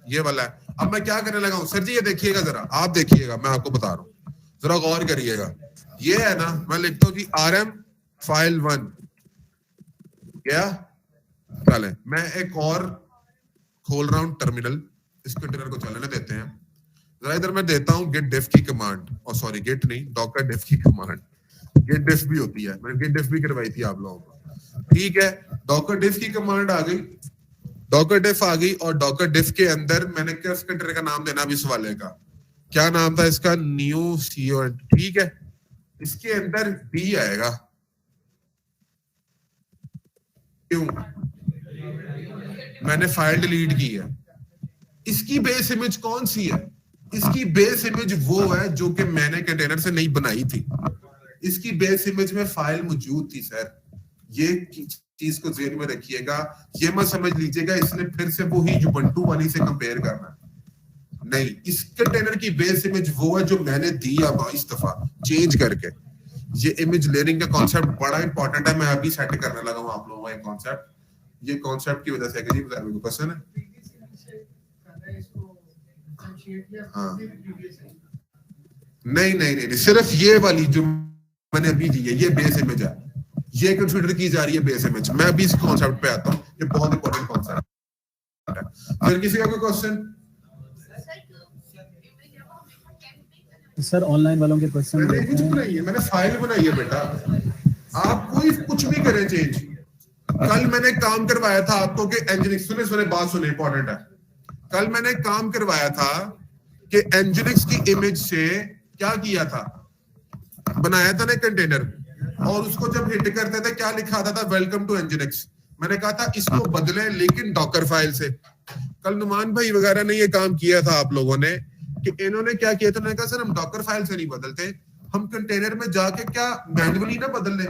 ये वाला है। अब मैं क्या करने लगा हूं सर जी, ये देखिएगा जरा, आप देखिएगा, मैं आपको बता रहा हूं, जरा गौर करिएगा। ये है ना, मैं लिखता हूं जी RM फाइल 1, क्या चले, मैं एक और खोल रहा हूं टर्मिनल, इस कंटेनर को चलने देते हैं जरा। इधर मैं देता हूं गेट डिफ की कमांड, और सॉरी गेट नहीं, डॉकर डिफ की कमांड, गेट डिफ भी होती है, मैंने गेट डिफ भी करवाई थी आप लोगों को, ठीक है। डॉकर डिफ की कमांड आ गई, डॉकर डिफ आ गई, और डॉकर डिफ के अंदर मैंने किस कंटेनर का नाम देना, इस वाले का क्या नाम था इसका? न्यू CO, ठीक है। इसके अंदर डी आएगा, क्यों? मैंने फाइल डिलीट की है। इसकी बेस इमेज कौन सी है? इसकी बेस इमेज वो है जो कि मैंने कंटेनर से नहीं बनाई थी, इसकी बेस इमेज में फाइल मौजूद थी सर। ये चीज को ज़हन में रखिएगा, ये मत समझ लीजिएगा इसने फिर से वो ही उबंटू वाली से कंपेयर करना, नहीं। इस कंटेनर की बेस इमेज वो है जो मैंने दिया 22 दफा चेंज करके। ये इमेज लेयरिंग का कॉन्सेप्ट बड़ा इंपॉर्टेंट है, मैं अभी सेट करने लगा हूं आप लोगों को ये कॉन्सेप्ट। ये कॉन्सेप्ट की वजह से है कि जी पसंद है, हाँ नहीं, सिर्फ ये वाली जो मैंने अभी दी है, ये बेस इमेज है, ये कंसीडर की जा रही है बेस इमेज। मैं अभी इस कॉन्सेप्ट पे आता हूँ, ये बहुत इंपॉर्टेंट कॉन्सेप्ट है। फिर किसी का कोई क्वेश्चन? सर ऑनलाइन वालों के क्वेश्चन मैंने फाइल बनाई है बेटा, आप कोई कुछ भी करें चेंज। कल मैंने काम करवाया था आपको कि एंजिनिक्स, सुने बात सुने, इंपॉर्टेंट है। कल मैंने काम करवाया था कि एंजिनिक्स की इमेज से क्या किया था, बनाया था ना कंटेनर, और उसको जब हिट करते थे क्या लिखा आता था? Welcome to nginx. मैंने कहा था इसको बदले लेकिन डॉकर फाइल से। कल नुमान भाई वगैरह ने ये काम किया था आप लोगों ने, कि इन्होंने क्या किया था, मैंने कहा सर हम डॉकर फाइल से नहीं बदलते, हम कंटेनर में जाके क्या मैन्युअली ना बदल ले,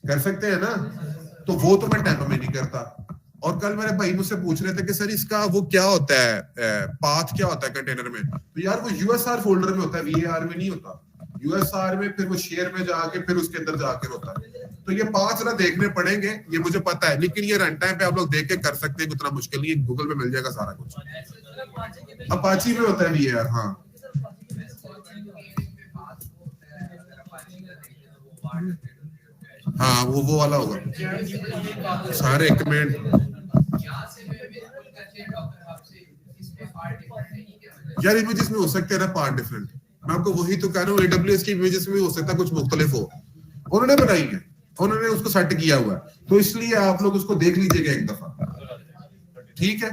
कर सकते हैं ना, तो वो तो मैं टेम्प में नहीं करता। और कल मेरे भाई मुझसे पूछ रहे थे कि सर इसका वो क्या होता है, पाथ क्या होता है कंटेनर में, तो यार वो USR फोल्डर में होता है, VAR में नहीं होता। USR में फिर वो शेयर में जाके फिर उसके अंदर जाकर होता है। तो ये 5 ना देखने पड़ेंगे, ये मुझे पता है, लेकिन ये रन टाइम पे आप लोग देख के कर सकते हैं, उतना मुश्किल नहीं है, गूगल पे मिल जाएगा सारा कुछ। अपाची में होता है भी यार, हाँ हाँ वो वाला होगा सारे एक मिनट। यार इमेजेस में हो सकते हैं ना पार्ट डिफरेंट, मैं आपको वही तो कह रहा हूँ, AWS की इमेजेस में हो सकता है कुछ मुख्तलिफ हो, उन्होंने बनाई है, उन्होंने उसको सेट किया हुआ है, तो इसलिए आप लोग उसको देख लीजिएगा एक दफा, ठीक है।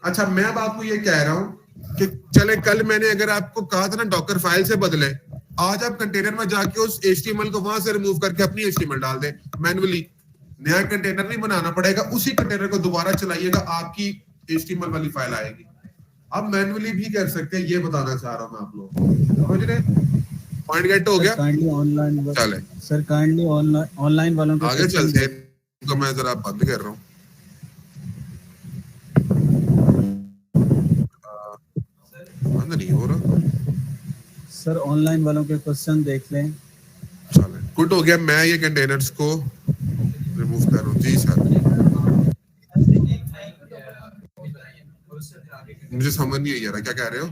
अच्छा मैं अब आपको ये कह रहा हूँ कि चले कल मैंने अगर आपको कहा था ना डॉकर फाइल से बदले, आज आप कंटेनर में जाके उस HTML को वहां से रिमूव करके अपनी HTML डाल दें मैन्युअली, नया कंटेनर नहीं बनाना पड़ेगा, उसी कंटेनर को दोबारा चलाइएगा, आपकी HTML वाली फाइल आएगी। आप मैन्युअली भी कर सकते हैं, ये बताना चाह रहा हूं मैं आप लोगों को, समझ रहे? पॉइंट गेट हो गया? काइंडली ऑनलाइन चले सर, काइंडली ऑनलाइन वालों के आगे चलते हैं, तो मैं जरा बंद कर रहा हूँ। बंद नहीं हो रहा सर, ऑनलाइन वालों के क्वेश्चन देख लें। चले गुड हो गया, मैं ये कंटेनर्स को रिमूव कर रहा हूँ। जी सर मुझे समझ नहीं आ रहा क्या कह रहे हो?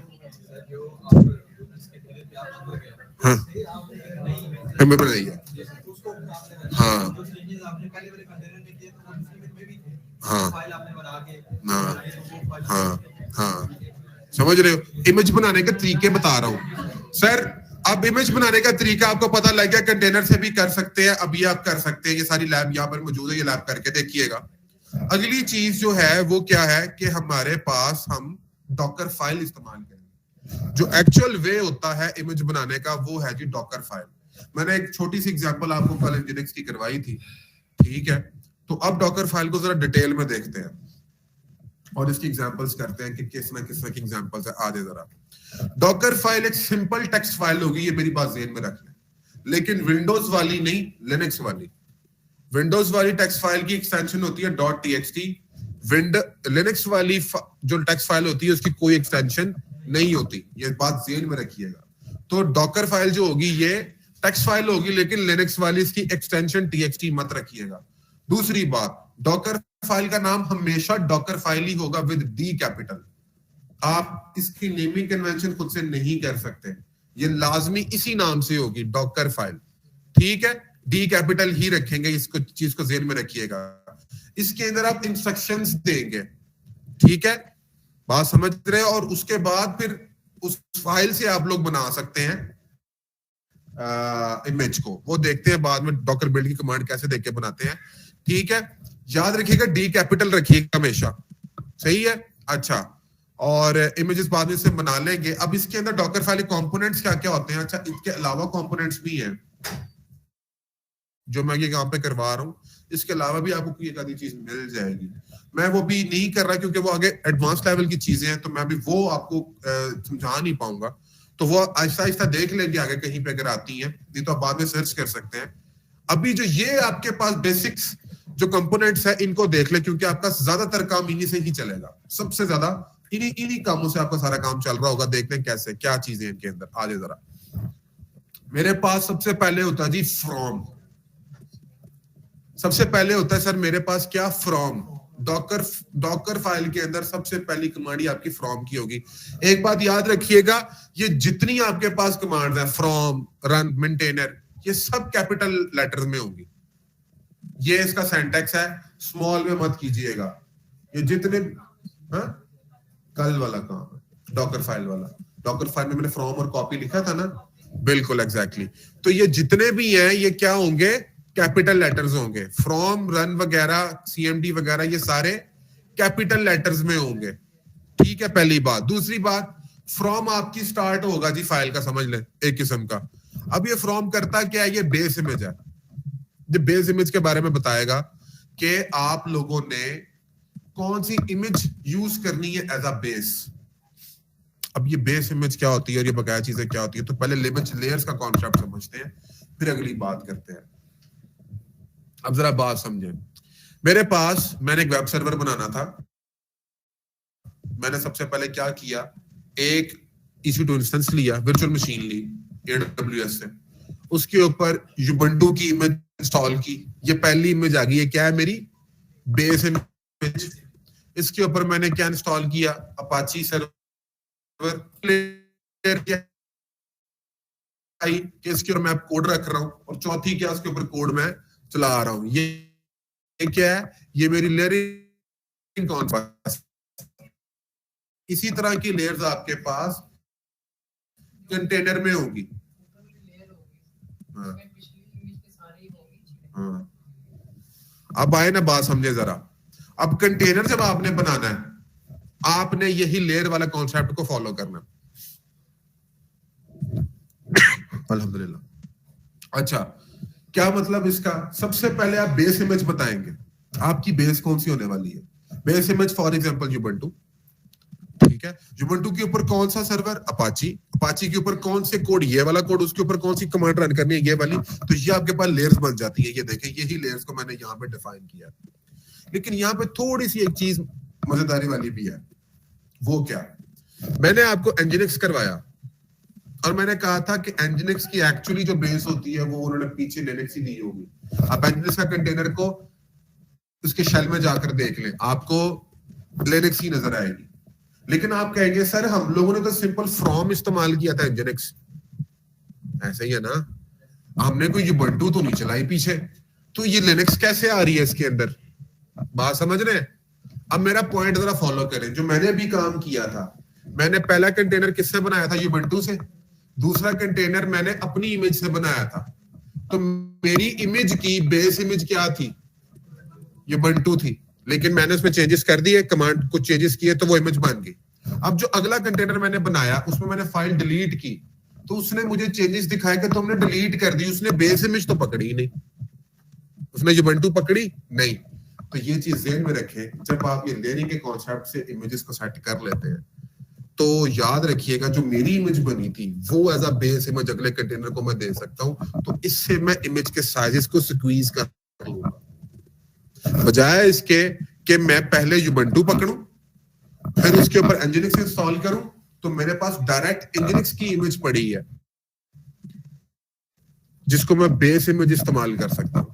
हाँ हमें बताइए। हाँ हाँ हाँ हाँ हाँ समझ रहे हो? इमेज बनाने के तरीके बता रहा हूँ सर। अब इमेज बनाने का तरीका आपको पता लग गया, कंटेनर से भी कर सकते हैं, अभी आप कर सकते हैं, ये सारी लैब यहाँ पर मौजूद है, ये लैब करके देखिएगा। अगली चीज जो है वो क्या है कि हमारे पास हम डॉकर फाइल इस्तेमाल करेंगे। जो एक्चुअल वे होता है इमेज बनाने का वो है जी डॉकर फाइल। मैंने एक छोटी सी एग्जांपल आपको कल इंजीनियरिंग की करवाई थी, ठीक है? तो अब डॉकर फाइल को जरा डिटेल में देखते हैं और इसकी एग्जांपल्स करते हैं कि किस ना किस की एग्जांपल्स है। आगे जरा डॉकर फाइल एक सिंपल टेक्स्ट फाइल होगी, ये मेरी बात ज़हन में रख लें, लेकिन विंडोज वाली नहीं, लिनक्स वाली। विंडोज वाली टेक्स्ट फाइल की एक्सटेंशन होती है .txt, लिनक्स वाली जो टेक्स्ट फाइल होती है उसकी कोई एक्सटेंशन नहीं होती, ये बात ज़हन में रखिएगा। तो डॉकर फाइल जो होगी ये टेक्स्ट फाइल होगी, लेकिन लिनक्स वाली इसकी एक्सटेंशन txt मत रखिएगा। दूसरी बात, डॉकर फाइल का नाम हमेशा डॉकर फाइल ही होगा विद डी कैपिटल। आप इसकी नेमिंग कन्वेंशन खुद से नहीं कर सकते, ये लाजमी इसी नाम से होगी डॉकर फाइल, ठीक है? डी कैपिटल ही रखेंगे, इसको चीज को ज़हन में रखिएगा। इसके अंदर आप इंस्ट्रक्शंस देंगे, ठीक है? बात समझ रहे हैं? और उसके बाद फिर उस फाइल से आप लोग बना सकते हैं इमेज को, वो देखते हैं बाद में डॉकर बिल्ड की कमांड कैसे देख के बनाते हैं, ठीक है? याद रखिएगा डी कैपिटल रखिएगा हमेशा, सही है? अच्छा, और इमेजेस बाद में से बना लेंगे। अब इसके अंदर डॉकर फाइल कंपोनेंट्स क्या क्या होते हैं? अच्छा, इसके अलावा कंपोनेंट्स भी हैं जो मैं ये यहाँ पे करवा रहा हूँ, इसके अलावा भी आपको कोई एक आधी चीज मिल जाएगी। मैं वो भी नहीं कर रहा क्योंकि वो आगे एडवांस लेवल की चीजें हैं, तो मैं भी वो आपको समझा नहीं पाऊंगा, तो वो आहिस्ता आहिस्ता देख लेंगे आगे कहीं पे अगर आती है, नहीं तो आप बाद में सर्च कर सकते हैं। अभी जो ये आपके पास बेसिक्स जो कंपोनेंट्स है इनको देख ले, क्योंकि आपका ज्यादातर काम इन्हीं से ही चलेगा, सबसे ज्यादा इन्हीं कामों से आपका सारा काम चल रहा होगा। देख लें कैसे क्या चीजें इनके अंदर। आगे जरा, मेरे पास सबसे पहले होता है जी फ्रॉम। सबसे पहले होता है सर मेरे पास क्या? फ्रॉम। डॉकर फाइल के अंदर सबसे पहली कमांड आपकी फ्रॉम की होगी। एक बात याद रखिएगा, ये जितनी आपके पास कमांड्स हैं, फ्रॉम, रन, मेंटेनर, ये सब कैपिटल लेटर्स में होंगी। ये इसका सिंटैक्स है, स्मॉल में मत कीजिएगा। ये जितने कल वाला काम है डॉकर फाइल वाला, डॉकर फाइल में मैंने फ्रॉम और कॉपी लिखा था ना, बिल्कुल एग्जैक्टली। तो ये जितने भी हैं ये क्या होंगे? कैपिटल लेटर्स होंगे। फ्रॉम, रन वगैरह, सीएमडी वगैरह ये सारे कैपिटल लेटर्स में होंगे, ठीक है? पहली बात। दूसरी बात, फ्रॉम आपकी स्टार्ट होगा जी फाइल का, समझ लें एक किस्म का। अब ये फ्रॉम करता क्या है? ये बेस इमेज है। ये बेस इमेज के बारे में बताएगा कि आप लोगों ने कौन सी इमेज यूज करनी है एज अ बेस। अब ये बेस इमेज क्या होती है और ये बकाया चीजें क्या होती है, तो पहले इमेज लेयर्स का कॉन्सेप्ट समझते हैं, फिर अगली बात करते हैं। अब जरा बात समझें। मैंने एक वेब सर्वर बनाना था। मैंने सबसे पहले क्या किया, एक EC2 इंस्टेंस लिया, वर्चुअल मशीन ली AWS से, उसके ऊपर युबंटू की इमेज इंस्टॉल की, ये पहली इमेज आ गई, ये क्या है मेरी बेस इमेज। इसके ऊपर मैंने क्या इंस्टॉल किया, अपाची सर्वर क्या आई कि इसके ऊपर मैं कोड रख रहा हूं, और चौथी क्या उसके ऊपर कोड मैं चला रहा हूं। ये क्या है, ये मेरी लेयरिंग कॉन्सेप्ट। इसी तरह की लेयर्स आपके पास कंटेनर में होगी। हाँ। हाँ। अब आए ना बात समझे जरा। अब कंटेनर जब आपने बनाना है, आपने यही लेयर वाला कॉन्सेप्ट को फॉलो करना। अल्हम्दुलिल्लाह। अच्छा, क्या मतलब इसका? सबसे पहले आप बेस इमेज बताएंगे, आपकी बेस कौन सी होने वाली है। बेस इमेज फॉर एग्जांपल युबंटू, ठीक है। युबंटू के ऊपर कौन सा सर्वर, अपाची। अपाची के ऊपर कौन से कोड, ये वाला कोड, उसके ऊपर कौन सी कमांड रन करनी है, ये वाली। तो ये आपके पास लेयर्स बन जाती है। ये देखें, यही लेयर्स को मैंने यहाँ पे डिफाइन किया। लेकिन यहाँ पे थोड़ी सी एक चीज मजेदारी वाली भी है। वो क्या, मैंने आपको एनजिनिक्स करवाया और मैंने कहा था कि एनजिनिक्स की एक्चुअली जो बेस होती है वो उन्होंने पीछे लिनक्स ही दी होगी। आप एनजिनिक्स का कंटेनर को उसके शेल में जाकर देख लें, आपको लिनक्स ही नजर आएगी। लेकिन आप कहेंगे सर हम लोगों ने तो सिंपल फ्रॉम इस्तेमाल किया था एनजिनिक्स, ऐसे ही है ना, हमने कोई युबंटू तो नहीं चलाई पीछे, तो ये लिनक्स कैसे आ रही है इसके अंदर? बात समझ रहे हैं? अब मेरा पॉइंट जरा फॉलो करें। जो मैंने भी काम किया था, मैंने पहला कंटेनर किससे बनाया था, युबंटू से। दूसरा कंटेनर मैंने अपनी इमेज से बनाया था। तो मेरी इमेज की बेस इमेज क्या थी, युबंटू थी। लेकिन मैंने उसमें चेंजेस कर दिए, कमांड कुछ चेंजेस किए तो वो इमेज बन गई। अब जो अगला कंटेनर मैंने बनाया उसमें मैंने फाइल डिलीट की, तो उसने मुझे चेंजेस दिखाए कि तुमने डिलीट कर दी, उसने बेस इमेज तो पकड़ी ही नहीं, उसने युबंटू पकड़ी नहीं। तो ये चीज ध्यान में रखें, जब आप ये लेयरिंग के कॉन्सेप्ट से इमेजेस को सेट कर लेते हैं तो याद रखिएगा जो मेरी इमेज बनी थी वो एज अ बेस इमेज अगले कंटेनर को मैं दे सकता हूं। तो इससे मैं इमेज के साइजेस को स्क्वीज कर लूंगा, बजाय इसके कि मैं पहले युबंटू पकड़ूं फिर उसके ऊपर एनजिनिक्स इंस्टॉल करूं। तो मेरे पास डायरेक्ट एनजिनिक्स की इमेज पड़ी है जिसको मैं बेस इमेज इस्तेमाल कर सकता हूं।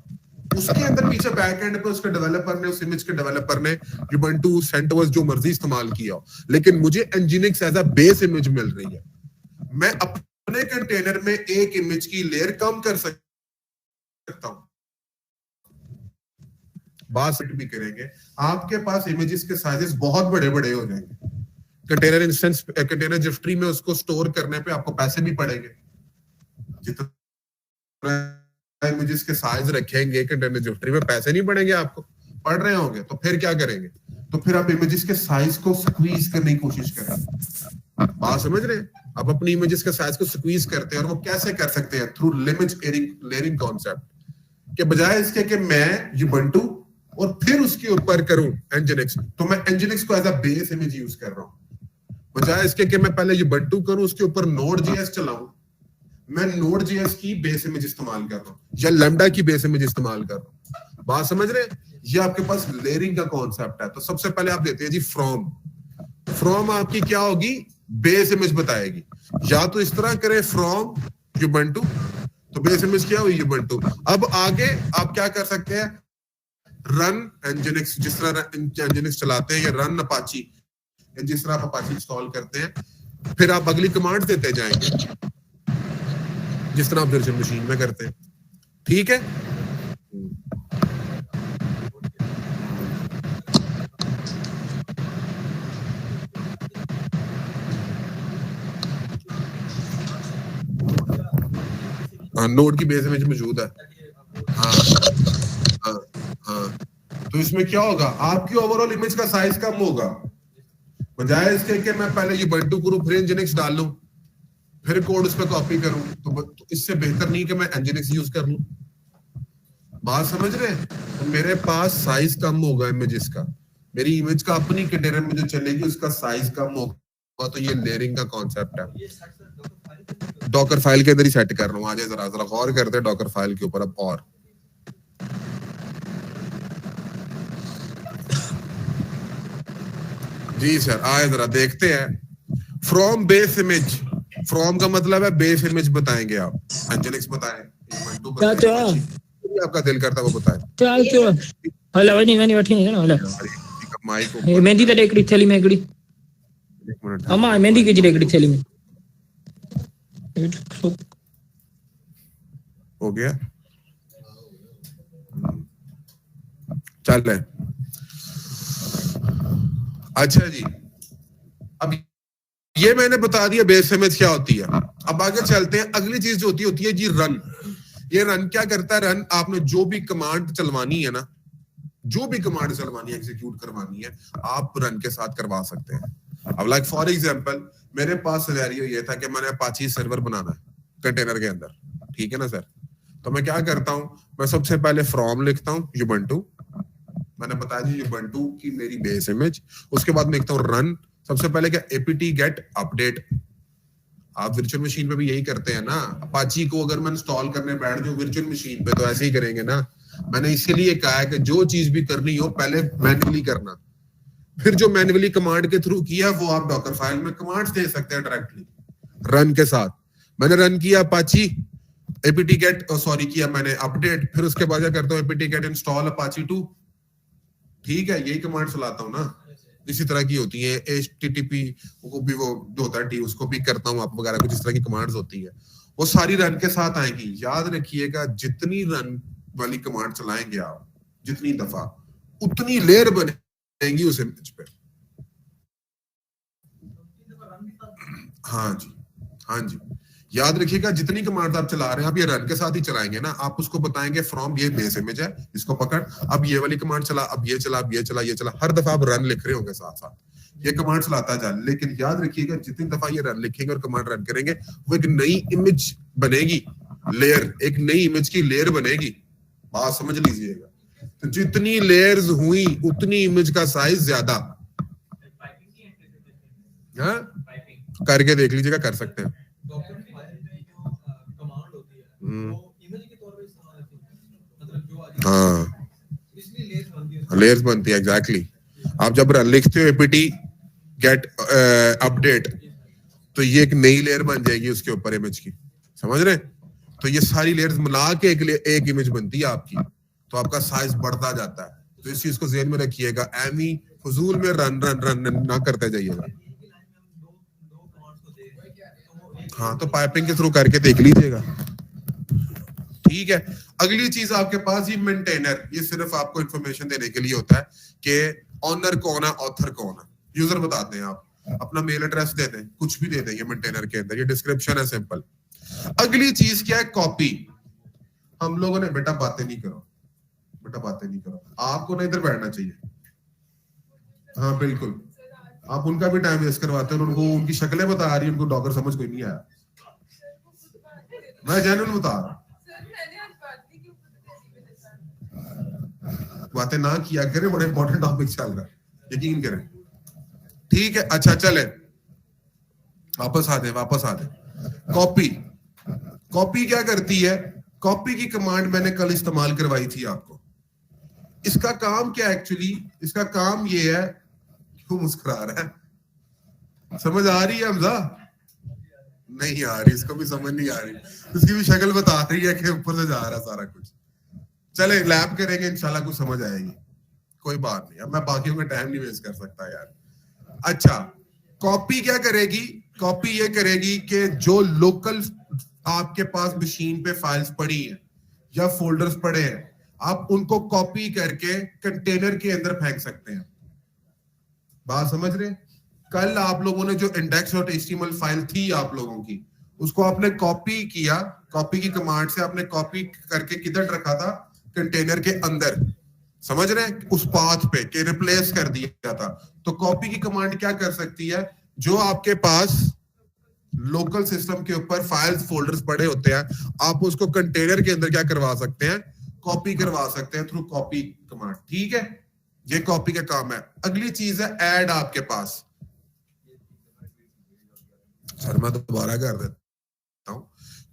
उसके अंदर पीछे बैक एंड पे उसके डेवलपर ने, उस इमेज के डेवलपर ने युबंटू, सेंटोस जो मर्जी इस्तेमाल किया हो, लेकिन मुझे एनजिनिक्स एज अ बेस इमेज मिल रही है। मैं अपने कंटेनर में एक इमेज की लेयर कम कर सकता हूं। बात भी करेंगे, आपके पास इमेजेस के साइजेस बहुत बड़े बड़े हो जाएंगे। कंटेनर इंस्टेंस, कंटेनर जिफ्ट्री में उसको स्टोर करने पे आपको पैसे भी पड़ेंगे। जितना इमेजेस के साइज रखेंगे कंटेनर जिफ्ट्री में, पैसे नहीं पड़ेंगे आपको, पढ़ रहे होंगे। तो फिर क्या करेंगे, तो फिर आप इमेजेस के साइज को स्क्वीज करने की कोशिश करेंगे। बात समझ रहे हैं? आप अपनी इमेजेस के साइज को स्क्वीज करते हैं, और वो कैसे कर सकते हैं, थ्रू लिमिट लेयरिंग कॉन्सेप्ट के बजाय इसके कि मैं युबंटू और फिर उसके ऊपर करूं एनजिनिक्स, तो मैं एनजिनिक्स को as a base image use कर रहा हूं। बजाय इसके कि मैं पहले युबंटू करूं उसके ऊपर नोड जेएस चलाऊं, मैं नोड जेएस की बेस इमेज इस्तेमाल कर रहा हूं या लैम्डा की बेस इमेज इस्तेमाल कर रहा हूं। बात समझ रहे हैं? ये आपके पास लेयरिंग का कॉन्सेप्ट है। तो सबसे पहले आप देते हैं जी फ्रॉम। फ्रॉम आपकी क्या होगी, बेस इमेज बताएगी। या तो इस तरह करें फ्रॉम युबंटू, तो बेस इमेज क्या हुई, युबंटू। अब आगे आप क्या कर सकते हैं, रन एनजिनिक्स, जिस तरह एनजिनिक्स चलाते हैं, या रन अपाची, जिस तरह आप अपाची इंस्टॉल करते हैं, फिर आप अगली कमांड देते जाएंगे जिस तरह आप वर्चुअल मशीन में करते हैं। ठीक है, हाँ, नोड की बेस इमेज मौजूद है। हाँ हाँ हाँ, तो इसमें क्या होगा, आपकी ओवरऑल इमेज का साइज कम होगा। बजाय इसके कि मैं पहले युबंटू करूं फिर एनजिनिक्स डाल लूं फिर कोड उस पर कॉपी करूं, तो इससे बेहतर नहीं कि मैं एनजिनिक्स यूज कर लूं। बात समझ रहे हैं? तो मेरे पास साइज कम होगा इमेजेस का, मेरी इमेज का अपनी कंटेनर में जो चलेगी उसका साइज कम होगा। तो ये लेयरिंग का कॉन्सेप्ट है। डॉकर फाइल के अंदर ही सेट कर रहा हूं। आज जरा जरा गौर करते हैं डॉकर फाइल के ऊपर अब। और जी सर, आए जरा देखते हैं। फ्रॉम बेस इमेज, फ्रॉम का मतलब है बेस इमेज बताएंगे आप, एनजिनिक्स बताएं, युबंटू बताएं, भी आपका दिल करता है वो बताए। चल क्यों हला वनी वनी बैठी नहीं ना हला माइक को ये मेहंदी तो एकड़ी थैली में एकड़ी एक मिनट अम्मा मेहंदी की जी एकड़ी थैली में हो गया। चल रहे अच्छा जी, अब ये मैंने बता दिया बेस इमेज क्या होती है। अब आगे चलते हैं, अगली चीज जो होती है जी रन। ये रन क्या करता है? रन आपने जो भी कमांड चलवानी है ना, जो भी कमांड चलवानी है, एग्जीक्यूट करवानी है, आप रन के साथ करवा सकते हैं। अब लाइक फॉर एग्जांपल मेरे पास सिनेरियो ये था कि मैंने अपाची सर्वर बनाना है कंटेनर के अंदर, ठीक है ना सर? तो मैं क्या करता हूं, मैं सबसे पहले फ्रॉम लिखता हूं ubuntu, मैंने बताया जी ubuntu की मेरी बेस इमेज, उसके बाद मैं लिखता हूं रन। सबसे पहले क्या apt get update, आप वर्चुअल मशीन पे भी यही करते हैं ना। अपाची को अगर मैं इंस्टॉल करने बैठ जाऊं वर्चुअल मशीन पे तो ऐसे ही करेंगे ना। मैंने इसीलिए कहा है कि जो चीज भी करनी हो पहले मैन्युअली करना, फिर जो मैन्युअली कमांड के थ्रू किया वो आप डॉकर फाइल में कमांड्स दे सकते हैं डायरेक्टली रन के साथ। मैंने रन किया अपाची apt get सॉरी किया मैंने अपडेट, फिर उसके बाद क्या करता हूं apt get install apache 2, ठीक है, यही कमांड चलाता हूं ना। इसी तरह की होती है http को भी वो जो होता है उसको भी करता हूं आप वगैरह, कुछ इस तरह की कमांड्स होती है, वो सारी रन के साथ आएंगी। याद रखिएगा जितनी रन वाली कमांड चलाएंगे आप जितनी दफा, उतनी लेयर बनेगी उस इमेज पे। हाँ जी, हाँ जी, याद रखिएगा जितनी कमांड आप चला रहे हैं आप ये रन के साथ ही चलाएंगे ना। आप उसको बताएंगे फ्रॉम ये बेस इमेज है, इसको पकड़, अब ये वाली कमांड चला, अब ये चला, अब ये चला, ये चला। हर दफा आप रन लिख रहे होंगे साथ साथ, ये कमांड चलाता जा। लेकिन याद रखिएगा जितनी दफा ये रन लिखेंगे और कमांड रन करेंगे वो एक नई इमेज बनेगी, लेयर, एक नई इमेज की लेयर बनेगी। बात समझ लीजिएगा, तो जितनी लेयर्स हुई उतनी इमेज का साइज ज्यादा। हाँ? करके देख लीजिएगा, कर सकते हैं। हाँ, लेयर्स बनती है एग्जैक्टली। आप जब लिखते हो apt get अपडेट तो ये एक नई लेयर बन जाएगी उसके ऊपर इमेज की, समझ रहे? तो ये सारी लेयर्स मिला के एक इमेज बनती है आपकी, तो आपका साइज बढ़ता जाता है। तो इस चीज को ध्यान में रखिएगा, एमी फजूल में रन रन रन ना करते जाइएगा। हाँ, तो पाइपिंग के थ्रू करके देख लीजिएगा, ठीक है। अगली चीज आपके पास ये मेंटेनर, ये सिर्फ आपको इंफॉर्मेशन देने के लिए होता है कि ऑनर कौन है, ऑथर कौन है। यूजर बताते हैं, आप अपना मेल एड्रेस दे दें, कुछ भी दे दें, ये मेंटेनर के अंदर, ये डिस्क्रिप्शन है सिंपल। अगली चीज क्या है? कॉपी। हम लोगों ने बेटा बातें नहीं करो, बेटा बातें नहीं करो, आपको ना इधर बैठना चाहिए। हाँ बिल्कुल, आप उनका भी टाइम वेस्ट करवाते हैं, उनको उनकी शक्लें बता रही है, उनको डॉक्टर समझ कोई नहीं आया। मैं जेन्युइन बता रहा हूं, बातें ना किया करें, बड़ा इंपॉर्टेंट टॉपिक चल रहा है, यकीन करें, ठीक है। अच्छा चले वापस आ दे। कॉपी, कॉपी क्या करती है? कॉपी की कमांड मैंने कल इस्तेमाल करवाई थी आपको। इसका काम क्या एक्चुअली? इसका काम ये है, क्यों मुस्कुरा रहा है? समझ आ रही है हमजा? नहीं आ रही, इसको भी समझ नहीं आ रही, उसकी भी शक्ल बता रही है कि ऊपर से जा रहा सारा कुछ। चले लैब करेंगे, इंशाल्लाह कुछ समझ आएगी, कोई बात नहीं। अब मैं बाकियों का टाइम नहीं वेस्ट कर सकता यार। अच्छा, कॉपी क्या करेगी? कॉपी ये करेगी कि जो लोकल आपके पास मशीन पे फाइल्स पड़ी हैं या फोल्डर्स पड़े हैं, आप उनको कॉपी करके कंटेनर के अंदर फेंक सकते हैं। बात समझ रहे? कल आप लोगों ने जो index.html फाइल थी आप लोगों की, उसको आपने कॉपी किया, कॉपी की कमांड से आपने कॉपी करके किधर रखा था? कंटेनर के अंदर, समझ रहे? उस पाथ पे के रिप्लेस कर दिया था। तो कॉपी की कमांड क्या कर सकती है? जो आपके पास लोकल सिस्टम के ऊपर फाइल्स फोल्डर्स पड़े होते हैं, आप उसको कंटेनर के अंदर क्या करवा सकते हैं? कॉपी करवा सकते हैं थ्रू कॉपी कमांड, ठीक है। ये कॉपी का काम है। अगली चीज है ऐड। आपके पास, सर मैं दोबारा कर देता हूं।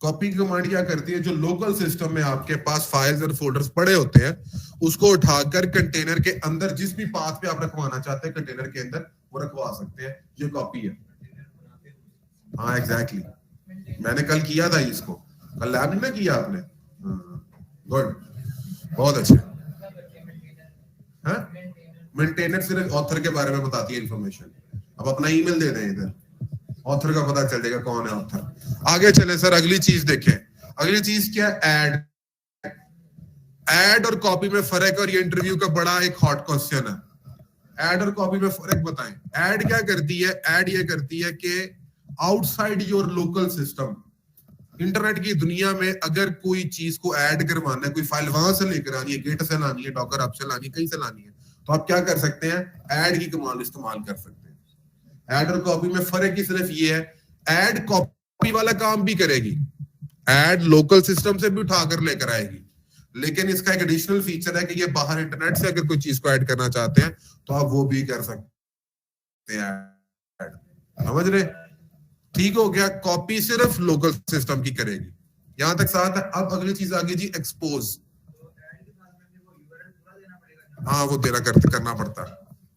कॉपी की कमांड क्या करती है? जो लोकल सिस्टम में आपके पास फाइल्स और फोल्डर्स पड़े होते हैं, उसको उठाकर कंटेनर के अंदर जिस भी पाथ पे आप रखवाना चाहते हैं कंटेनर के अंदर, वो रखवा सकते हैं। ये कॉपी है। हाँ एग्जैक्टली, मैंने कल किया था इसको, कल लैब में किया आपने। गुड। बहुत अच्छे। मेंटेनर सिर्फ ऑथर के बारे में बताती है इंफॉर्मेशन। अब अपना ईमेल दे दें इधर, ऑथर का पता चल जाएगा कौन है ऑथर। आगे चले सर, अगली चीज देखें। अगली चीज क्या है? एड और कॉपी में फर्क, और ये इंटरव्यू का बड़ा एक हॉट क्वेश्चन है। एड और कॉपी में फर्क बताएं। एड क्या करती है? एड ये करती है कि outside your local system, internet की दुनिया में अगर कोई चीज को ऐड करवाना है, कोई फाइल वहां से लेकर आनी है, गेट से लानी है, डॉकर ऐप से लानी है, कहीं से लानी है, तो आप क्या कर सकते हैं? ऐड की कमांड इस्तेमाल कर सकते हैं। ऐड और कॉपी में फर्क ही सिर्फ ये है, ऐड कॉपी वाला काम भी करेगी, ऐड लोकल सिस्टम से भी उठाकर लेकर आएगी, लेकिन इसका एक एडिशनल फीचर है कि ये बाहर इंटरनेट से अगर कोई चीज को ऐड करना चाहते हैं तो आप वो भी कर सकते हैं। समझ रहे? ठीक हो गया। कॉपी सिर्फ लोकल सिस्टम की करेगी, यहां तक साथ है। अब अगली चीज आ गई जी, एक्सपोज। हाँ, वो तेरा करना पड़ता है,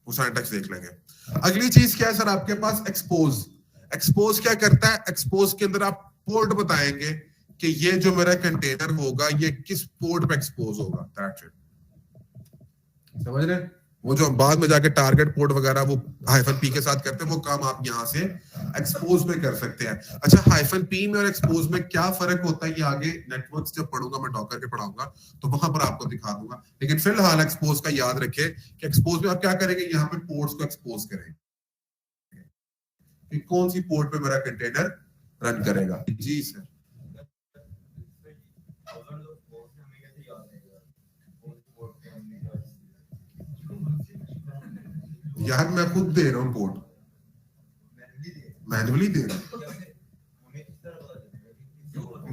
वो सिंटैक्स देख लेंगे। अगली चीज क्या है सर आपके पास? एक्सपोज। एक्सपोज क्या करता है? एक्सपोज के अंदर आप पोर्ट बताएंगे कि ये जो मेरा कंटेनर होगा ये किस पोर्ट पे एक्सपोज होगा। That's it. समझ रहे? वो जो बाद में जाके टारगेट पोर्ट वगैरह वो -p के साथ करते हैं, वो काम आप यहां से एक्सपोज में कर सकते हैं। अच्छा, -p में और एक्सपोज में क्या फर्क होता है ये आगे नेटवर्क्स जब पढ़ूंगा मैं, डॉकर के पढ़ाऊंगा तो वहां पर आपको दिखा दूंगा। लेकिन फिलहाल एक्सपोज का याद रखें कि एक्सपोज में आप क्या करेंगे? यहाँ पे पोर्ट्स को एक्सपोज करेंगे कि कौन सी पोर्ट पे मेरा कंटेनर रन करेगा। जी सर। यार मैं खुद दे रहा हूँ पोर्ट, मैन्युअली दे रहा हूँ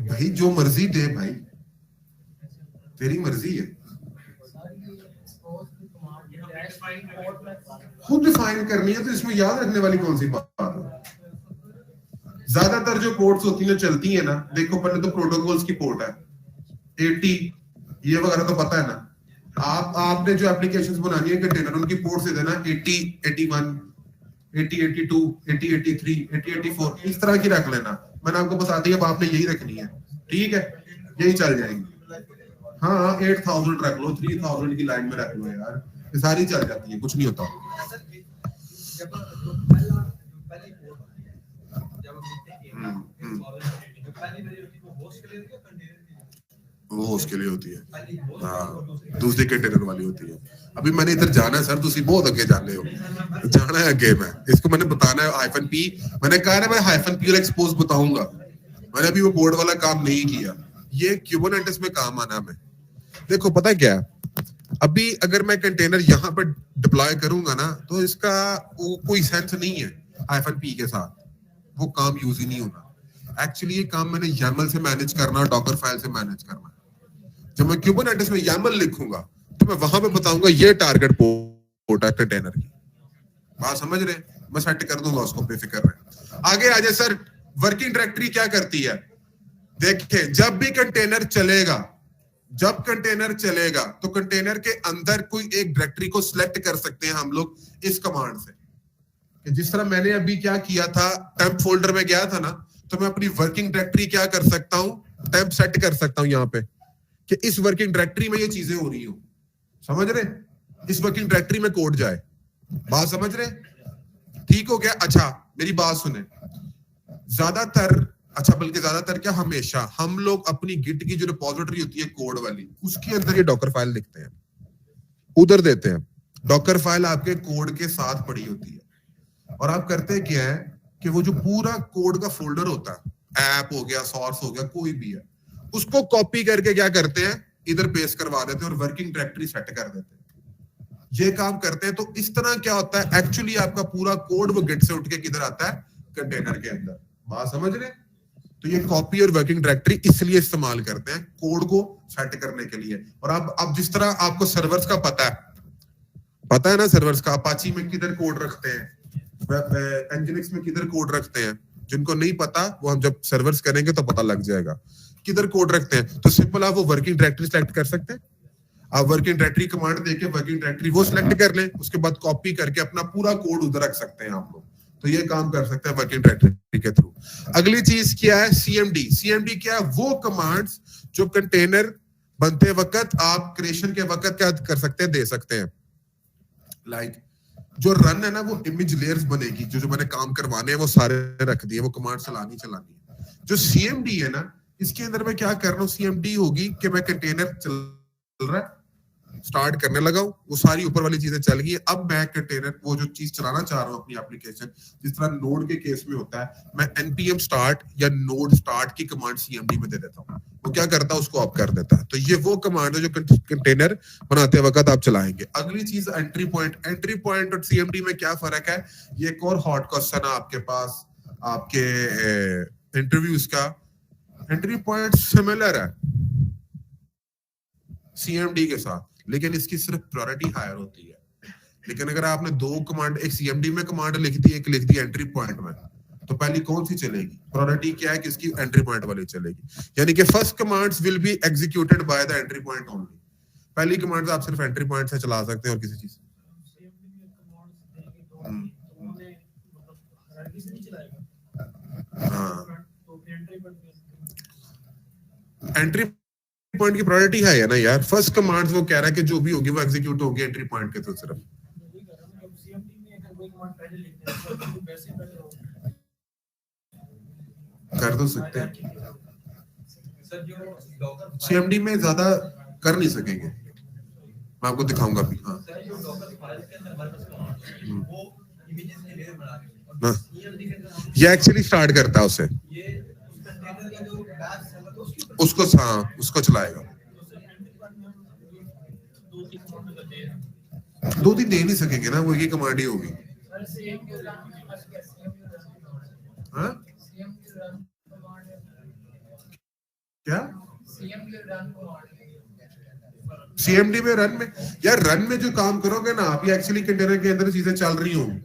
भाई, जो मर्जी दे भाई, तेरी मर्जी है। खुद डिफाइन करनी है तो इसमें याद रखने वाली कौन सी बात है? ज्यादातर जो पोर्ट्स होती है चलती है ना, देखो पहले तो प्रोटोकॉल्स की पोर्ट है 80, ये वगैरह तो पता है ना। आपने जो एप्लीकेशंस बनानी है कंटेनर, उनकी पोर्ट से देना 80, 81, 80, 82, 80, 83, 80, 84 इस तरह की रख लेना। मैंने आपको बता दिया, अब आपने यही रखनी है, ठीक है? यही चल जाएगी। हाँ, 8000 रख लो, 3000 की लाइन में रख लो यार, ये सारी चल जाती है, कुछ नहीं होता। वो होस्ट के लिए होती है, हाँ, दूसरी कंटेनर वाली होती है। अभी मैंने इधर जाना है सर, तुसी बहुत आगे जाने हो, जाना है आगे। मैं इसको मैंने बताना है -p, मैंने कहा ना मैं -p और एक्सपोज बताऊंगा। मैंने अभी वो बोर्ड वाला काम नहीं किया, ये क्यूबरनेटिस में काम आना में। देखो पता है क्या, अभी अगर मैं कंटेनर यहाँ पर डिप्लॉय करूंगा ना तो इसका कोई सेंस नहीं है -p के साथ, वो काम यूज ही नहीं होना। एक्चुअली ये काम मैंने YAML से मैनेज करना, डॉकर फाइल से मैनेज करना। जब मैं क्यूबरनेटिस में YAML लिखूंगा तो मैं वहां पे बताऊंगा ये टारगेट पोर्ट है कंटेनर की। बात समझ रहे? मैं सेट कर दूंगा उसको, बेफिक्र रहे। आगे आ जाए सर, वर्किंग डायरेक्टरी क्या करती है? देखिए, जब भी कंटेनर चलेगा, जब कंटेनर चलेगा तो कंटेनर के अंदर कोई एक डायरेक्टरी को सिलेक्ट कर सकते हैं हम लोग इस कमांड से। कि जिस तरह मैंने अभी क्या किया था, टेम्प फोल्डर में गया था ना, तो मैं अपनी वर्किंग डायरेक्टरी क्या कर सकता हूं? टेम्प सेट कर सकता हूं यहाँ पे कि इस वर्किंग डायरेक्टरी में ये चीजें हो रही हो। समझ रहे? इस वर्किंग डायरेक्टरी में कोड जाए। बात समझ रहे? ठीक हो गया। अच्छा मेरी बात सुने, ज्यादातर क्या, हमेशा हम लोग अपनी गिट की जो रिपोजिटरी होती है कोड वाली, उसके अंदर ये डॉकर फाइल लिखते हैं, उधर देते हैं। डॉकर फाइल आपके कोड के साथ पड़ी होती है, और आप करते क्या है कि वो जो पूरा कोड का फोल्डर होता है, ऐप हो गया, सोर्स हो गया, कोई भी है, उसको कॉपी करके क्या करते हैं, इधर पेस्ट करवा देते हैं और वर्किंग डायरेक्टरी सेट कर देते हैं। ये काम करते हैं तो इस तरह क्या होता है, एक्चुअली आपका पूरा कोड वो गिट से उठ के किधर आता है? कंटेनर के अंदर। बात समझ रहे? तो ये कॉपी और वर्किंग डायरेक्टरी इसलिए इस्तेमाल करते हैं कोड को सेट करने के लिए। और अब जिस तरह आपको सर्वर्स का पता है ना, सर्वर्स का अपाची में किधर कोड रखते हैं, एनजिनिक्स में किधर कोड रखते हैं, जिनको नहीं पता वो हम जब सर्वर्स करेंगे तो पता लग जाएगा किधर कोड रखते हैं। तो सिंपल आप वो वर्किंग डायरेक्टरी सेलेक्ट कर सकते हैं। आप वर्किंग डायरेक्टरी कमांड देके वर्किंग डायरेक्टरी वो सिलेक्ट कर लें, उसके बाद कॉपी करके अपना पूरा कोड उधर रख सकते हैं आप लोग। तो ये काम कर सकते हैं वर्किंग डायरेक्टरी के थ्रू। अगली चीज क्या है? CMD। CMD क्या है? वो कमांड्स जो कंटेनर बनते वक्त आप क्रिएशन के वक्त क्या कर सकते हैं, दे सकते हैं। लाइक जो रन है ना वो इमेज लेयर्स बनेगी, जो मैंने काम करवाने हैं वो सारे रख दिए, वो कमांड चलानी है। जो सीएमडी है ना, इसके अंदर मैं क्या कर रहा हूँ, सीएमडी होगी कि मैं कंटेनर चल रहा है, स्टार्ट करने लगा हूं, वो सारी ऊपर वाली चीजें चल गई। अब मैं कंटेनर वो जो चीज चलाना चाह रहा हूं अपनी एप्लीकेशन, जिस तरह नोड के केस में होता है, मैं npm स्टार्ट या नोड स्टार्ट की कमांड सीएमडी में दे देता हूं, वो क्या करता है उसको ऑफ कर देता है। तो ये वो कमांड है जो कंटेनर बनाते वक्त आप चलाएंगे। अगली चीज एंट्री पॉइंट। एंट्री पॉइंट और सीएमडी में क्या फर्क है, ये एक और हॉट क्वेश्चन है आपके पास आपके इंटरव्यूज का। एंट्री पॉइंट सिमिलर है सीएमडी के साथ, लेकिन इसकी सिर्फ प्रायोरिटी हायर होती है। लेकिन अगर आपने दो कमांड, एक सीएमडी में कमांड लिख दी, एक लिख दी एंट्री पॉइंट में, तो पहली कौन सी चलेगी? प्रायोरिटी क्या है कि इसकी एंट्री पॉइंट वाली चलेगी। यानी कि first commands will be executed by the entry point only. पहली कमांड आप सिर्फ एंट्री पॉइंट से चला सकते हैं और किसी चीज एंट्री पॉइंट की प्रायोरिटी है ना यार। फर्स्ट कमांड्स वो कह रहा है कि जो भी होगी वो एग्जीक्यूट होगी एंट्री पॉइंट के थ्रू सिर्फ। कर तो सकते हैं, सीएमडी में ज्यादा कर नहीं सकेंगे, मैं आपको दिखाऊंगा भी। हाँ ये एक्चुअली स्टार्ट करता है उसे, उसको उसको चलाएगा। दो तीन दे नहीं सकेंगे ना, वो एक ही कमांड ही होगी। हाँ क्या सीएमडी में रन में यार, रन में जो काम करोगे ना आप, ये एक्चुअली कंटेनर के अंदर चीजें चल रही होंगी,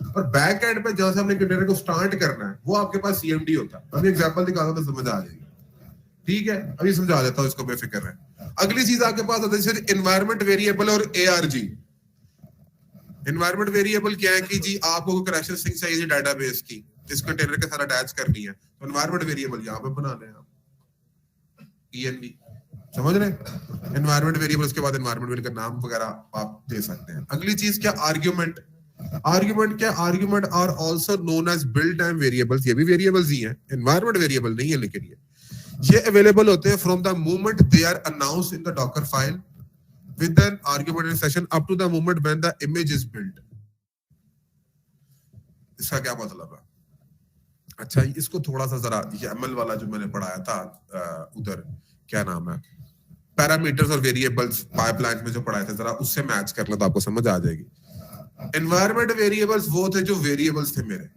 और बैक एंड पे जहां से हमने कंटेनर को स्टार्ट करना है वो आपके पास सीएमडी होता है। अभी एग्जांपल दिखाता हूं तो समझ आ जाएगी। ठीक है, अभी समझा देता हूं इसको, बेफिक्र है। अगली चीज आपके पास होती है एनवायरनमेंट वेरिएबल और एआरजी। एनवायरनमेंट वेरिएबल क्या है कि जी आपको करेक्शन स्ट्रिंग चाहिए डेटाबेस की, इस कंटेनर के साथ अटैच करनी है, तो एनवायरनमेंट वेरिएबल यहाँ पे बना लें आप, env, समझ रहे हैं? एनवायरनमेंट वेरिएबल, उसके बाद एनवायरनमेंट वेरिएबल का नाम वगैरह आप दे सकते हैं। अगली चीज क्या, आर्ग्यूमेंट। आर्ग्यूमेंट क्या, argument are also known as built time variables. ये भी वेरिएबल्स ही हैं, एनवायरनमेंट वेरिएबल नहीं है, लेकिन ये अवेलेबल होते हैं from the moment they are announced in the Docker file with an argument in session up to the moment when the image is built। इसका क्या मतलब है? अच्छा, इसको थोड़ा सा जरा ये एमएल वाला जो मैंने पढ़ाया था उधर, क्या नाम है, पैरामीटर्स और वेरिएबल्स पाइपलाइन में जो पढ़ाए थे, जरा उससे मैच कर लो तो आपको समझ आ जाएगी। एनवायरनमेंट वेरिएबल्स वो थे जो वेरिएबल्स थे मेरे,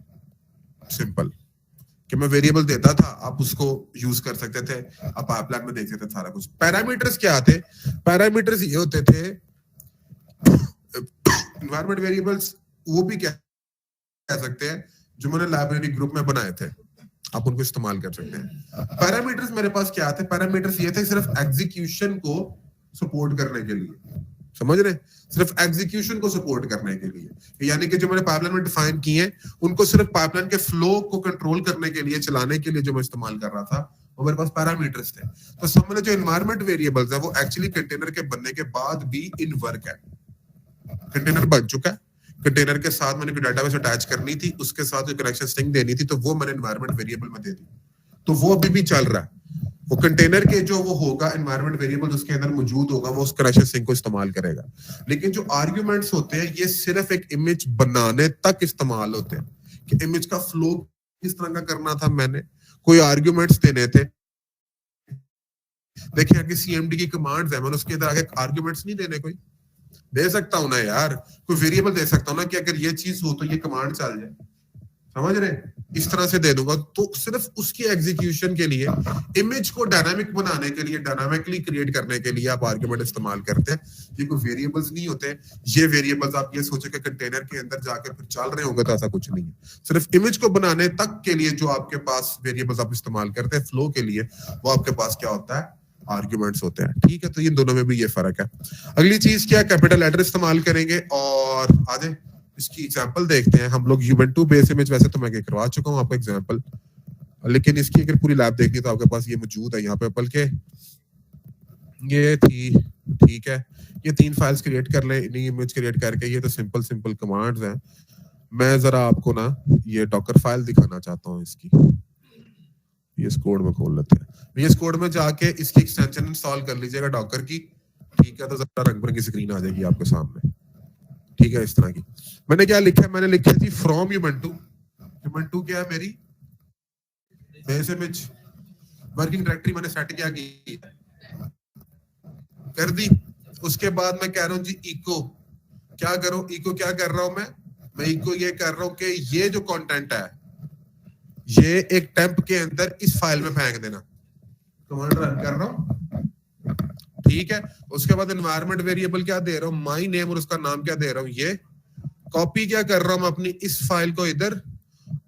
सिंपल, कि मैं वेरिएबल देता था, आप उसको यूज कर सकते थे, आप पाइपलाइन में देख सकते थे सारा कुछ। पैरामीटर्स क्या थे? पैरामीटर्स ये होते थे, एनवायरनमेंट वेरिएबल्स वो भी कह सकते हैं जो मैंने लाइब्रेरी ग्रुप में बनाए थे, आप उनको इस्तेमाल कर सकते हैं। पैरामीटर्स मेरे पास क्या थे? पैरामीटर्स ये थे सिर्फ एग्जीक्यूशन को सपोर्ट करने के लिए, समझ रहे, सिर्फ एग्जीक्यूशन को सपोर्ट करने के लिए। यानी कि जो मैंने पाइपलाइन में डिफाइन किए हैं उनको सिर्फ पाइपलाइन के फ्लो को कंट्रोल करने के लिए, चलाने के लिए जो मैं इस्तेमाल कर रहा था, वो मेरे पास पैरामीटर्स थे। तो समझ, जो एनवायरनमेंट वेरिएबल्स है वो एक्चुअली कंटेनर के बनने के बाद भी इन वर्क है। कंटेनर बन चुका है, कंटेनर के साथ मैंने डेटाबेस अटैच करनी थी, उसके साथ जो कनेक्शन स्ट्रिंग देनी थी, तो वो मैंने एनवायरनमेंट वेरिएबल में दे दी, तो वो अभी भी चल रहा है। वो कंटेनर के जो वो होगा एनवायरनमेंट वेरिएबल उसके अंदर मौजूद होगा, वो उस कनेक्शन स्ट्रिंग को इस्तेमाल करेगा। लेकिन जो आर्ग्यूमेंट्स होते हैं ये सिर्फ एक इमेज बनाने तक इस्तेमाल होते हैं, कि इमेज का फ्लो किस तरह का करना था, मैंने कोई आर्ग्यूमेंट्स देने थे। देखिए कि सीएमडी की कमांड्स है, मैंने उसके अंदर आगे आर्ग्यूमेंट्स नहीं देने, कोई दे सकता हूं ना यार, कोई वेरिएबल दे सकता हूं ना कि अगर ये चीज हो तो ये कमांड चल जाए, समझ रहे, इस तरह से दे दूंगा। तो सिर्फ उसकी एग्जीक्यूशन के लिए, इमेज को डायनामिक बनाने के लिए, डायनामिकली क्रिएट करने के लिए आप आर्गुमेंट इस्तेमाल करते हैं। ये कोई वेरिएबल्स नहीं होते, ये वेरिएबल्स आप ये सोचे कि कंटेनर के अंदर जाकर फिर चल रहे होंगे, तो ऐसा कुछ नहीं है। सिर्फ इमेज को बनाने तक के लिए जो आपके पास वेरिएबल्स आप इस्तेमाल करते हैं फ्लो के लिए, वो आपके पास क्या होता है, आर्ग्यूमेंट्स होते हैं। ठीक है, तो इन दोनों में भी ये फर्क है। अगली चीज क्या, कैपिटल लेटर इस्तेमाल करेंगे। और आगे इसकी एग्जांपल देखते हैं हम लोग। Ubuntu बेस इमेज वैसे तो मैं करवा चुका हूं आपको एग्जांपल, लेकिन इसकी अगर पूरी लैब देखनी तो आपके पास ये मौजूद है यहाँ पे, बल्कि ये थी, ठीक है। ये 3 फाइल्स क्रिएट कर ले, इन्हीं इमेज क्रिएट करके। ये तो सिंपल कमांड्स हैं। मैं जरा आपको ना ये डॉकर फाइल दिखाना चाहता हूँ इसकी। ये इस कोड में खोल लेते हैं। ये इस कोड में जाके इसकी एक्सटेंशन इंस्टॉल कर लीजिएगा डॉकर की, ठीक है। तो जरा रंग बिरंगी स्क्रीन आ जाएगी आपके सामने, ठीक है, इस तरह की। मैंने क्या लिखा है, मैंने लिखी थी फ्रॉम यूबंटू। यूबंटू क्या है, मेरी बेस इमेज वर्किंग डायरेक्टरी मैंने सेट क्या की, कर दी। उसके बाद मैं कह रहा हूं जी इको, क्या करूं, इको क्या कर रहा हूं मैं इको ये कर रहा हूं कि ये जो कंटेंट है ये एक टेम्प के अंदर इस फाइल में फेंक देना। कमांड रन कर रहा हूं, ठीक है। उसके बाद एनवायरनमेंट वेरिएबल क्या दे रहा हूं, माई नेम, और उसका नाम क्या दे रहा हूं, ये कॉपी क्या कर रहा हूं अपनी इस फाइल को इधर,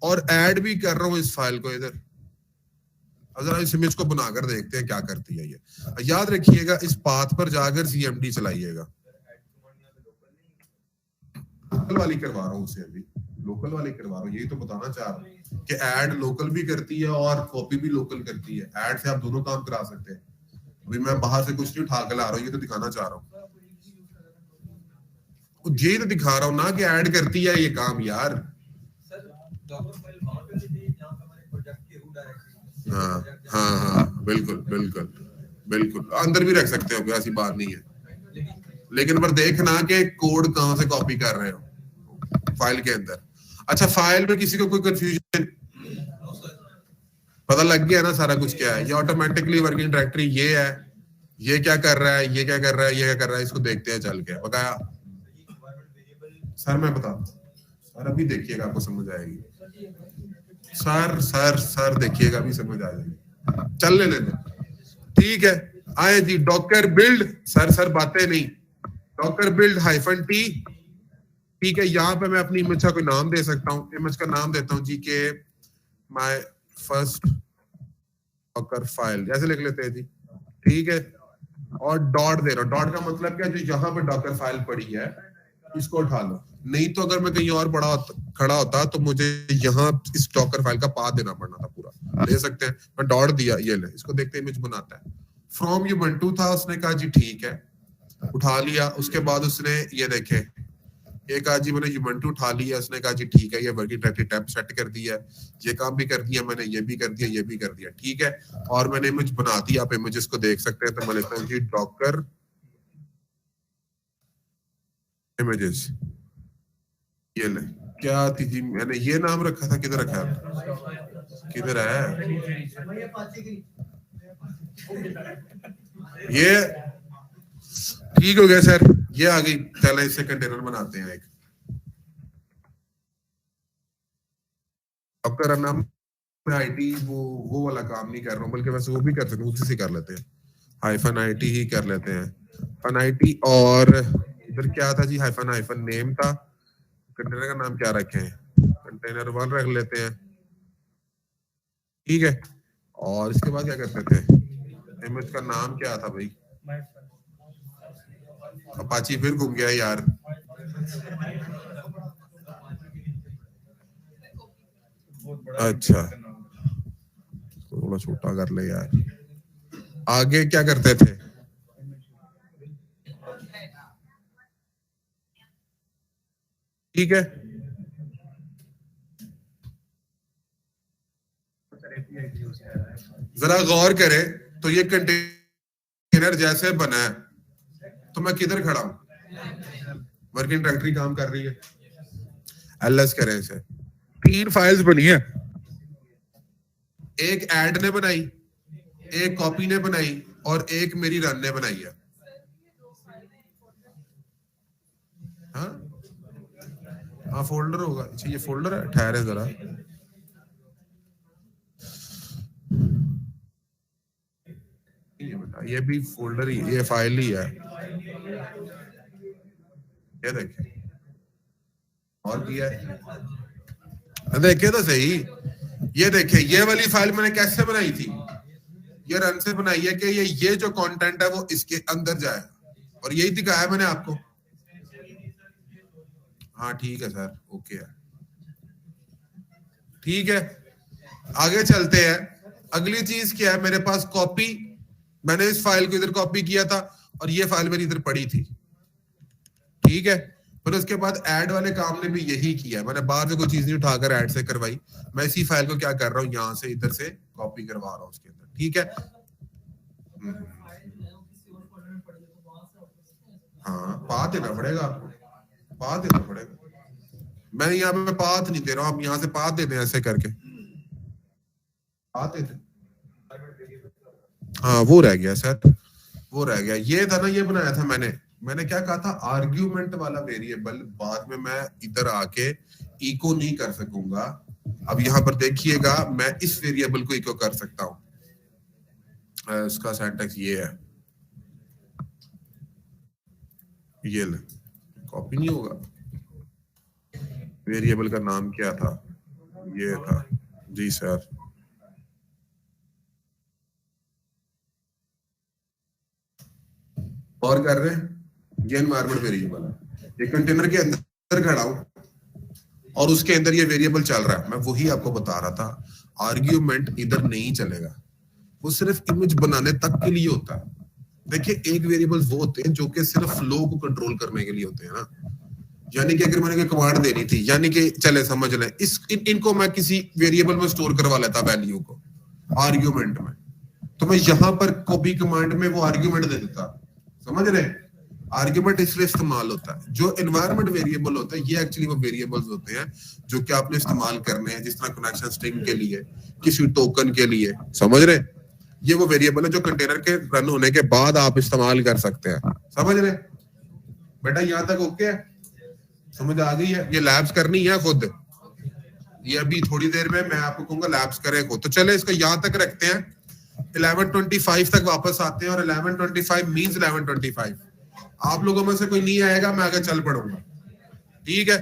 और ऐड भी कर रहा हूं इस फाइल को इधर। अब जरा इस इमेज को बनाकर देखते हैं क्या करती है ये। याद रखिएगा इस पाथ पर जाकर CMD चलाइएगा। लोकल वाली करवा रहा हूँ उसे, अभी लोकल वाली करवा रहा हूँ। यही तो बताना चाह रहा हूँ कि ऐड लोकल भी करती है और कॉपी भी लोकल करती है। ऐड से आप दोनों काम करा सकते हैं। अभी मैं बाहर से कुछ नहीं उठा के ला रहा हूँ, ये तो दिखाना चाह रहा हूँ। यही तो दिखा रहा हूँ ना कि ऐड करती है ये काम यार। हाँ, बिल्कुल अंदर भी रख सकते हो, ऐसी बात नहीं है। लेकिन पर देखना कि कोड कहां से कॉपी कर रहे हो फाइल के अंदर। अच्छा, फाइल में किसी को कोई कंफ्यूजन, पता लग गया ना सारा कुछ क्या है। ये ऑटोमेटिकली वर्किंग डायरेक्टरी ये है, ये क्या कर रहा है, ये क्या कर रहा है, ये क्या कर रहा है, इसको देखते हैं चल के। बताया सर, मैं बताता सर, अभी देखिएगा आपको समझ आएगी। सर देखिएगा, अभी समझ आ जाएगी। चल लेने दो, ठीक है। आए जी, डॉकर बिल्ड, सर बातें नहीं, डॉकर बिल्ड -t, ठीक है। यहाँ पे मैं अपनी इमेज का कोई नाम दे सकता हूँ। इमेज का नाम देता हूँ जी के माय फर्स्ट डॉकर फाइल, जैसे लिख लेते हैं जी, ठीक है। और डॉट दे रहा हूँ। डॉट का मतलब क्या, जो यहाँ पे डॉकर फाइल पड़ी है इसको उठा लो। नहीं तो अगर मैं कहीं और खड़ा होता तो मुझे यहाँ इस डॉकर फाइल का पाथ देना पड़ना था पूरा। ले सकते हैं, मैं डॉट दिया, ये ले, इसको देखते इमेज बनाता है। फ्रॉम यूबंटू था, उसने कहा जी ठीक है, उठा लिया। उसके बाद उसने ये देखे, एक आज जी मैंने यूबंटू उठा लिया, उसने कहा जी ठीक है, ये वर्किंग डायरेक्टरी टैब सेट कर दिया, ये काम भी कर दिया मैंने, ये भी कर दिया, ये भी कर दिया, ठीक है। और मैंने इमेज बना दी, आप इमेजेस को देख सकते हैं। तो मैं लिखता हूँ जी डॉकर इमेजेस, ये ले। क्या थी जी, मैंने ये नाम रखा था, किधर रखा है, किधर है ये, ठीक हो गया सर, ये आ गई। चलो इससे कंटेनर बनाते हैं एक। डॉक्टर नाम IT वो वाला काम नहीं कर रहा हूँ, बल्कि वैसे वो भी कर सकते हैं, उसी से कर लेते हैं। -IT ही कर लेते हैं, -IT। और इधर क्या था जी, हाइफन नेम था। कंटेनर का नाम क्या रखे हैं, कंटेनर 1 रख लेते हैं, ठीक है। और इसके बाद क्या करते थे, इमेज का नाम क्या था भाई, अपाची फिर घूम गया यार। अच्छा, थोड़ा छोटा कर ले यार। आगे क्या करते थे, ठीक है। जरा गौर करें तो ये कंटेनर जैसे बना है, तो मैं किधर खड़ा हूं, वर्किंग डायरेक्टरी काम कर रही है। LS करें इसे, 3 फाइल्स बनी है, एक ऐड ने बनाई, एक कॉपी ने बनाई, और एक मेरी रन ने बनाई है। हाँ फोल्डर होगा। अच्छा, ये फोल्डर है, ठहरे जरा, ये भी फोल्डर ही, ये फाइल ही है, ये देखे, और किया है, देखे तो सही। ये देखे, ये वाली फाइल मैंने कैसे बनाई थी, ये रन से बनाई है कि ये जो कंटेंट है वो इसके अंदर जाए, और यही दिखाया मैंने आपको। हाँ ठीक है सर, ओके है, ठीक है। आगे चलते हैं। अगली चीज क्या है मेरे पास, कॉपी मैंने इस फाइल को इधर कॉपी किया था और ये फाइल मेरी इधर पड़ी थी, ठीक है। फिर उसके बाद ऐड वाले काम ने भी यही किया, मैंने बाहर से कोई चीज नहीं उठाकर ऐड से करवाई, मैं इसी फाइल को क्या कर रहा हूँ यहाँ से इधर से कॉपी करवा रहा हूँ उसके अंदर, ठीक है। हाँ पाथ देना पड़ेगा आपको, पाथ देना पड़ेगा। मैं यहाँ पे पाथ नहीं दे रहा हूँ, आप यहाँ से पाथ दे दें ऐसे करके, पाथ दे दें। हाँ वो रह गया सर, वो रह गया। ये था ना, ये बनाया था मैंने क्या कहा था, आर्ग्यूमेंट वाला वेरिएबल बाद में मैं इधर आके इको नहीं कर सकूंगा। अब यहाँ पर देखिएगा मैं इस वेरिएबल को इको कर सकता हूं, इसका सिंटैक्स ये है, ये ले, कॉपी नहीं होगा। वेरिएबल का नाम क्या था, ये था जी सर, और कर रहे हैं, ये एनवायरमेंट वेरिएबल है, ये कंटेनर के अंदर खड़ा हूं और उसके अंदर ये वेरिएबल चल रहा है। मैं वही आपको बता रहा था, आर्ग्यूमेंट इधर नहीं चलेगा, वो सिर्फ इमेज बनाने तक के लिए होता है। देखिए एक वेरिएबल वो होते हैं जो कि सिर्फ फ्लो को कंट्रोल करने के लिए होते हैं ना, यानी कि अगर मैंने कोई कमांड देनी थी, यानी कि चले समझ लें इनको मैं किसी वेरिएबल में स्टोर करवा लेता वैल्यू को आर्ग्यूमेंट में, तो मैं यहाँ पर कॉपी कमांड में वो आर्ग्यूमेंट दे देता, समझ रहे। आर्ग्यूमेंट इसलिए इस्तेमाल होता है। जो एनवायरमेंट वेरिएबल होता है ये एक्चुअली वो वेरिएबल्स होते हैं जो कि आपने इस्तेमाल करने हैं, जिस तरह कनेक्शन स्ट्रिंग के लिए, किसी टोकन के लिए, समझ रहे। ये वो वेरिएबल है जो कंटेनर के रन होने के बाद आप इस्तेमाल कर सकते हैं, समझ रहे बेटा। यहाँ तक ओके है, समझ आ गई है। ये लैब्स करनी है खुद, ये अभी थोड़ी देर में मैं आपको कहूंगा लैब्स करें खुद। तो चले इसको यहाँ तक रखते हैं, 11:25 तक वापस आते हैं और 11:25 मींस 11:25। आप लोगों में से कोई नहीं आएगा, मैं आगे चल पड़ूंगा, ठीक है।